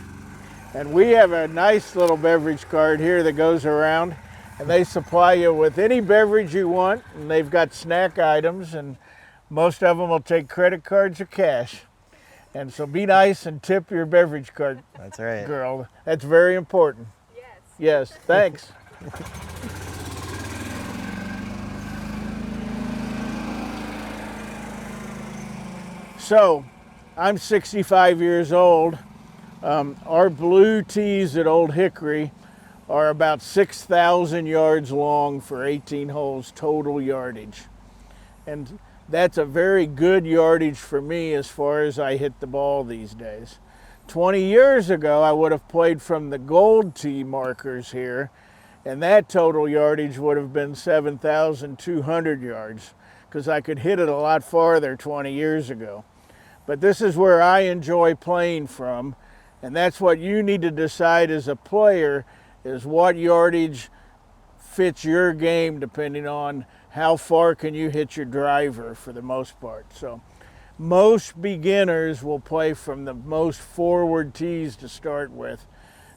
and we have a nice little beverage cart here that goes around, and they supply you with any beverage you want, and they've got snack items, and most of them will take credit cards or cash. And so be nice and tip your beverage cart. That's right, girl. That's very important. Yes. Yes, thanks. So, I'm 65 years old. Our blue tees at Old Hickory are about 6,000 yards long for 18 holes total yardage. And that's a very good yardage for me as far as I hit the ball these days. 20 years ago, I would have played from the gold tee markers here, and that total yardage would have been 7,200 yards, because I could hit it a lot farther 20 years ago. But this is where I enjoy playing from, and that's what you need to decide as a player, is what yardage fits your game, depending on how far can you hit your driver for the most part. So most beginners will play from the most forward tees to start with.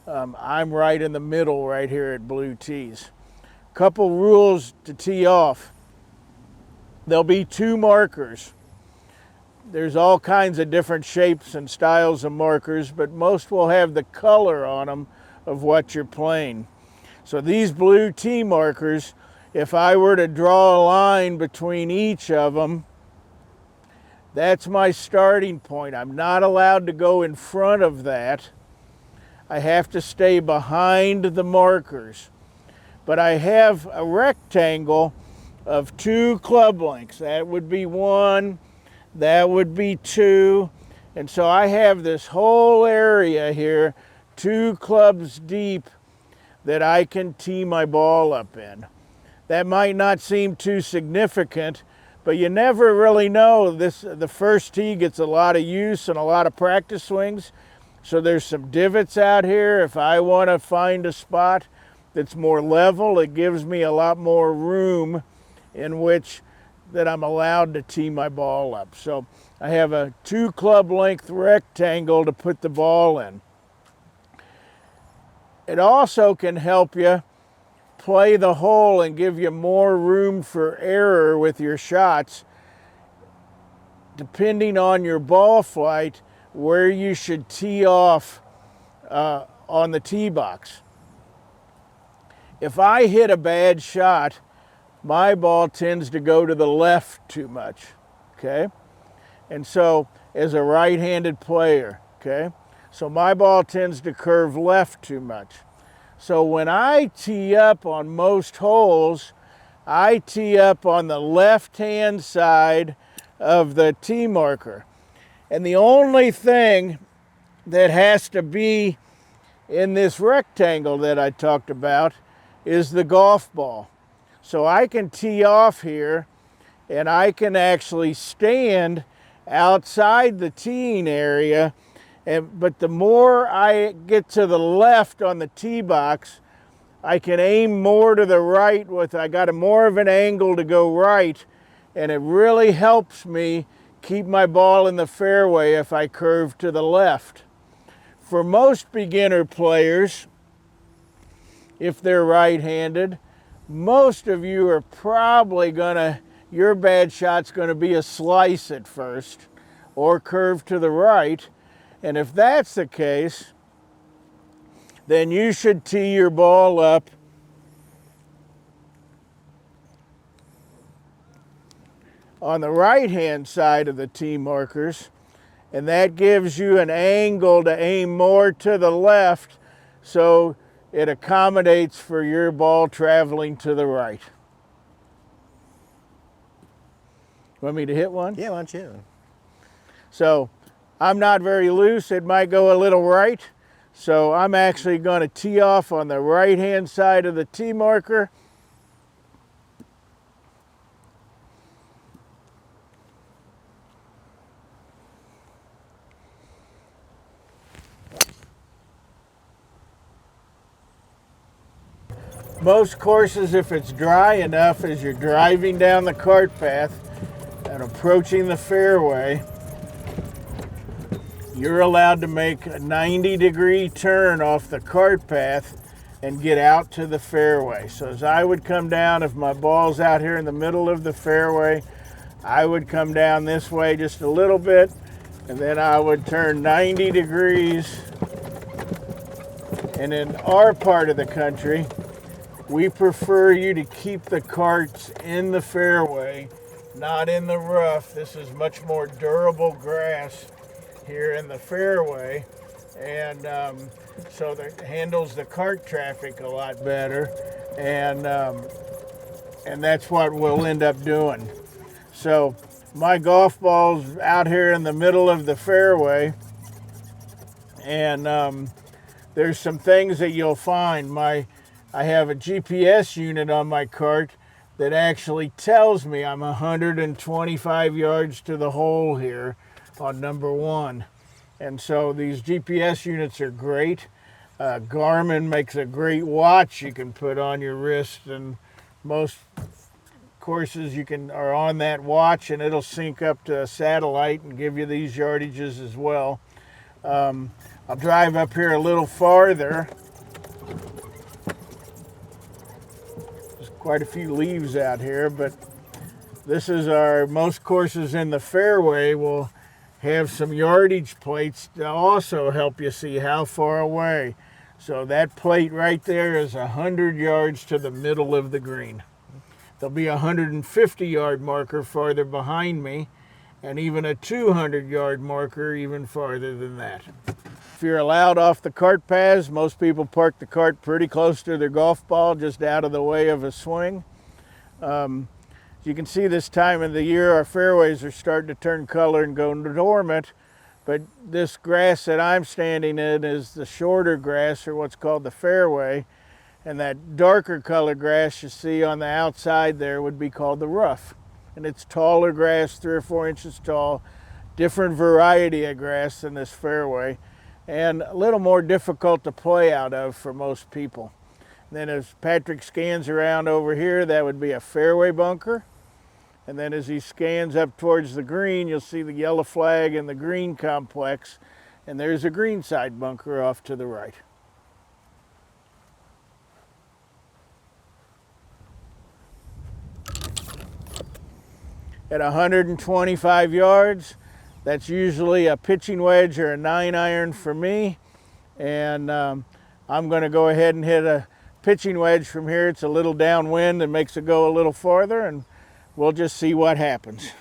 I'm right in the middle right here at blue tees. Couple rules to tee off. There'll be two markers. There's all kinds of different shapes and styles of markers, but most will have the color on them of what you're playing. So these blue tee markers, if I were to draw a line between each of them, that's my starting point. I'm not allowed to go in front of that. I have to stay behind the markers. But I have a rectangle of 2 club lengths. That would be 1, that would be 2. And so I have this whole area here, 2 clubs deep, that I can tee my ball up in. That might not seem too significant, but you never really know. The first tee gets a lot of use and a lot of practice swings. So there's some divots out here. If I want to find a spot that's more level, it gives me a lot more room in which that I'm allowed to tee my ball up. So I have a 2 club length rectangle to put the ball in. It also can help you play the hole and give you more room for error with your shots, depending on your ball flight, where you should tee off on the tee box. If I hit a bad shot, my ball tends to go to the left too much, okay? And so, as a right-handed player, okay? So my ball tends to curve left too much. So when I tee up on most holes, I tee up on the left-hand side of the tee marker. And the only thing that has to be in this rectangle that I talked about is the golf ball. So I can tee off here, and I can actually stand outside the teeing area, but the more I get to the left on the tee box, I can aim more to the right I got more of an angle to go right, and it really helps me keep my ball in the fairway if I curve to the left. For most beginner players, if they're right-handed, most of you are probably your bad shot's gonna be a slice at first or curve to the right. And if that's the case, then you should tee your ball up on the right-hand side of the tee markers, and that gives you an angle to aim more to the left, so it accommodates for your ball traveling to the right. Want me to hit one? Yeah, why don't you? So I'm not very loose. It might go a little right. So I'm actually going to tee off on the right-hand side of the tee marker. Most courses, if it's dry enough as you're driving down the cart path and approaching the fairway, you're allowed to make a 90-degree turn off the cart path and get out to the fairway. So as I would come down, if my ball's out here in the middle of the fairway, I would come down this way just a little bit, and then I would turn 90 degrees. And in our part of the country, we prefer you to keep the carts in the fairway, not in the rough. This is much more durable grass here in the fairway, and so that handles the cart traffic a lot better, and that's what we'll end up doing. So my golf ball's out here in the middle of the fairway, and there's some things that you'll find. I have a GPS unit on my cart that actually tells me I'm 125 yards to the hole here on number 1. And so these GPS units are great. Garmin makes a great watch you can put on your wrist, and most courses are on that watch, and it'll sync up to a satellite and give you these yardages as well. I'll drive up here a little farther. Quite a few leaves out here, but this is most courses in the fairway will have some yardage plates to also help you see how far away. So that plate right there is 100 yards to the middle of the green. There'll be a 150-yard marker farther behind me, and even a 200-yard marker even farther than that. If you're allowed off the cart paths, most people park the cart pretty close to their golf ball, just out of the way of a swing. You can see this time of the year our fairways are starting to turn color and go dormant, but this grass that I'm standing in is the shorter grass, or what's called the fairway, and that darker color grass you see on the outside there would be called the rough. And it's taller grass, 3 or 4 inches tall, different variety of grass than this fairway, and a little more difficult to play out of for most people. Then as Patrick scans around over here, that would be a fairway bunker. And then as he scans up towards the green, you'll see the yellow flag and the green complex, and there's a greenside bunker off to the right. At 125 yards, that's usually a pitching wedge or a 9-iron for me. And I'm going to go ahead and hit a pitching wedge from here. It's a little downwind and makes it go a little farther, and we'll just see what happens.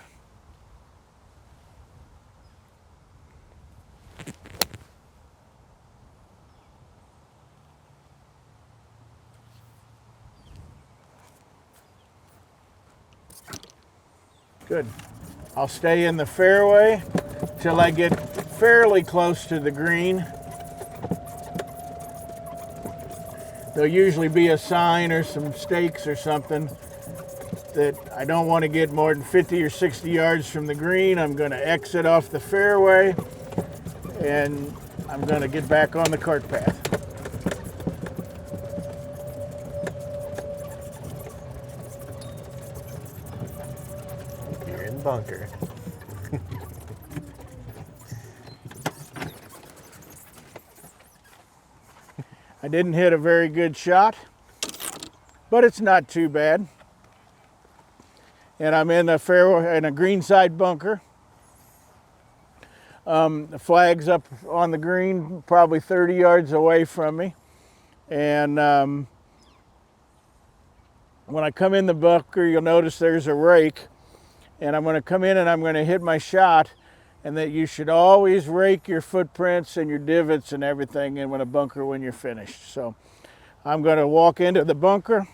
Good. I'll stay in the fairway till I get fairly close to the green. There'll usually be a sign or some stakes or something that I don't want to get more than 50 or 60 yards from the green. I'm going to exit off the fairway, and I'm going to get back on the cart path. You're in the bunker. I didn't hit a very good shot, but it's not too bad. And I'm in a fairway in a greenside bunker. The flag's up on the green, probably 30 yards away from me. And when I come in the bunker, you'll notice there's a rake. And I'm going to come in and I'm going to hit my shot. and that you should always rake your footprints and your divots and everything in a bunker when you're finished. So I'm going to walk into the bunker.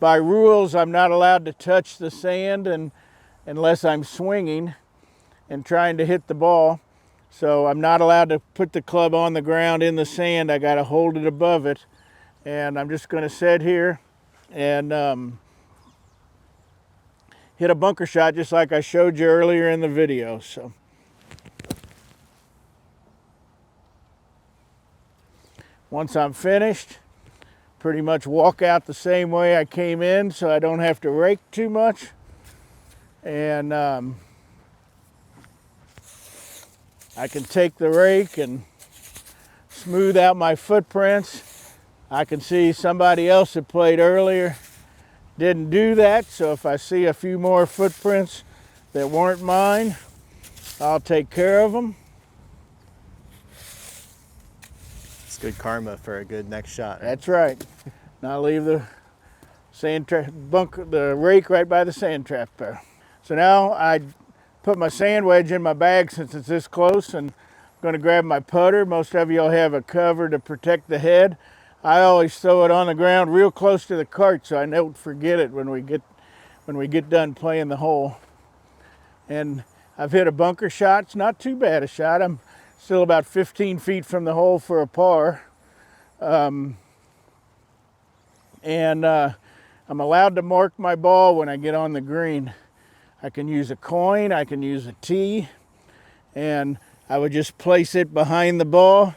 By rules, I'm not allowed to touch the sand unless I'm swinging and trying to hit the ball. So I'm not allowed to put the club on the ground in the sand. I got to hold it above it. And I'm just going to sit here and hit a bunker shot just like I showed you earlier in the video. So once I'm finished, pretty much walk out the same way I came in so I don't have to rake too much. And I can take the rake and smooth out my footprints. I can see somebody else that played earlier didn't do that, so if I see a few more footprints that weren't mine, I'll take care of them. It's good karma for a good next shot. Right? That's right. And I'll leave the the rake right by the sand trap there. So now I put my sand wedge in my bag since it's this close, and I'm going to grab my putter. Most of you will have a cover to protect the head. I always throw it on the ground real close to the cart so I don't forget it when we get done playing the hole. And I've hit a bunker shot. It's not too bad a shot. I'm still about 15 feet from the hole for a par. I'm allowed to mark my ball when I get on the green. I can use a coin, I can use a tee, and I would just place it behind the ball,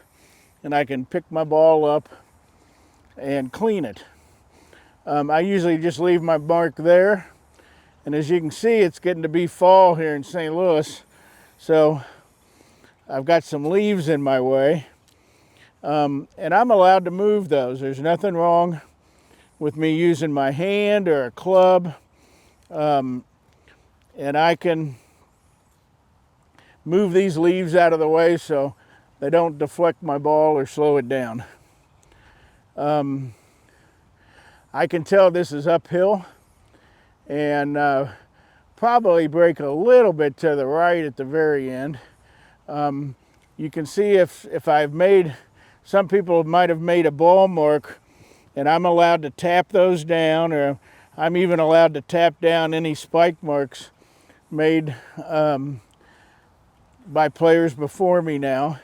and I can pick my ball up and clean it. I usually just leave my mark there, and as you can see, it's getting to be fall here in St. Louis, so I've got some leaves in my way, and I'm allowed to move those. There's nothing wrong with me using my hand or a club, and I can move these leaves out of the way so they don't deflect my ball or slow it down. I can tell this is uphill and probably break a little bit to the right at the very end. You can see if I've made, some people might have made a ball mark, and I'm allowed to tap those down, or I'm even allowed to tap down any spike marks made by players before me now.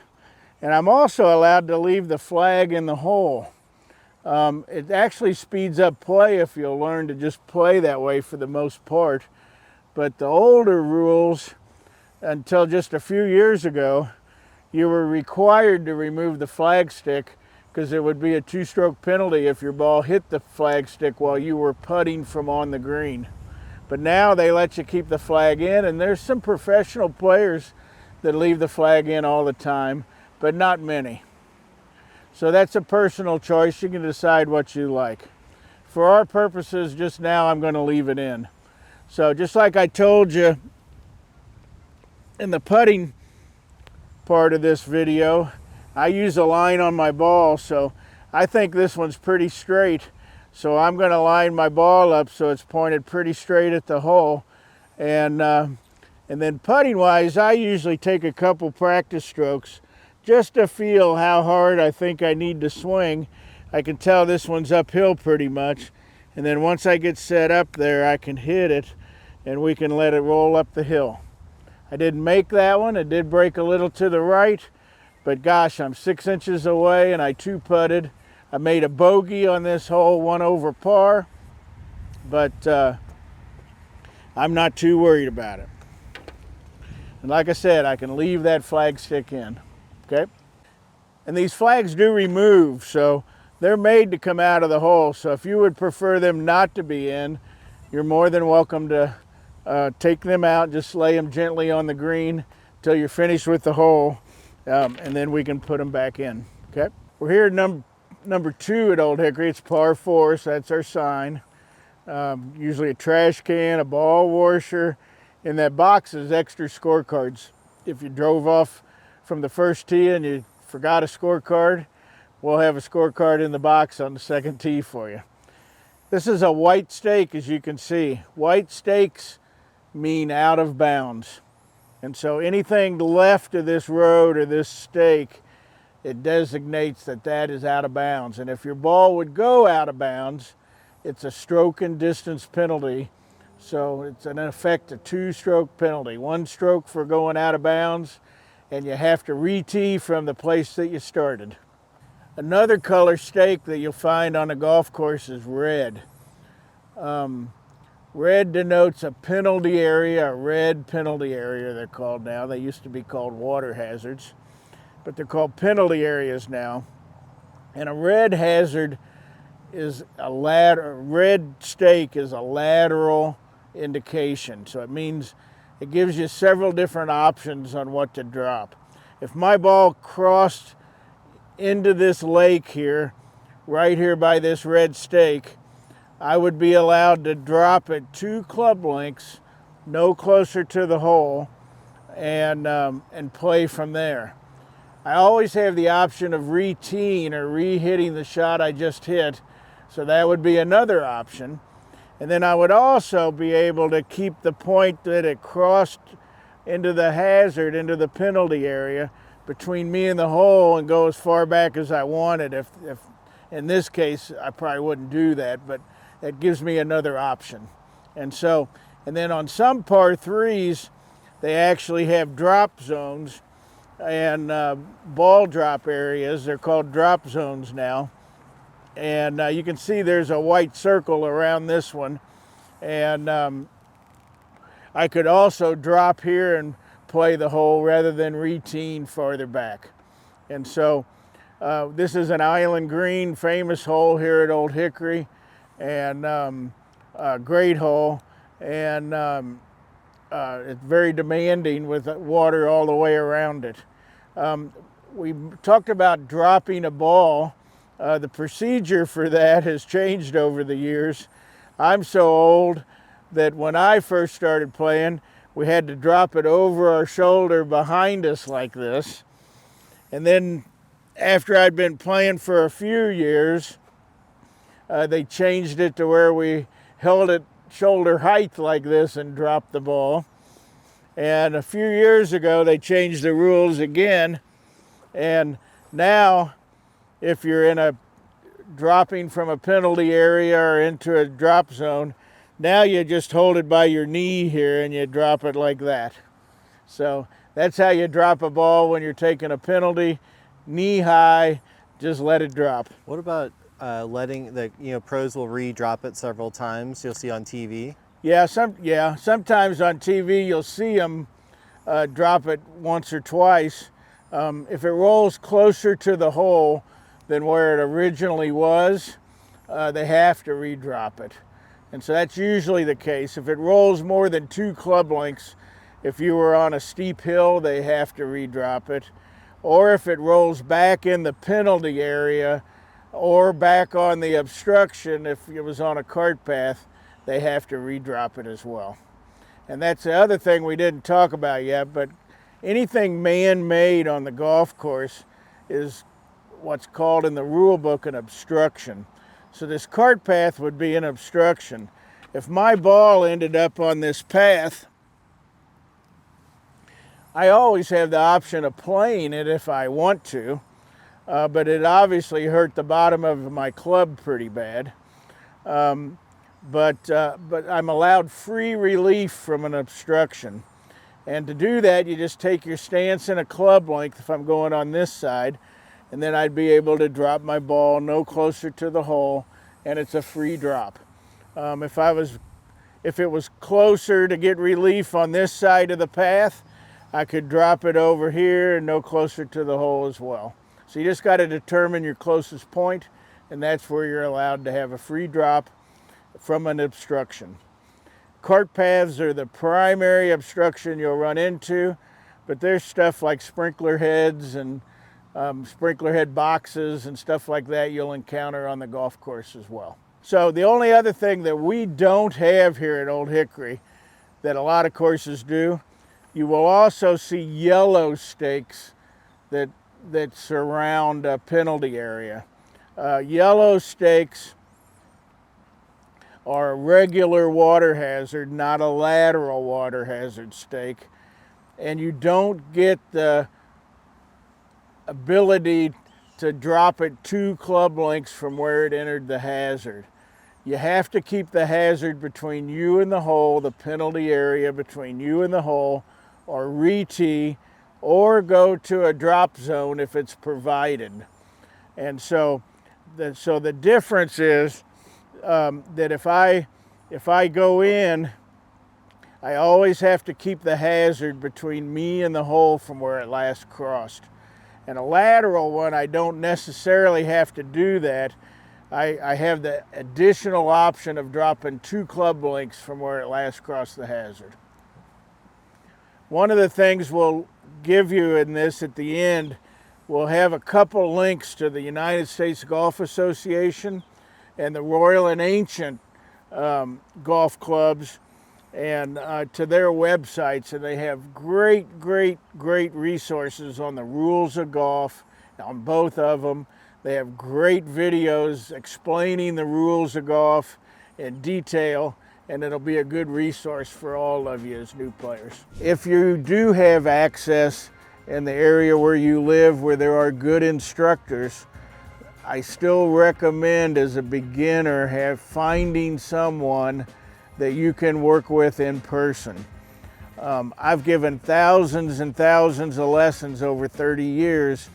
And I'm also allowed to leave the flag in the hole. It actually speeds up play if you'll learn to just play that way for the most part. But the older rules, until just a few years ago, you were required to remove the flag stick because it would be a two-stroke penalty if your ball hit the flag stick while you were putting from on the green. But now they let you keep the flag in, and there's some professional players that leave the flag in all the time, but not many. So that's a personal choice. You can decide what you like. For our purposes, just now I'm going to leave it in. So just like I told you in the putting part of this video, I use a line on my ball, so I think this one's pretty straight. So I'm going to line my ball up so it's pointed pretty straight at the hole. And then putting wise, I usually take a couple practice strokes just to feel how hard I think I need to swing. I can tell this one's uphill pretty much. And then once I get set up there, I can hit it and we can let it roll up the hill. I didn't make that one. It did break a little to the right, but gosh, I'm 6 inches away and I two-putted. I made a bogey on this hole, 1 over par, but I'm not too worried about it. And like I said, I can leave that flag stick in, okay? And these flags do remove, so they're made to come out of the hole. So if you would prefer them not to be in, you're more than welcome to take them out, just lay them gently on the green until you're finished with the hole, and then we can put them back in, okay? We're here at number 2 at Old Hickory. It's par 4, so that's our sign. Usually a trash can, a ball washer. In that box is extra scorecards. If you drove off from the first tee and you forgot a scorecard, we'll have a scorecard in the box on the second tee for you. This is a white stake, as you can see. White stakes mean out of bounds. And so anything left of this road or this stake, it designates that that is out of bounds. And if your ball would go out of bounds, it's a stroke and distance penalty. So it's in effect a 2-stroke penalty. 1 stroke for going out of bounds, and you have to re-tee from the place that you started. Another color stake that you'll find on a golf course is red. Red denotes a penalty area, a red penalty area they're called now. They used to be called water hazards, but they're called penalty areas now. And a red hazard is a red stake is a lateral indication. So it means it gives you several different options on what to drop. If my ball crossed into this lake here, right here by this red stake, I would be allowed to drop it 2 club lengths, no closer to the hole, and play from there. I always have the option of re-teeing or re-hitting the shot I just hit, so that would be another option. And then I would also be able to keep the point that it crossed into the hazard, into the penalty area, between me and the hole, and go as far back as I wanted. If in this case, I probably wouldn't do that, but that gives me another option. And then on some par 3s, they actually have drop zones and ball drop areas. They're called drop zones now. And you can see there's a white circle around this one. And I could also drop here and play the hole rather than re-teeing farther back. And so this is an island green, famous hole here at Old Hickory, and a great hole. And it's very demanding with water all the way around it. We talked about dropping a ball. The procedure for that has changed over the years. I'm so old that when I first started playing, we had to drop it over our shoulder behind us like this. And then after I'd been playing for a few years, they changed it to where we held it shoulder height like this and dropped the ball. And a few years ago, they changed the rules again. And now, if you're in a dropping from a penalty area or into a drop zone, now you just hold it by your knee here and you drop it like that. So that's how you drop a ball when you're taking a penalty, knee high, just let it drop. What about letting the pros will re-drop it several times? You'll see on TV. Yeah, sometimes on TV you'll see them drop it once or twice. If it rolls closer to the hole than where it originally was, they have to re-drop it. And so that's usually the case. If it rolls more than 2 club lengths, if you were on a steep hill, they have to re-drop it. Or if it rolls back in the penalty area or back on the obstruction, if it was on a cart path, they have to re-drop it as well. And that's the other thing we didn't talk about yet, but anything man-made on the golf course is what's called in the rule book an obstruction. So this cart path would be an obstruction. If my ball ended up on this path, I always have the option of playing it if I want to, but it obviously hurt the bottom of my club pretty bad. But I'm allowed free relief from an obstruction. And to do that, you just take your stance in a club length if I'm going on this side, and then I'd be able to drop my ball no closer to the hole, and it's a free drop. If it was closer to get relief on this side of the path, I could drop it over here and no closer to the hole as well. So you just got to determine your closest point, and that's where you're allowed to have a free drop from an obstruction. Cart paths are the primary obstruction you'll run into, but there's stuff like sprinkler heads and sprinkler head boxes and stuff like that you'll encounter on the golf course as well. So the only other thing that we don't have here at Old Hickory that a lot of courses do, you will also see yellow stakes that surround a penalty area. Yellow stakes are a regular water hazard, not a lateral water hazard stake. and you don't get the ability to drop it 2 club lengths from where it entered the hazard. You have to keep the hazard between you and the hole, the penalty area between you and the hole, or re-tee, or go to a drop zone if it's provided. And so the difference is that if I go in, I always have to keep the hazard between me and the hole from where it last crossed. And a lateral one, I don't necessarily have to do that. I have the additional option of dropping 2 club lengths from where it last crossed the hazard. One of the things we'll give you in this at the end, we'll have a couple links to the United States Golf Association and the Royal and Ancient golf clubs, and to their websites, and they have great resources on the rules of golf on both of them. They have great videos explaining the rules of golf in detail, and it'll be a good resource for all of you as new players. If you do have access in the area where you live where there are good instructors, I still recommend as a beginner finding someone that you can work with in person. I've given thousands and thousands of lessons over 30 years,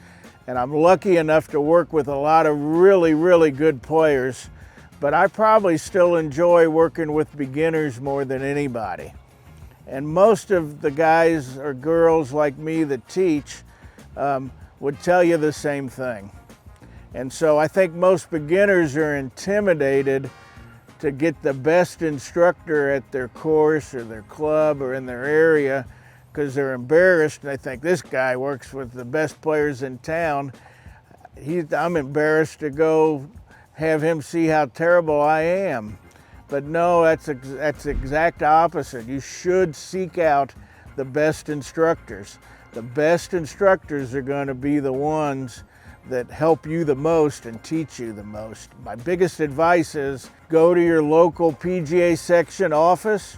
and I'm lucky enough to work with a lot of really good players, but I probably still enjoy working with beginners more than anybody. And most of the guys or girls like me that teach would tell you the same thing. And so I think most beginners are intimidated to get the best instructor at their course or their club or in their area because they're embarrassed and they think this guy works with the best players in town. I'm embarrassed to go have him see how terrible I am. But no, that's the exact opposite. You should seek out the best instructors. The best instructors are going to be the ones that help you the most and teach you the most. My biggest advice is go to your local PGA section office,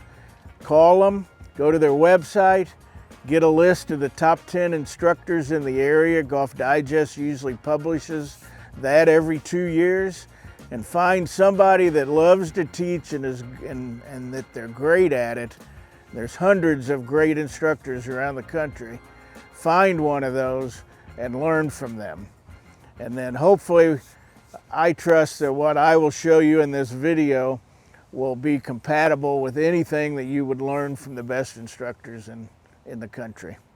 call them, go to their website, get a list of the top 10 instructors in the area. Golf Digest usually publishes that every 2 years, and find somebody that loves to teach and that they're great at it. There's hundreds of great instructors around the country. Find one of those and learn from them. And then hopefully, I trust that what I will show you in this video will be compatible with anything that you would learn from the best instructors in the country.